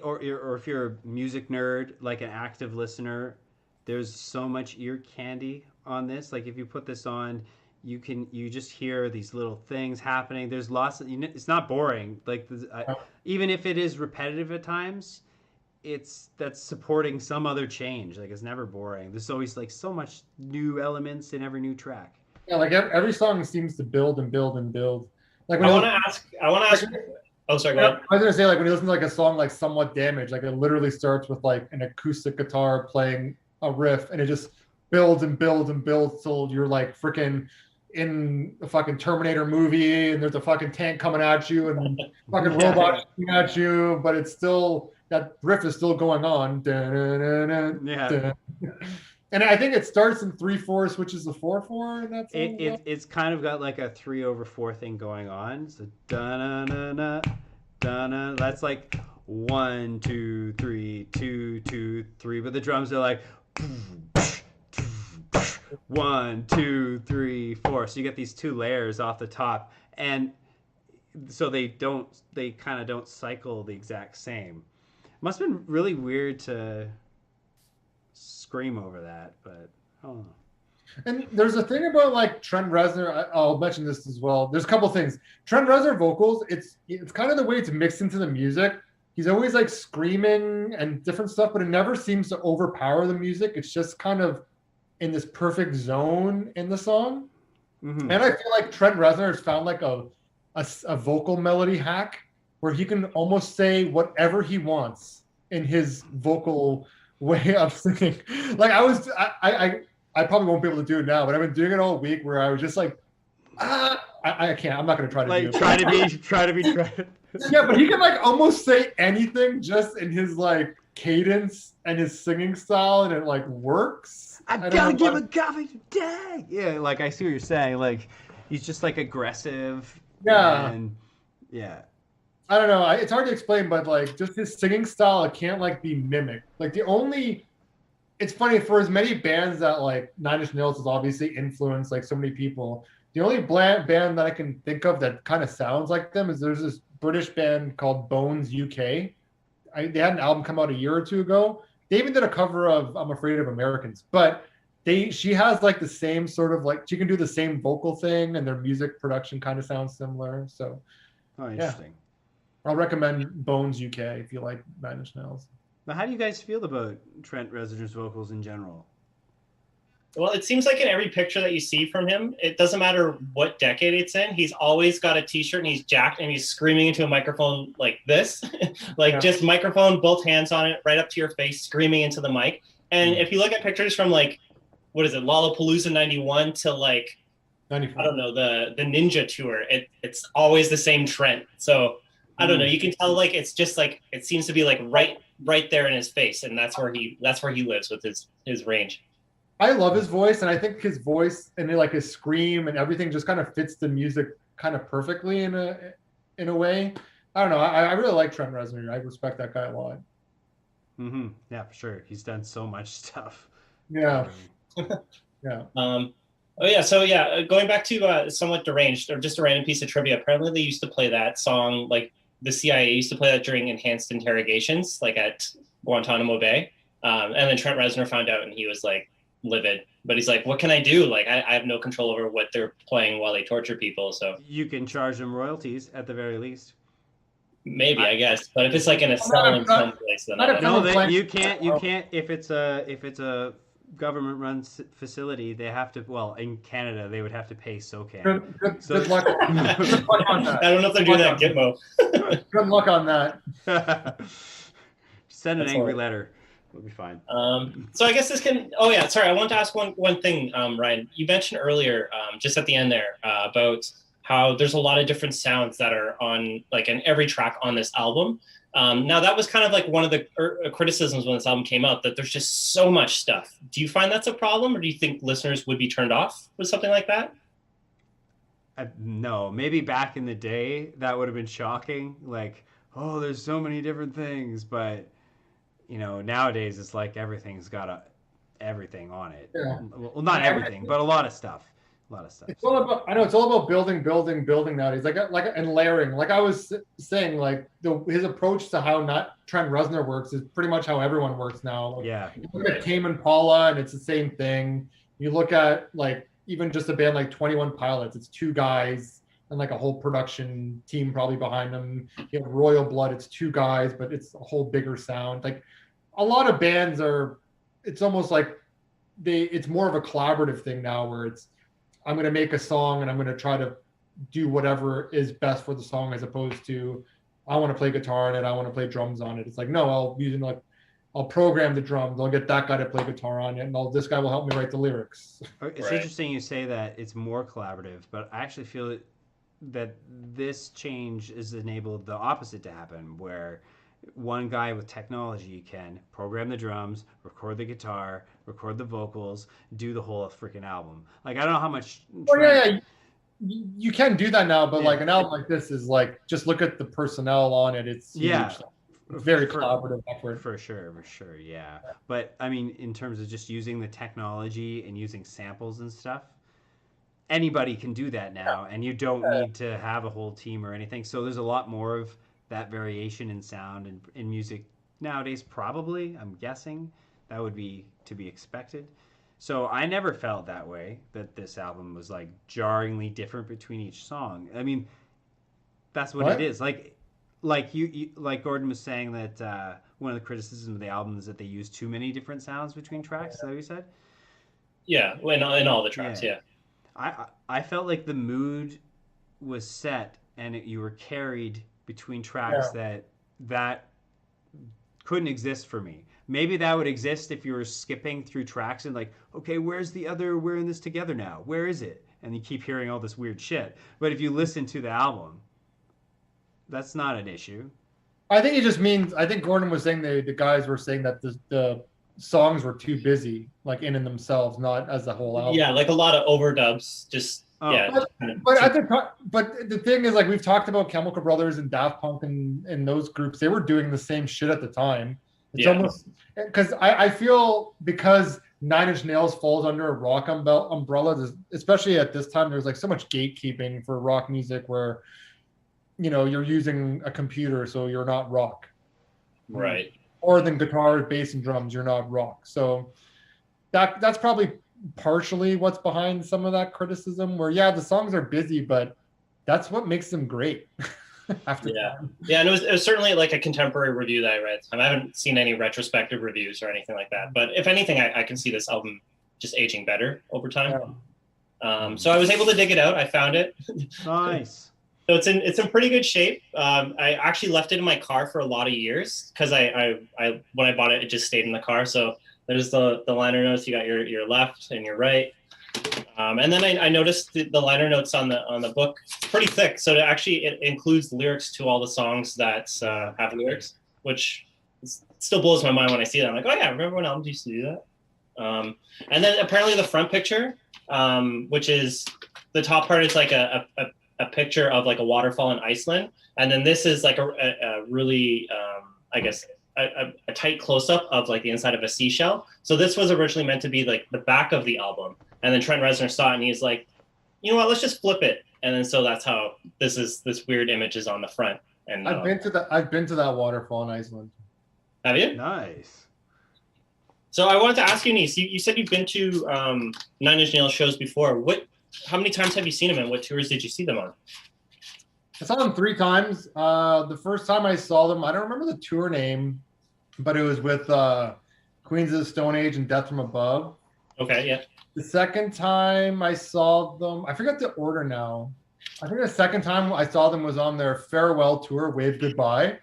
Or if you're a music nerd, like an active listener, there's so much ear candy on this. Like if you put this on, you just hear these little things happening. There's lots of, it's not boring. Like even if it is repetitive at times, that's supporting some other change. Like it's never boring. There's always like so much new elements in every new track. Yeah, like every song seems to build and build and build. Like I want to ask. Oh, sorry. Go ahead. I was gonna say, like when you listen to like a song like Somewhat Damaged, like it literally starts with like an acoustic guitar playing a riff, and it just builds and builds and builds till you're like freaking in a fucking Terminator movie, and there's a fucking tank coming at you and fucking robots shooting at you, but it's still, that riff is still going on. Yeah. And I think it starts in 3/4, switches to 4/4. That's it's kind of got like a 3/4 thing going on. So da-na-na-na, da-na. That's like 1 2 3 2 2 3, but the drums are like 1 2 3 4. So you get these two layers off the top, and so they kind of don't cycle the exact same. Must have been really weird to scream over that, but I don't know. And there's a thing about like Trent Reznor. I'll mention this as well. There's a couple things. Trent Reznor vocals, it's kind of the way it's mixed into the music. He's always like screaming and different stuff, but it never seems to overpower the music. It's just kind of in this perfect zone in the song. Mm-hmm. And I feel like Trent Reznor has found like a vocal melody hack where he can almost say whatever he wants in his vocal way of singing. Like I probably won't be able to do it now, but I've been doing it all week where I was just like, I can't. I'm not going to try to do it. Try to be. Yeah, but he can like almost say anything just in his like cadence and his singing style, and it like works. I gotta give a coffee today. Yeah, like I see what you're saying. Like he's just like aggressive. Yeah. And yeah. I don't know. It's hard to explain, but like just his singing style, it can't like be mimicked. Like it's funny, for as many bands that like Nine Inch Nails has obviously influenced like so many people. The only band that I can think of that kind of sounds like them is there's this British band called Bones UK. They had an album come out a year or two ago. They even did a cover of I'm Afraid of Americans, but she has like the same sort of like, she can do the same vocal thing, and their music production kind of sounds similar. So, interesting. Yeah. I'll recommend Bones UK if you like Nine Inch Nails. Now, how do you guys feel about Trent Reznor's vocals in general? Well, it seems like in every picture that you see from him, it doesn't matter what decade it's in, he's always got a t-shirt and he's jacked and he's screaming into a microphone like this, just microphone, both hands on it, right up to your face, screaming into the mic. And if you look at pictures from like, what is it, Lollapalooza 91 to like, 94. I don't know, the Ninja Tour, it's always the same Trent. So I don't know, you can tell like, it's just like, it seems to be like right there in his face. And that's where he lives with his range. I love his voice, and I think his voice and like his scream and everything just kind of fits the music kind of perfectly in a way. I don't know. I really like Trent Reznor. I respect that guy a lot. Mm-hmm. Yeah, for sure. He's done so much stuff. Yeah. Yeah. Going back to Somewhat Deranged, or just a random piece of trivia. Apparently, they used to play that song, like the CIA used to play that during enhanced interrogations, like at Guantanamo Bay. And then Trent Reznor found out, and he was like livid. But he's like, "What can I do? Like, I have no control over what they're playing while they torture people." So you can charge them royalties at the very least. Maybe, I guess. But if it's like in a cell in some place, then no, you can't. If it's a government-run facility, they have to. Well, in Canada, they would have to pay SOCAN. Good luck. Good luck on that. I don't know if they're doing that at Gitmo. Good luck on that. Send an That's angry all right. letter. We'll be fine. So I guess this can. Oh yeah, sorry. I want to ask one thing, Ryan. You mentioned earlier, just at the end there, about how there's a lot of different sounds that are on like in every track on this album. Now that was kind of like one of the criticisms when this album came out, that there's just so much stuff. Do you find that's a problem, or do you think listeners would be turned off with something like that? No, maybe back in the day that would have been shocking. Like, oh, there's so many different things, but nowadays it's like everything's got everything on it. Yeah. Well, not everything, but a lot of stuff. It's all about. I know it's all about building nowadays. Like and layering. Like I was saying, like his approach to how not Trent Reznor works is pretty much how everyone works now. Like, yeah. You look at Tame Impala, and it's the same thing. You look at like even just a band like 21 Pilots. It's two guys and like a whole production team probably behind them. You have Royal Blood. It's two guys, but it's a whole bigger sound. Like a lot of bands are. It's almost like it's more of a collaborative thing now, where it's. I'm going to make a song and I'm going to try to do whatever is best for the song, as opposed to I want to play guitar on it, I want to play drums on it. It's like, no, I'll program the drums, I'll get that guy to play guitar on it, and this guy will help me write the lyrics. It's interesting you say that it's more collaborative, but I actually feel that this change has enabled the opposite to happen, where one guy with technology can program the drums, record the guitar, record the vocals, do the whole freaking album. Like, I don't know how much. Yeah. You can do that now, but like an album like this is like, just look at the personnel on it. It's huge. It's very collaborative effort. For sure, yeah. But I mean, in terms of just using the technology and using samples and stuff, anybody can do that now, and you don't need to have a whole team or anything. So there's a lot more of that variation in sound and in music nowadays. Probably, I'm guessing that would be to be expected. So I never felt that way, that this album was like jarringly different between each song. I mean, that's what it is. Like you like Gordon was saying that one of the criticisms of the album is that they use too many different sounds between tracks. Is that what you said? Yeah, in all the tracks. Yeah. I felt like the mood was set and you were carried between tracks that couldn't exist for me. Maybe that would exist if you were skipping through tracks and like, okay, where's the other, we're in this together now, where is it? And you keep hearing all this weird shit. But if you listen to the album, that's not an issue. I think it just means, I think Gordon was saying, the guys were saying that the songs were too busy, like in themselves, not as a whole album. Yeah, like a lot of overdubs, just But the thing is, like, we've talked about Chemical Brothers and Daft Punk and those groups. They were doing the same shit at the time. It's almost because I feel, because Nine Inch Nails falls under a rock umbrella, especially at this time, there's like so much gatekeeping for rock music, where you're using a computer, so you're not rock, right? Or then guitar, bass, and drums, you're not rock. So that's probably partially what's behind some of that criticism, where the songs are busy, but that's what makes them great. And it was certainly like a contemporary review that I read. I haven't seen any retrospective reviews or anything like that, but if anything, I can see this album just aging better over time. So I was able to dig it out. I found it. Nice. So it's in pretty good shape. I actually left it in my car for a lot of years, because I when I bought it, it just stayed in the car. So there's the liner notes. You got your left and your right. And then I noticed the liner notes on the book. It's pretty thick, so it includes lyrics to all the songs that have lyrics, which still blows my mind when I see that. I'm like, oh yeah, remember when albums used to do that? And then apparently the front picture, which is the top part, is like a picture of like a waterfall in Iceland, and then this is like a really I guess a tight close-up of like the inside of a seashell. So this was originally meant to be like the back of the album. And then Trent Reznor saw it and he's like, you know what, let's just flip it. And then so that's how this weird image is on the front. And I've been to that waterfall in Iceland. Have you? Nice. So I wanted to ask you, Nice, you said you've been to Nine Inch Nails shows before. How many times have you seen them, and what tours did you see them on? I saw them 3 times. The first time I saw them, I don't remember the tour name, but it was with Queens of the Stone Age and Death from Above. Okay, yeah. The second time I saw them, I forget the order now. I think the second time I saw them was on their farewell tour, Wave Goodbye.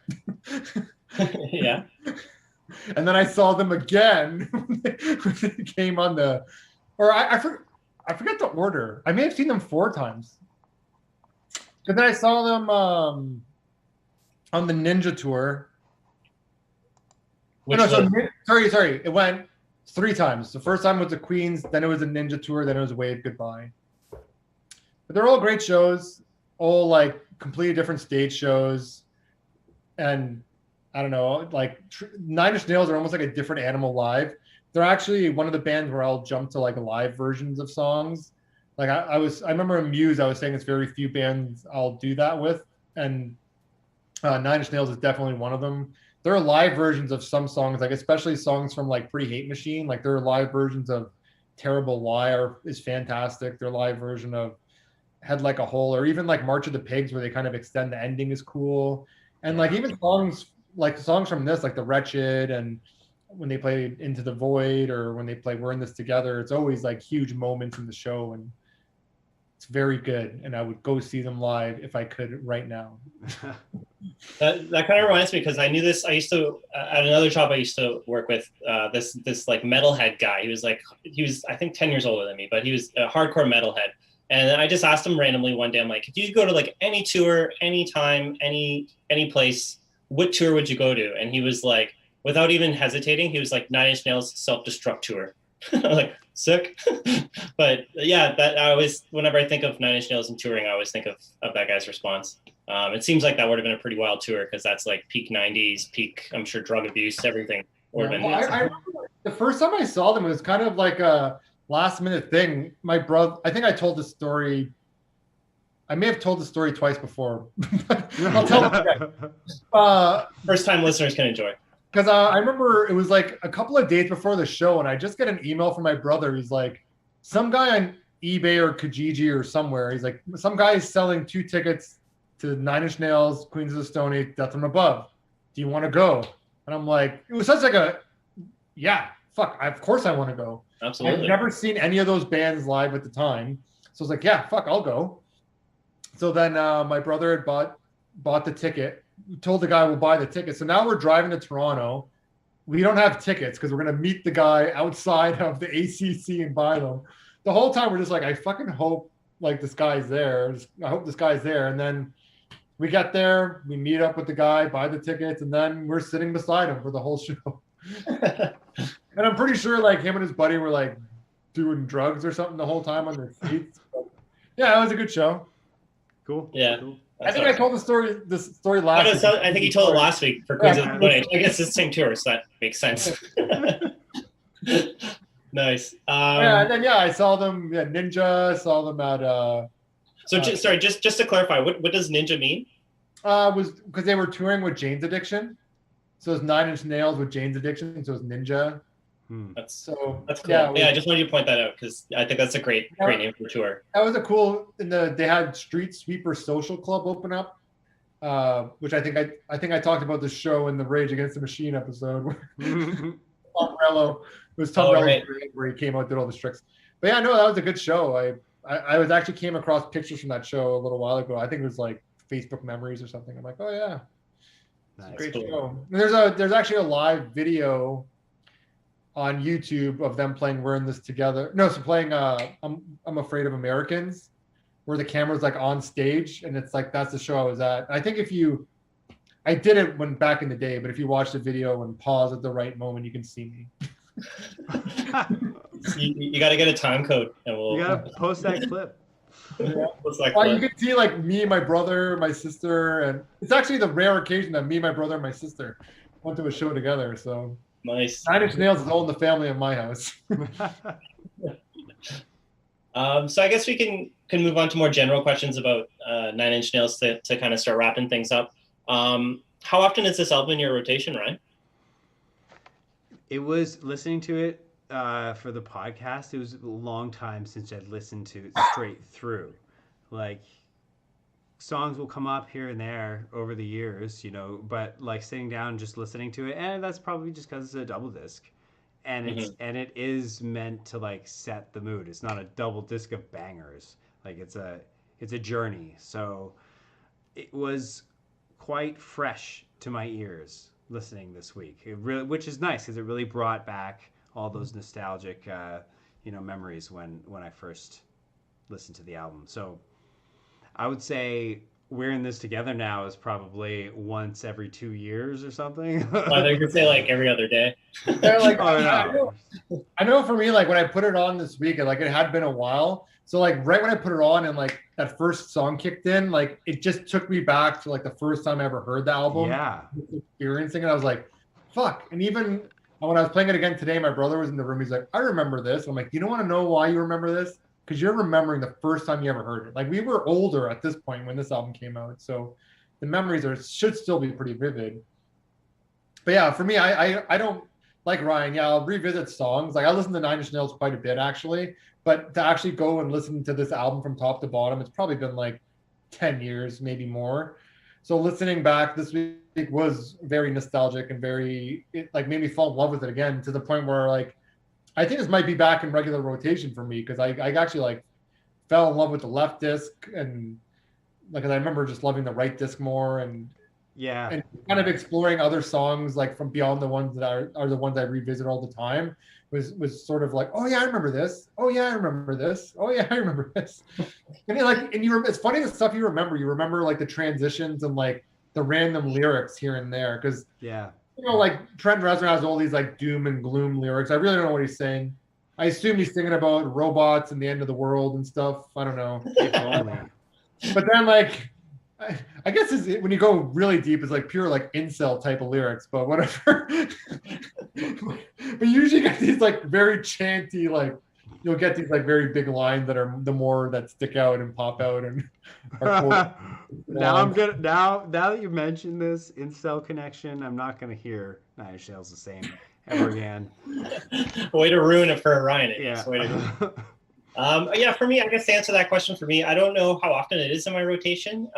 Yeah. And then I saw them again when they came on the, or I forget the order. I may have seen them 4 times. But then I saw them on the Ninja tour. Which No, so, was, sorry. It went 3 times. The first time was the Queens, then it was a Ninja tour, then it was Wave Goodbye. But they're all great shows, all like completely different stage shows. And I don't know, like Nine Inch Nails are almost like a different animal live. They're actually one of the bands where I'll jump to like live versions of songs. Like I remember in Muse, I was saying it's very few bands I'll do that with, and Nine Inch Nails is definitely one of them. There are live versions of some songs, like especially songs from like Pretty Hate Machine. Like there are live versions of Terrible Liar is fantastic. Their live version of Head Like a Hole, or even like March of the Pigs, where they kind of extend the ending, is cool. And like even songs from this, like The Wretched, and when they play Into the Void, or when they play We're in This Together, it's always like huge moments in the show, and it's very good. And I would go see them live if I could right now. that kind of reminds me, because I knew this. I used to at another job I used to work with this like metalhead guy. He was I think 10 years older than me, but he was a hardcore metalhead. And then I just asked him randomly one day, I'm like, if you go to like any tour, anytime, any place, what tour would you go to? And he was like, without even hesitating, he was like, Nine Inch Nails Self-Destruct Tour. I was like, sick. But yeah, that I always, whenever I think of Nine Inch Nails and touring, I always think of that guy's response. It seems like that would have been a pretty wild tour, because that's like peak 90s, peak, I'm sure, drug abuse, everything. Yeah, well, I remember the first time I saw them, it was kind of like a last minute thing. My brother, I think I told the story. I may have told the story twice before. I'll tell it again. First time listeners can enjoy. Because I remember it was like a couple of days before the show, and I just get an email from my brother. He's like, some guy on eBay or Kijiji or somewhere. He's like, some guy is selling 2 tickets to Nine Inch Nails, Queens of the Stone Age, Death from Above. Do you want to go? And I'm like, it was such like a, yeah, fuck, of course I want to go. Absolutely. I've never seen any of those bands live at the time. So I was like, yeah, fuck, I'll go. So then my brother had bought the ticket, told the guy we'll buy the ticket. So now we're driving to Toronto. We don't have tickets because we're going to meet the guy outside of the ACC and buy them. The whole time we're just like, I fucking hope like this guy's there. I hope this guy's there. And then we get there, we meet up with the guy, buy the tickets, and then we're sitting beside him for the whole show. And I'm pretty sure like him and his buddy were like doing drugs or something the whole time on their seats. But, yeah, it was a good show. Cool. Yeah. Cool. I think I told this story last week. I think you told it last week for Queens of the Stone Age. I guess it's the same tour, so that makes sense. Nice. And then I saw them. Yeah, Ninja. Saw them at. So just to clarify, what does Ninja mean? Was because they were touring with Jane's Addiction, so it's 9 Inch Nails with Jane's Addiction, so it's Ninja. That's cool. Yeah, I just wanted you to point that out, because I think that's a great name for tour. That was a cool. They had Street Sweeper Social Club open up, which I think I talked about the show in the Rage Against the Machine episode. Tom Morello. It was Tom Morello where he came out and did all the tricks. But yeah, no, that was a good show. I was actually came across pictures from that show a little while ago. I think it was like Facebook Memories or something. I'm like, oh yeah, nice. Great show. And there's actually a live video on YouTube of them playing We're in This Together. No, so playing I'm Afraid of Americans, where the camera's like on stage, and it's like that's the show I was at. I think I did it when back in the day, but if you watch the video and pause at the right moment, you can see me. You got to get a time code, and you got to post that clip. Yeah. Well, you can see like me, my brother, my sister, and it's actually the rare occasion that me, my brother, and my sister went to a show together. So nice. 9 Inch Nails is all in the family in my house. So I guess we can move on to more general questions about 9 Inch Nails to kind of start wrapping things up. How often is this album in your rotation, Ryan? It was listening to it for the podcast. It was a long time since I'd listened to it straight through. Like, songs will come up here and there over the years, but like sitting down and just listening to it, and that's probably just because it's a double disc. and it is meant to like set the mood. It's not a double disc of bangers. Like it's a journey. So it was quite fresh to my ears listening this week. It really, which is nice because it really brought back all those nostalgic, memories when I first listened to the album. So I would say we're in this together now is probably once every 2 years or something. I think you could say like every other day. Yeah, like Oh, no. I know for me, like when I put it on this week, like it had been a while. So like right when I put it on and like that first song kicked in, like it just took me back to like the first time I ever heard the album. Yeah. Experiencing it, I was like, fuck. And even when I was playing it again today, my brother was in the room. He's like, I remember this. I'm like, you don't want to know why you remember this? Because you're remembering the first time you ever heard it. Like we were older at this point when this album came out. So the memories should still be pretty vivid. But yeah, for me, I don't like Ryan. Yeah, I'll revisit songs. Like I listen to Nine Inch Nails quite a bit actually, but to actually go and listen to this album from top to bottom, it's probably been like 10 years, maybe more. So listening back this week was very nostalgic and it like made me fall in love with it again to the point where like I think this might be back in regular rotation for me because I actually like fell in love with the left disc and like I remember just loving the right disc more and kind of exploring other songs like from beyond the ones that are the ones I revisit all the time was sort of like, oh yeah, I remember this. Oh yeah, I remember this. Oh yeah, I remember this. And it's funny the stuff you remember. You remember like the transitions and like the random lyrics here and there because like Trent Reznor has all these like doom and gloom lyrics. I really don't know what he's saying. I assume he's singing about robots and the end of the world and stuff. I don't know. But then like I guess when you go really deep, it's like pure like incel type of lyrics, but whatever. But usually you get these like very chanty, like you'll get these like very big lines that are the more that stick out and pop out and are cool. Now that you mentioned this incel connection, I'm not gonna hear Nine Inch Nails the same ever again. Way to ruin it for Ryan. Yeah. For me, I guess to answer that question for me, I don't know how often it is in my rotation.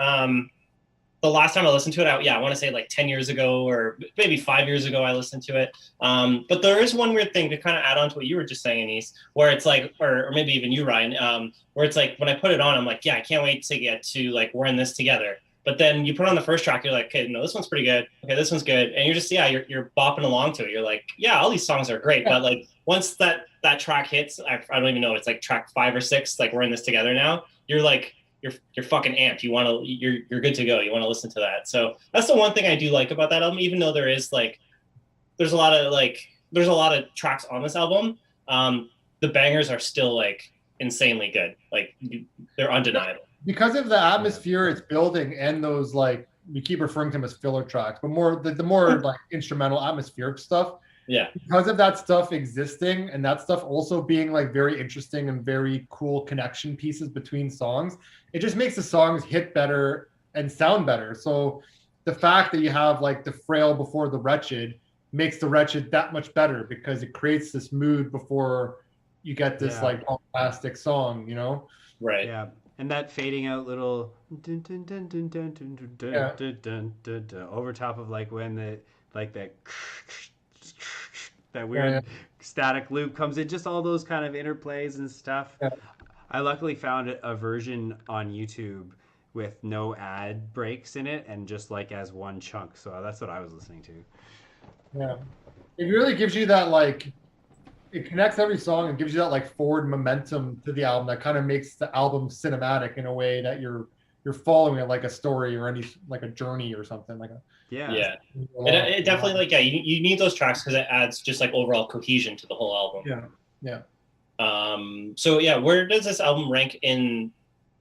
The last time I listened to it, I want to say like 10 years ago or maybe 5 years ago I listened to it. But there is one weird thing to kind of add on to what you were just saying, Anise, where it's like, or maybe even you, Ryan, where it's like when I put it on, I'm like, yeah, I can't wait to get to like we're in this together. But then you put on the first track, you're like, okay, no, this one's pretty good. Okay, this one's good. And you're just, you're bopping along to it. You're like, yeah, all these songs are great. But like once that track hits, I don't even know, it's like track 5 or 6, like we're in this together now. You're like, you're fucking amped. You're good to go. You want to listen to that. So that's the one thing I do like about that album, even though there's a lot of tracks on this album. The bangers are still like insanely good. Like they're undeniable. Because of the atmosphere it's building and those like we keep referring to them as filler tracks, but more the more like instrumental atmospheric stuff. Yeah. Because of that stuff existing and that stuff also being like very interesting and very cool connection pieces between songs, it just makes the songs hit better and sound better. So the fact that you have like the frail before the wretched makes the wretched that much better because it creates this mood before you get this like bombastic song, Right. Yeah. And that fading out little over top of like when that weird static loop comes in, just all those kind of interplays and stuff. Yeah. I luckily found a version on YouTube with no ad breaks in it and just like as one chunk. So that's what I was listening to. Yeah. It really gives you that like it connects every song and gives you that like forward momentum to the album that kind of makes the album cinematic in a way that you're following it like a story or any like a journey or something like a it definitely like you need those tracks because it adds just like overall cohesion to the whole album. Where does this album rank in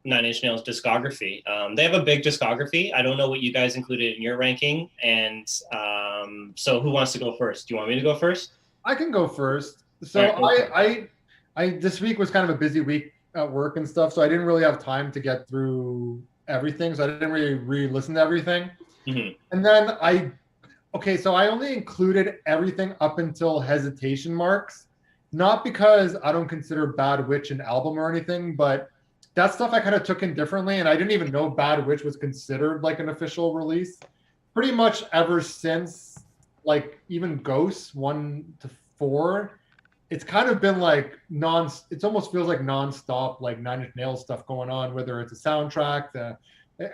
Nine Inch Nails discography? They have a big discography. I don't know what you guys included in your ranking, and so who wants to go first? Do you want me to go first? I can go first. So I this week was kind of a busy week at work and stuff, so I didn't really have time to get through everything, so I didn't really re-listen to everything. Mm-hmm. And then I only included everything up until Hesitation Marks, not because I don't consider Bad Witch an album or anything, but that stuff I kind of took in differently, and I didn't even know Bad Witch was considered like an official release. Pretty much ever since, like even Ghosts 1 4, it's kind of been like it almost feels like nonstop, like Nine Inch Nails stuff going on, whether it's a soundtrack.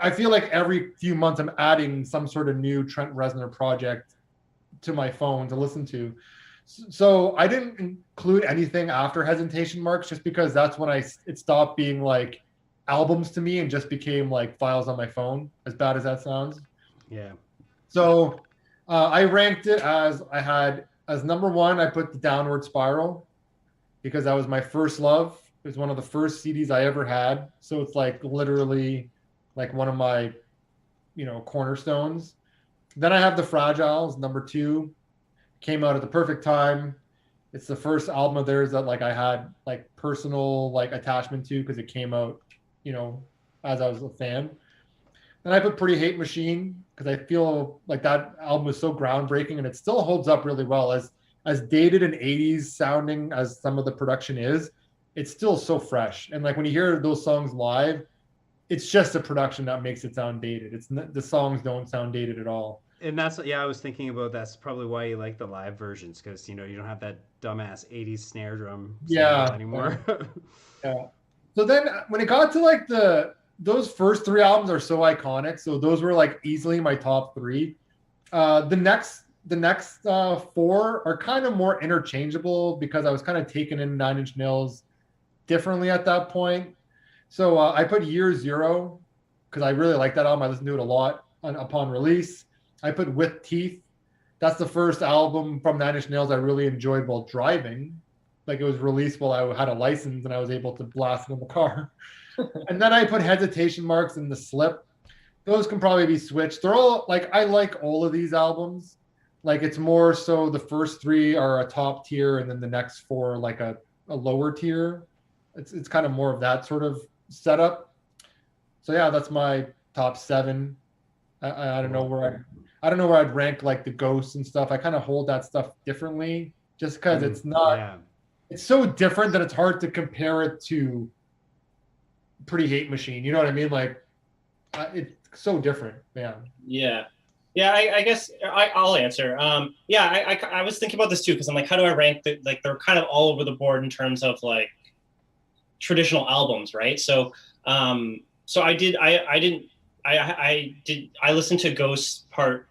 I feel like every few months I'm adding some sort of new Trent Reznor project to my phone to listen to. So I didn't include anything after Hesitation Marks just because that's when it stopped being like albums to me and just became like files on my phone, as bad as that sounds. Yeah. So I ranked it as number 1, I put the Downward Spiral because that was my first love. It was one of the first CDs I ever had. So it's like literally like one of my, cornerstones. Then I have The Fragiles, number 2. Came out at the perfect time. It's the first album of theirs that like I had like personal like attachment to because it came out, as I was a fan. Then I put Pretty Hate Machine because I feel like that album was so groundbreaking and it still holds up really well. As dated and 80s sounding as some of the production is, it's still so fresh. And like when you hear those songs live, it's just the production that makes it sound dated. The songs don't sound dated at all. And I was thinking about that's probably why you like the live versions because you don't have that dumbass 80s snare drum sample anymore. Yeah. So then when it got to like those first 3 albums are so iconic. So those were like easily my top 3. The next 4 are kind of more interchangeable because I was kind of taking in Nine Inch Nails differently at that point. So I put Year Zero because I really like that album. I listened to it a lot upon release. I put With Teeth. That's the first album from Nine Inch Nails I really enjoyed while driving. Like it was released while I had a license and I was able to blast it in the car. And then I put Hesitation Marks and The Slip. Those can probably be switched. They're all like, I like all of these albums. Like it's more so the first 3 are a top tier and then the next 4 are like a lower tier. It's kind of more of that sort of setup. So yeah, that's my top 7. I don't know where I'd rank like the Ghosts and stuff. I kind of hold that stuff differently just because it's not. Yeah. It's so different that it's hard to compare it to Pretty Hate Machine. You know what I mean? Like it's so different. Yeah. Yeah. Yeah, I guess I'll answer. I was thinking about this too because I'm like, how do I rank? Like they're kind of all over the board in terms of like traditional albums, right? So, I listened to Ghost Part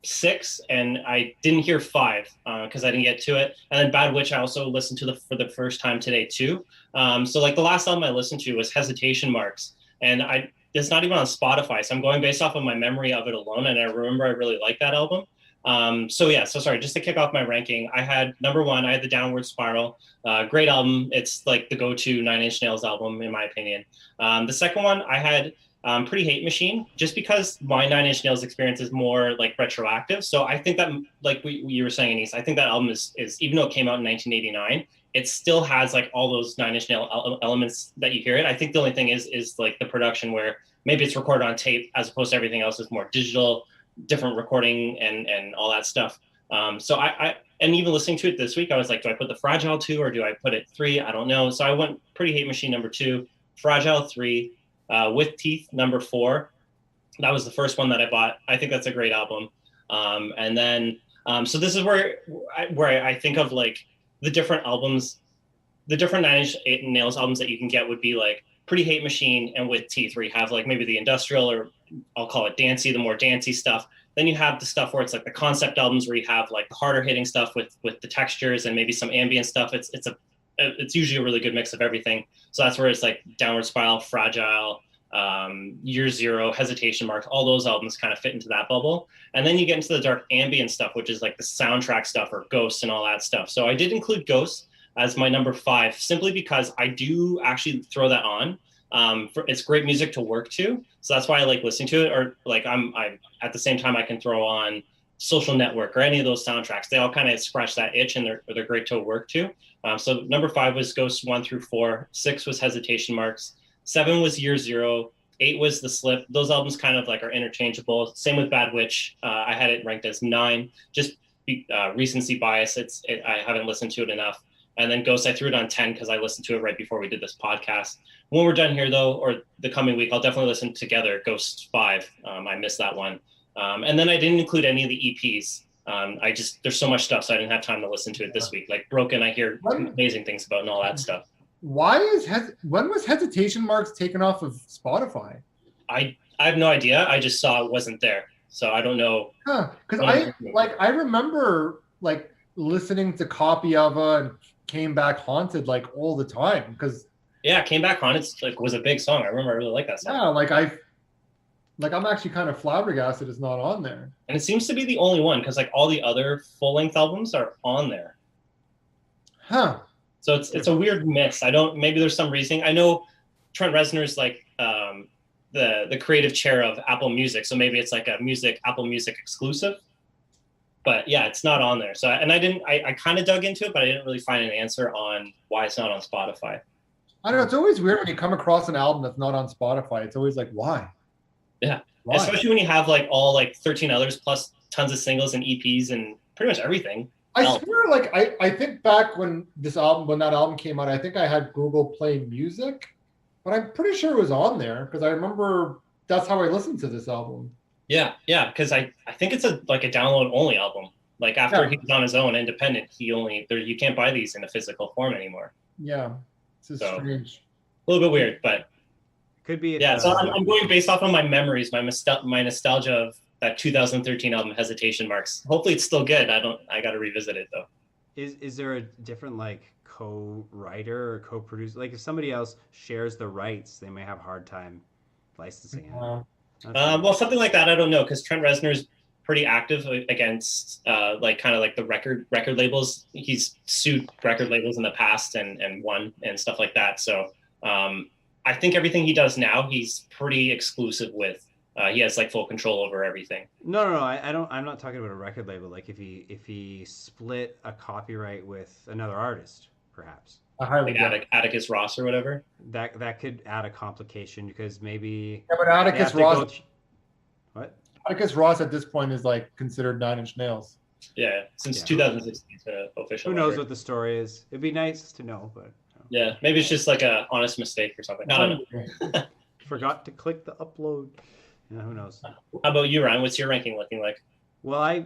6 and I didn't hear 5 because I didn't get to it. And then Bad Witch I also listened to for the first time today too. So like the last album I listened to was Hesitation Marks, and it's not even on Spotify, so I'm going based off of my memory of it alone, and I remember I really liked that album. So sorry, just to kick off my ranking, I had number 1, I had the Downward Spiral. Great album. It's like the go-to Nine Inch Nails album in my opinion. The second one I had Pretty Hate Machine, just because my Nine Inch Nails experience is more like retroactive. So I think that, like you were saying, Anise, I think that album is even though it came out in 1989, it still has like all those Nine Inch Nail elements that you hear it. I think the only thing is like the production where maybe it's recorded on tape as opposed to everything else is more digital, different recording and all that stuff. So I and even listening to it this week, I was like, do I put the Fragile 2 or do I put it 3? I don't know. So I went Pretty Hate Machine number 2, Fragile 3, With Teeth number 4. That was the first one that I bought. I think that's a great album. And then so this is where I think of like the different albums, the different Nine Inch Nails albums that you can get would be like Pretty Hate Machine and With Teeth, where you have like maybe the industrial, or I'll call it dancey, the more dancey stuff. Then you have the stuff where it's like the concept albums where you have like the harder hitting stuff with the textures and maybe some ambient stuff. It's usually a really good mix of everything. So that's where it's like Downward Spiral, Fragile, Year Zero, Hesitation Marks, all those albums kind of fit into that bubble. And then you get into the dark ambient stuff, which is like the soundtrack stuff or Ghosts and all that stuff. So I did include Ghosts as my number 5, simply because I do actually throw that on. It's great music to work to, so that's why I like listening to it. Or like I at the same time I can throw on Social Network or any of those soundtracks. They all kind of scratch that itch, and they're great to work to. So number 5 was Ghosts 1 through 4. 6 was Hesitation Marks. 7 was Year Zero. 8 was The Slip. Those albums kind of like are interchangeable. Same with Bad Witch. I had it ranked as 9. Just recency bias. I haven't listened to it enough. And then Ghost, I threw it on 10 because I listened to it right before we did this podcast. When we're done here, though, or the coming week, I'll definitely listen together Ghost 5. I missed that one. And then I didn't include any of the EPs. There's so much stuff, so I didn't have time to listen to it this week. Like Broken, I hear amazing things about and all that stuff. When was Hesitation Marks taken off of Spotify? I have no idea. I just saw it wasn't there, so I don't know. Because I remember like listening to Copy Ava and Came Back Haunted like all the time because Came Back Haunted like was a big song. I remember I really liked that song. Yeah, I'm actually kind of flabbergasted it's not on there. And it seems to be the only one because like all the other full-length albums are on there. Huh. So it's a weird mix. Maybe there's some reasoning. I know Trent Reznor's like the creative chair of Apple Music, so maybe it's like a Apple Music exclusive. But yeah, it's not on there. So I kind of dug into it, but I didn't really find an answer on why it's not on Spotify. I don't know. It's always weird when you come across an album that's not on Spotify. It's always like, why? Yeah. Why? Especially when you have like all like 13 others plus tons of singles and EPs and pretty much everything. I swear, like I think back when that album came out, I think I had Google Play Music, but I'm pretty sure it was on there because I remember that's how I listened to this album. Yeah, because I think it's a download only album. Like after he's on his own, independent, you can't buy these in a physical form anymore. Yeah, this is strange. A little bit weird, but could be. So I'm going based off of my memories, my nostalgia of that 2013 album, Hesitation Marks. Hopefully, it's still good. I got to revisit it though. Is there a different like co-writer or co-producer? Like if somebody else shares the rights, they may have a hard time licensing it. Well, something like that, I don't know, because Trent Reznor's pretty active against the record labels. He's sued record labels in the past and won and stuff like that. So I think everything he does now, he's pretty exclusive with. He has like full control over everything. No, I don't. I'm not talking about a record label. Like if he split a copyright with another artist, perhaps. Like Atticus Ross or whatever. That could add a complication because maybe. Yeah, but Atticus Ross. What? Atticus Ross at this point is like considered Nine Inch Nails. Yeah, since 2016, official. Who knows what the story is? It'd be nice to know, but. Yeah, maybe it's just like a honest mistake or something. I don't know. Forgot to click the upload. Yeah, who knows? How about you, Ryan? What's your ranking looking like? Well, I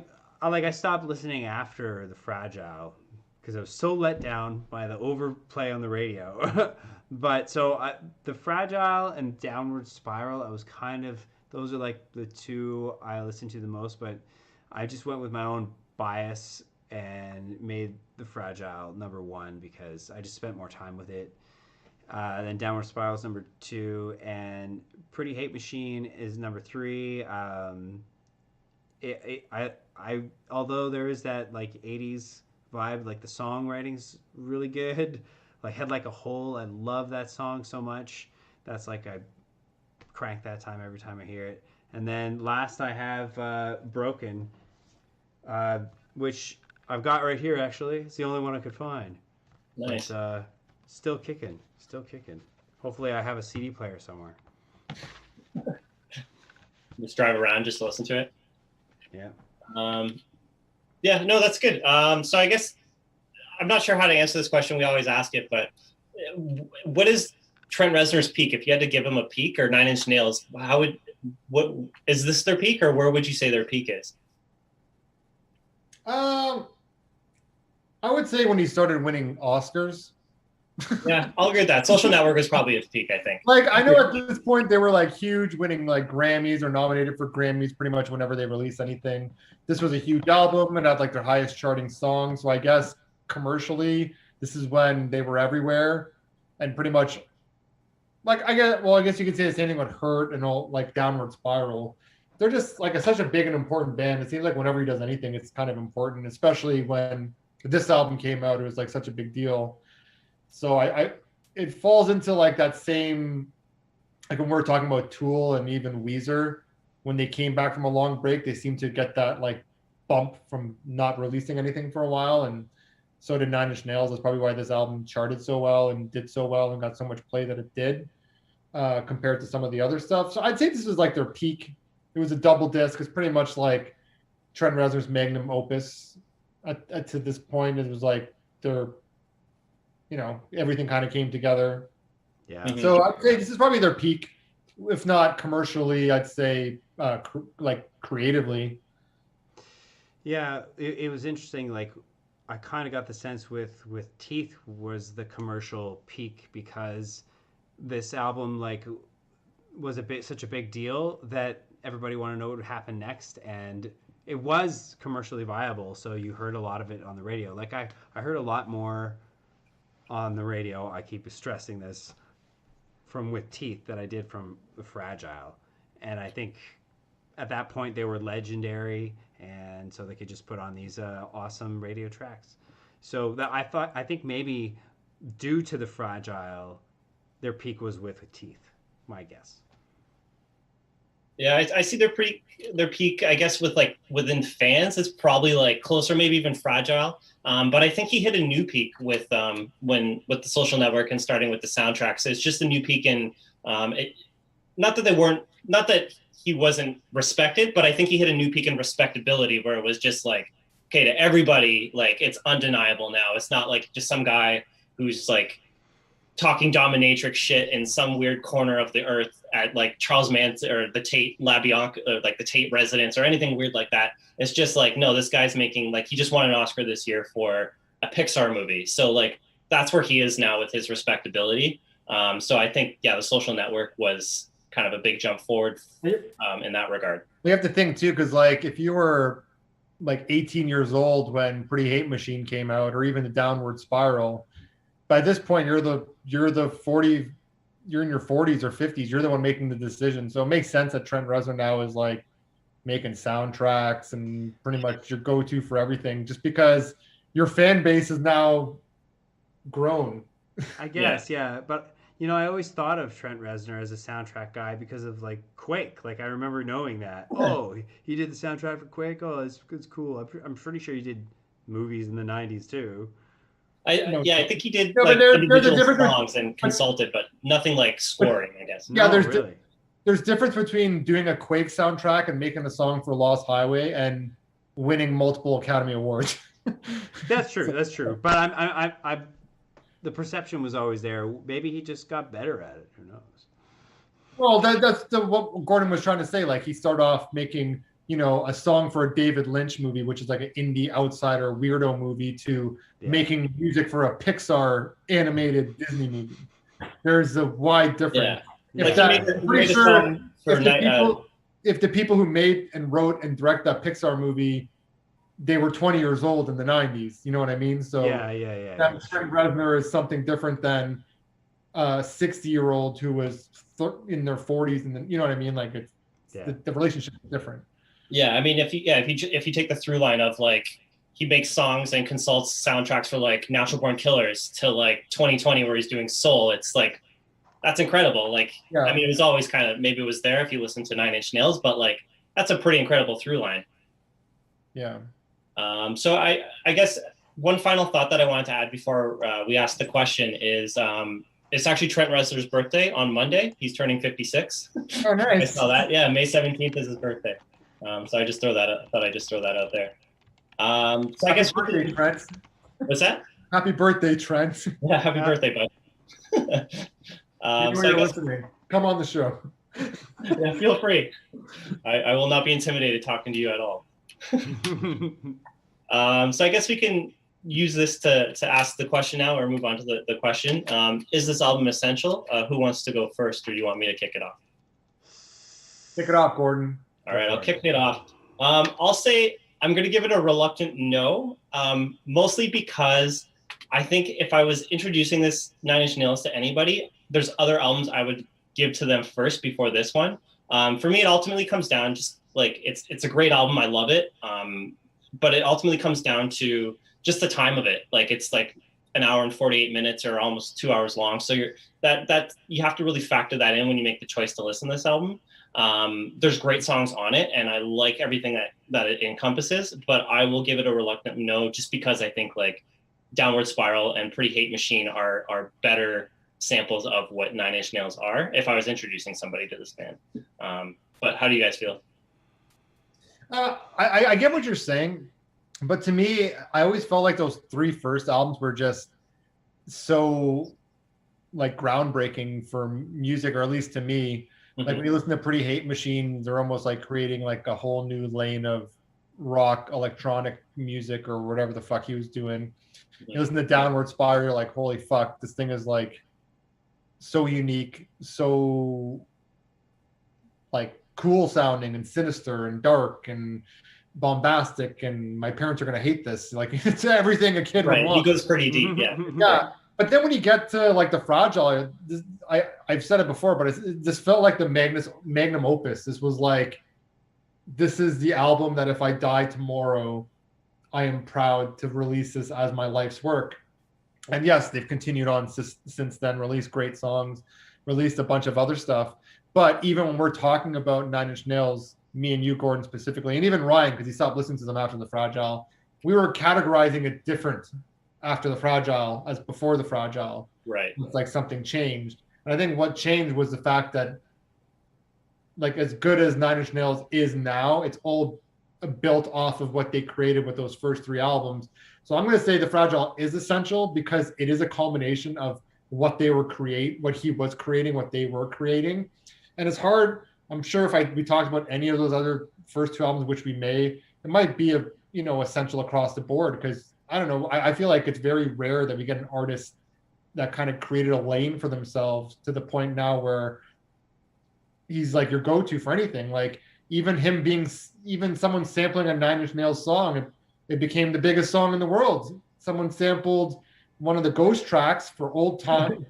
stopped listening after the Fragile because I was so let down by the overplay on the radio. But the Fragile and Downward Spiral, I was those are like the two I listened to the most, but I just went with my own bias and made the Fragile number one because I just spent more time with it. Then Downward Spiral is number 2, and Pretty Hate Machine is number 3. Although there is that like 80s vibe, like the songwriting's really good. Like Head Like a Hole, I love that song so much. That's like I crank that time every time I hear it. And then last I have Broken, which I've got right here actually. It's the only one I could find. Nice. But, still kicking. Hopefully I have a CD player somewhere. Just drive around just to listen to it. Yeah. No, that's good. So I guess I'm not sure how to answer this question. We always ask it, but what is Trent Reznor's peak? If you had to give him a peak, or Nine Inch Nails, what is this their peak, or where would you say their peak is? I would say when he started winning Oscars. Yeah, I'll agree with that. Social Network is probably his peak, I think. Like I know at this point they were like huge, winning like Grammys or nominated for Grammys pretty much whenever they released anything. This was a huge album and had like their highest charting song. So I guess commercially, this is when they were everywhere and pretty much like I guess you could say the same thing with Hurt and all like Downward Spiral. They're just like such a big and important band. It seems like whenever he does anything, it's kind of important, especially when this album came out. It was like such a big deal. So it falls into like that same, like when we're talking about Tool and even Weezer, when they came back from a long break, they seemed to get that like bump from not releasing anything for a while. And so did Nine Inch Nails. That's probably why this album charted so well and did so well and got so much play that it did compared to some of the other stuff. So I'd say this was like their peak. It was a double disc. It's pretty much like Trent Reznor's magnum opus to this point. It was like their, everything kind of came together. Yeah. Mm-hmm. So I'd say this is probably their peak, if not commercially, I'd say like creatively. Yeah, it was interesting. Like, I kind of got the sense with Teeth was the commercial peak because this album like was a bit such a big deal that everybody wanted to know what would happen next, and it was commercially viable. So you heard a lot of it on the radio. Like I heard a lot more on the radio. I keep stressing this from with Teeth that I did from the Fragile, and I think at that point they were legendary, and so they could just put on these awesome radio tracks. So that I think maybe due to the Fragile, their peak was with Teeth. My guess. Yeah, I see their peak. I guess with like within fans, it's probably like closer, maybe even Fragile. But I think he hit a new peak with when with the Social Network and starting with the soundtrack. So it's just a new peak in not that they weren't, not that he wasn't respected, but I think he hit a new peak in respectability where it was just like, okay, to everybody, like it's undeniable now. It's not like just some guy who's like talking dominatrix shit in some weird corner of the earth at like Charles Manson or the Tate LaBianca, or like the Tate residence or anything weird like that. It's just like, no, this guy's making, like, he just won an Oscar this year for a Pixar movie. So like, that's where he is now with his respectability. So I think, yeah, the Social Network was kind of a big jump forward in that regard. We have to think too, because like if you were like 18 years old when Pretty Hate Machine came out, or even the Downward Spiral, by this point you're the 40, you're in your 40s or 50s, you're the one making the decision. So it makes sense that Trent Reznor now is like making soundtracks and pretty much your go-to for everything, just because your fan base is now grown. I guess, yeah. But you know, I always thought of Trent Reznor as a soundtrack guy because of like Quake. Like I remember knowing that. Oh, he did the soundtrack for Quake. Oh, it's cool. I'm pretty sure he did movies in the '90s too. I think he did No, like there's a individual difference songs and consulted, but nothing like scoring, I guess. Yeah, No, really. There's difference between doing a Quake soundtrack and making a song for Lost Highway and winning multiple Academy Awards. That's true. That's true. But I the perception was always there. Maybe he just got better at it. Who knows? Well, that's what Gordon was trying to say. Like he started off making, you know, a song for a David Lynch movie, which is like an indie outsider weirdo movie, to making music for a Pixar animated Disney movie. There's a wide difference. Yeah. If the people who made and wrote and directed that Pixar movie, they were 20 years old in the 90s. You know what I mean? So yeah. That Trent Reznor is something different than a 60-year-old who was in their 40s, and then, you know what I mean? Like it's the relationship is different. Yeah, I mean, if you take the through line of like he makes songs and consults soundtracks for like Natural Born Killers to like 2020 where he's doing Soul, it's like that's incredible. Like I mean, it was always kind of, maybe it was there if you listen to Nine Inch Nails, but like that's a pretty incredible through line. Yeah. So I guess one final thought that I wanted to add before we ask the question is it's actually Trent Reznor's birthday on Monday. He's turning 56. Oh, nice. I saw that. Yeah, May 17th is his birthday. So I just throw that. I thought I'd just throw that out there. So I guess birthday, Trent. What's that? Happy birthday, Trent. Yeah, happy birthday, bud. So listening, come on the show. Yeah, feel free. I will not be intimidated talking to you at all. So I guess we can use this to ask the question now, or move on to the question. Is this album essential? Who wants to go first, or do you want me to kick it off? Kick it off, Gordon. All right, I'll kick it off. I'll say I'm going to give it a reluctant no, mostly because I think if I was introducing this Nine Inch Nails to anybody, there's other albums I would give to them first before this one. For me, it ultimately comes down just like it's a great album. I love it. But it ultimately comes down to just the time of it. Like it's like an hour and 48 minutes or almost 2 hours long. So that you have to really factor that in when you make the choice to listen to this album. There's great songs on it, and I like everything that it encompasses, but I will give it a reluctant no, just because I think like Downward Spiral and Pretty Hate Machine are better samples of what Nine Inch Nails are if I was introducing somebody to this band. But how do you guys feel? I get what you're saying, but to me, I always felt like those three first albums were just so like groundbreaking for music, or at least to me. Like when you listen to Pretty Hate Machine, they're almost like creating like a whole new lane of rock electronic music or whatever the fuck he was doing. You listen to Downward Spiral, you're like, holy fuck, this thing is like so unique, so like cool sounding and sinister and dark and bombastic, and my parents are gonna hate this. Like it's everything a kid would Right. want. He goes pretty deep. Yeah. Yeah. But then when you get to like the Fragile, I've said it before, but this felt like the magnum opus. This was like, this is the album that if I die tomorrow, I am proud to release this as my life's work. And yes, they've continued on since then, released great songs, released a bunch of other stuff. But even when we're talking about Nine Inch Nails, me and you, Gordon, specifically, and even Ryan, because he stopped listening to them after the Fragile, we were categorizing it different after the Fragile as before the Fragile. Right. It's like something changed. And I think what changed was the fact that, like, as good as Nine Inch Nails is now, it's all built off of what they created with those first 3 albums. So I'm going to say the Fragile is essential because it is a culmination of what they were what he was creating, what they were creating. And it's hard. I'm sure if we talked about any of those other first 2 albums, which we may, it might be essential across the board, because I don't know. I feel like it's very rare that we get an artist that kind of created a lane for themselves to the point now where he's like your go-to for anything. Like even someone sampling a Nine Inch Nails song, it became the biggest song in the world. Someone sampled one of the Ghost tracks for Old Town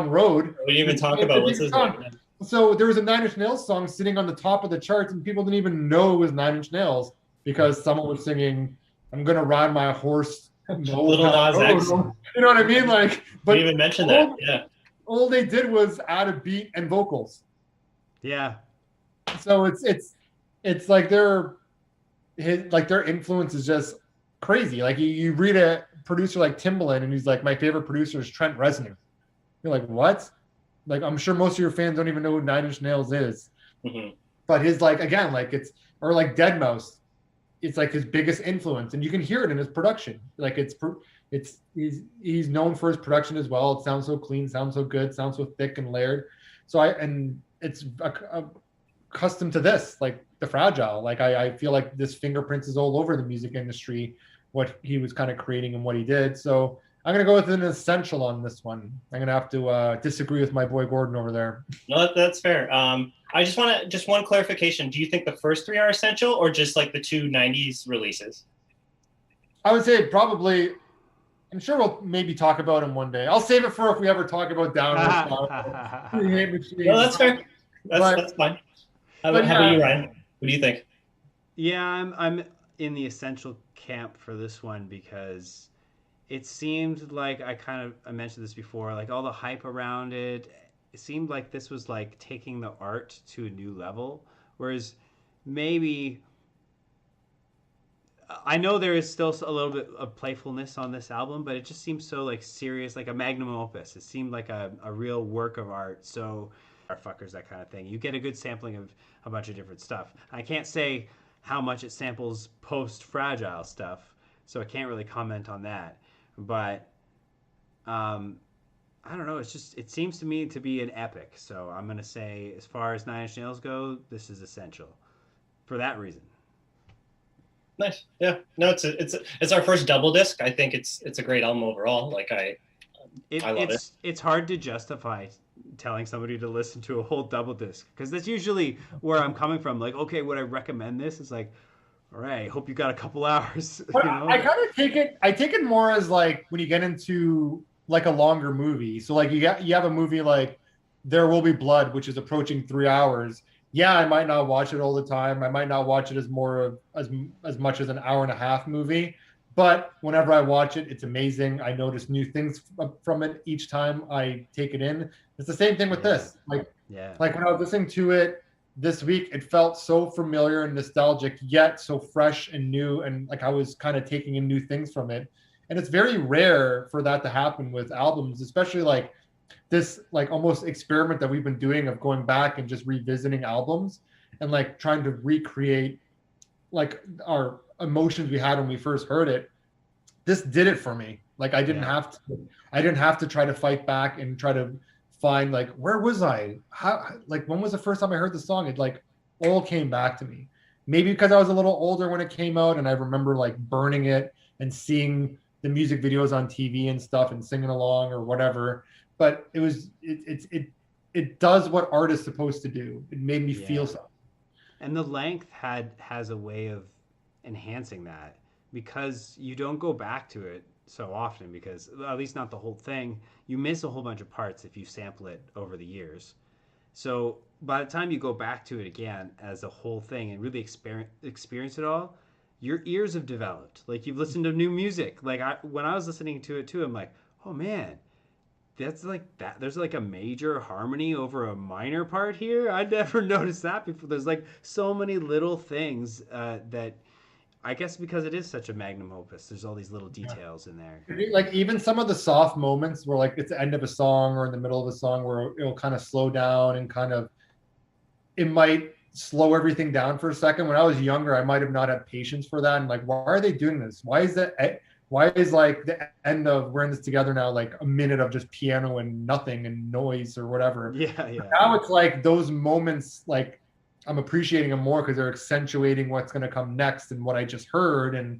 Road. We didn't even talk about what's his name. So there was a Nine Inch Nails song sitting on the top of the charts, and people didn't even know it was Nine Inch Nails because someone was singing, "I'm gonna ride my horse." Little Nas X. You know what I mean? Like, but you even mentioned that. Yeah. All they did was add a beat and vocals. Yeah. So it's like their influence is just crazy. Like you read a producer like Timbaland, and he's like, my favorite producer is Trent Reznor. You're like, what? Like, I'm sure most of your fans don't even know who Nine Inch Nails is. Mm-hmm. But his, like, again, like or like Deadmau5, it's like his biggest influence, and you can hear it in his production. Like he's known for his production as well. It sounds so clean, sounds so good, sounds so thick and layered. So it's accustomed to this, like the Fragile. Like I feel like this fingerprints is all over the music industry, what he was kind of creating and what he did. So I'm going to go with an essential on this one. I'm going to have to disagree with my boy Gordon over there. No, that's fair. I just one clarification. Do you think the first 3 are essential, or just like the 2 90s releases? I would say probably. I'm sure we'll maybe talk about him one day. I'll save it for if we ever talk about Downward. No, that's fair. That's fine. How about you, Ryan? What do you think? Yeah, I'm in the essential camp for this one because it seemed like I mentioned this before, like all the hype around it seemed like this was like taking the art to a new level, whereas maybe I know there is still a little bit of playfulness on this album, but it just seems so like serious, like a magnum opus. It seemed like a real work of art. So are fuckers, that kind of thing. You get a good sampling of a bunch of different stuff. I can't say how much it samples post-Fragile stuff, so I can't really comment on that. But I don't know. It seems to me to be an epic. So I'm gonna say, as far as Nine Inch Nails go, this is essential for that reason. Nice. Yeah. No, it's our first double disc. I think it's a great album overall. Like I love it. It's hard to justify telling somebody to listen to a whole double disc, because that's usually where I'm coming from. Like, okay, would I recommend this? It's like, all right, hope you got a couple hours. But you know? I kind of take it more as like when you get into like a longer movie. So like you have a movie like There Will Be Blood, which is approaching 3 hours. Yeah, I might not watch it all the time. I might not watch it as much as an hour and a half movie. But whenever I watch it, it's amazing. I notice new things from it each time I take it in. It's the same thing with this. Like when I was listening to it this week, it felt so familiar and nostalgic, yet so fresh and new. And like I was kind of taking in new things from it. And it's very rare for that to happen with albums, especially like this like almost experiment that we've been doing of going back and just revisiting albums and like trying to recreate like our emotions we had when we first heard it. This did it for me. Like I didn't have to try to fight back and try to find like, where was I? How, like, when was the first time I heard the song? It like all came back to me. maybe because I was a little older when it came out, and I remember like burning it and seeing the music videos on TV and stuff and singing along or whatever. But it does what art is supposed to do. It made me feel something. And the length has a way of enhancing that, because you don't go back to it so often, because at least not the whole thing. You miss a whole bunch of parts if you sample it over the years. So by the time you go back to it again as a whole thing and really experience it all, your ears have developed. Like, you've listened to new music. Like, when I was listening to it too, I'm like, oh man, that's like that. There's like a major harmony over a minor part here. I'd never noticed that before. There's like so many little things that, I guess because it is such a magnum opus, there's all these little details in there. Like even some of the soft moments where like it's the end of a song or in the middle of a song where it'll kind of slow down and kind of, it might slow everything down for a second. When I was younger, I might have not had patience for that. And like, why are they doing this? Why is like the end of We're in This Together now like a minute of just piano and nothing and noise or whatever? Yeah. But now it's like those moments, like I'm appreciating them more because they're accentuating what's going to come next and what I just heard and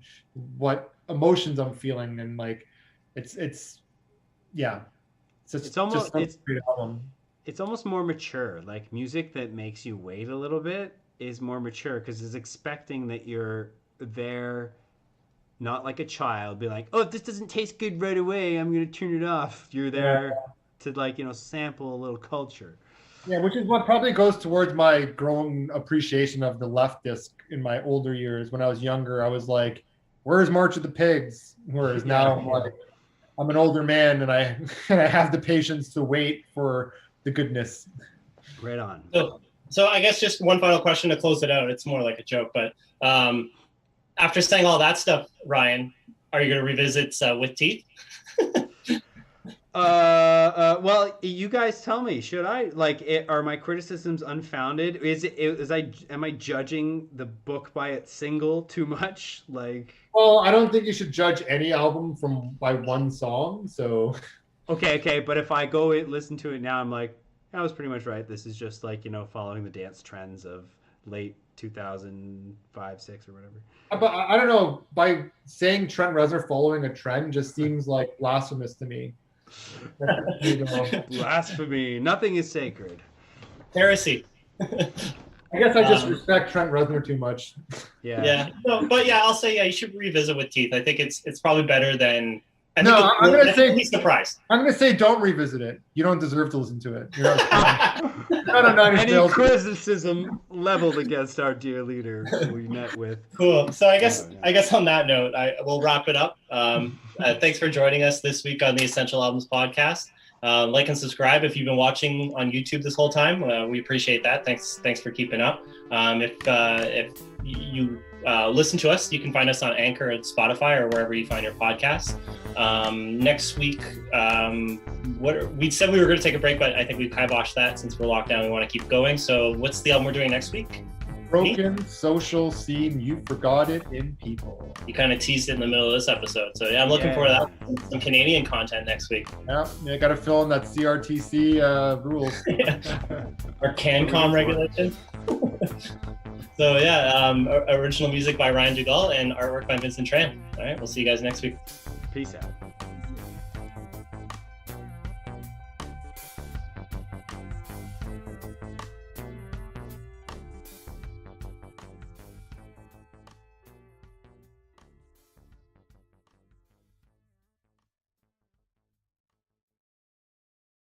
what emotions I'm feeling. And like, it's almost more mature. Like, music that makes you wait a little bit is more mature because it's expecting that you're there, not like a child, be like, oh, if this doesn't taste good right away, I'm going to turn it off. You're there to like, sample a little culture. Yeah, which is what probably goes towards my growing appreciation of the left disc in my older years. When I was younger, I was like, where's March of the Pigs? Whereas now I'm an older man and I have the patience to wait for the goodness. Right on. So I guess just one final question to close it out. It's more like a joke, but after saying all that stuff, Ryan, are you going to revisit With Teeth? Well, you guys tell me. Should I? Like, are my criticisms unfounded? Am I judging the book by its single too much? Like, well, I don't think you should judge any album by one song. So, okay, but if I go listen to it now, I'm like, I was pretty much right. This is just like, following the dance trends of late 2005, 6 or whatever. But I don't know. By saying Trent Reznor following a trend just seems like blasphemous to me. Blasphemy. Nothing is sacred. Heresy. I guess I just respect Trent Reznor too much. Yeah. No, but yeah, I'll say you should revisit With Teeth. I think it's probably better than. I'm gonna say be surprised. I'm gonna say don't revisit it. You don't deserve to listen to it. You're not any criticism leveled against our dear leader who we met with. Cool. So I guess on that note, we'll wrap it up. Thanks for joining us this week on the Essential Albums podcast. Like and subscribe if you've been watching on YouTube this whole time. We appreciate that. Thanks for keeping up. If you listen to us, you can find us on Anchor and Spotify or wherever you find your podcasts. Next week, we said we were going to take a break, but I think we kiboshed that since we're locked down. We want to keep going. So what's the album we're doing next week? Broken Social Scene, You Forgot It in People. You kind of teased it in the middle of this episode. So yeah, I'm looking forward to that. Some Canadian content next week. Yeah, got to fill in that CRTC rules. Our CanCom regulations. So yeah, original music by Ryan Dugal and artwork by Vincent Tran. All right, we'll see you guys next week. Peace out.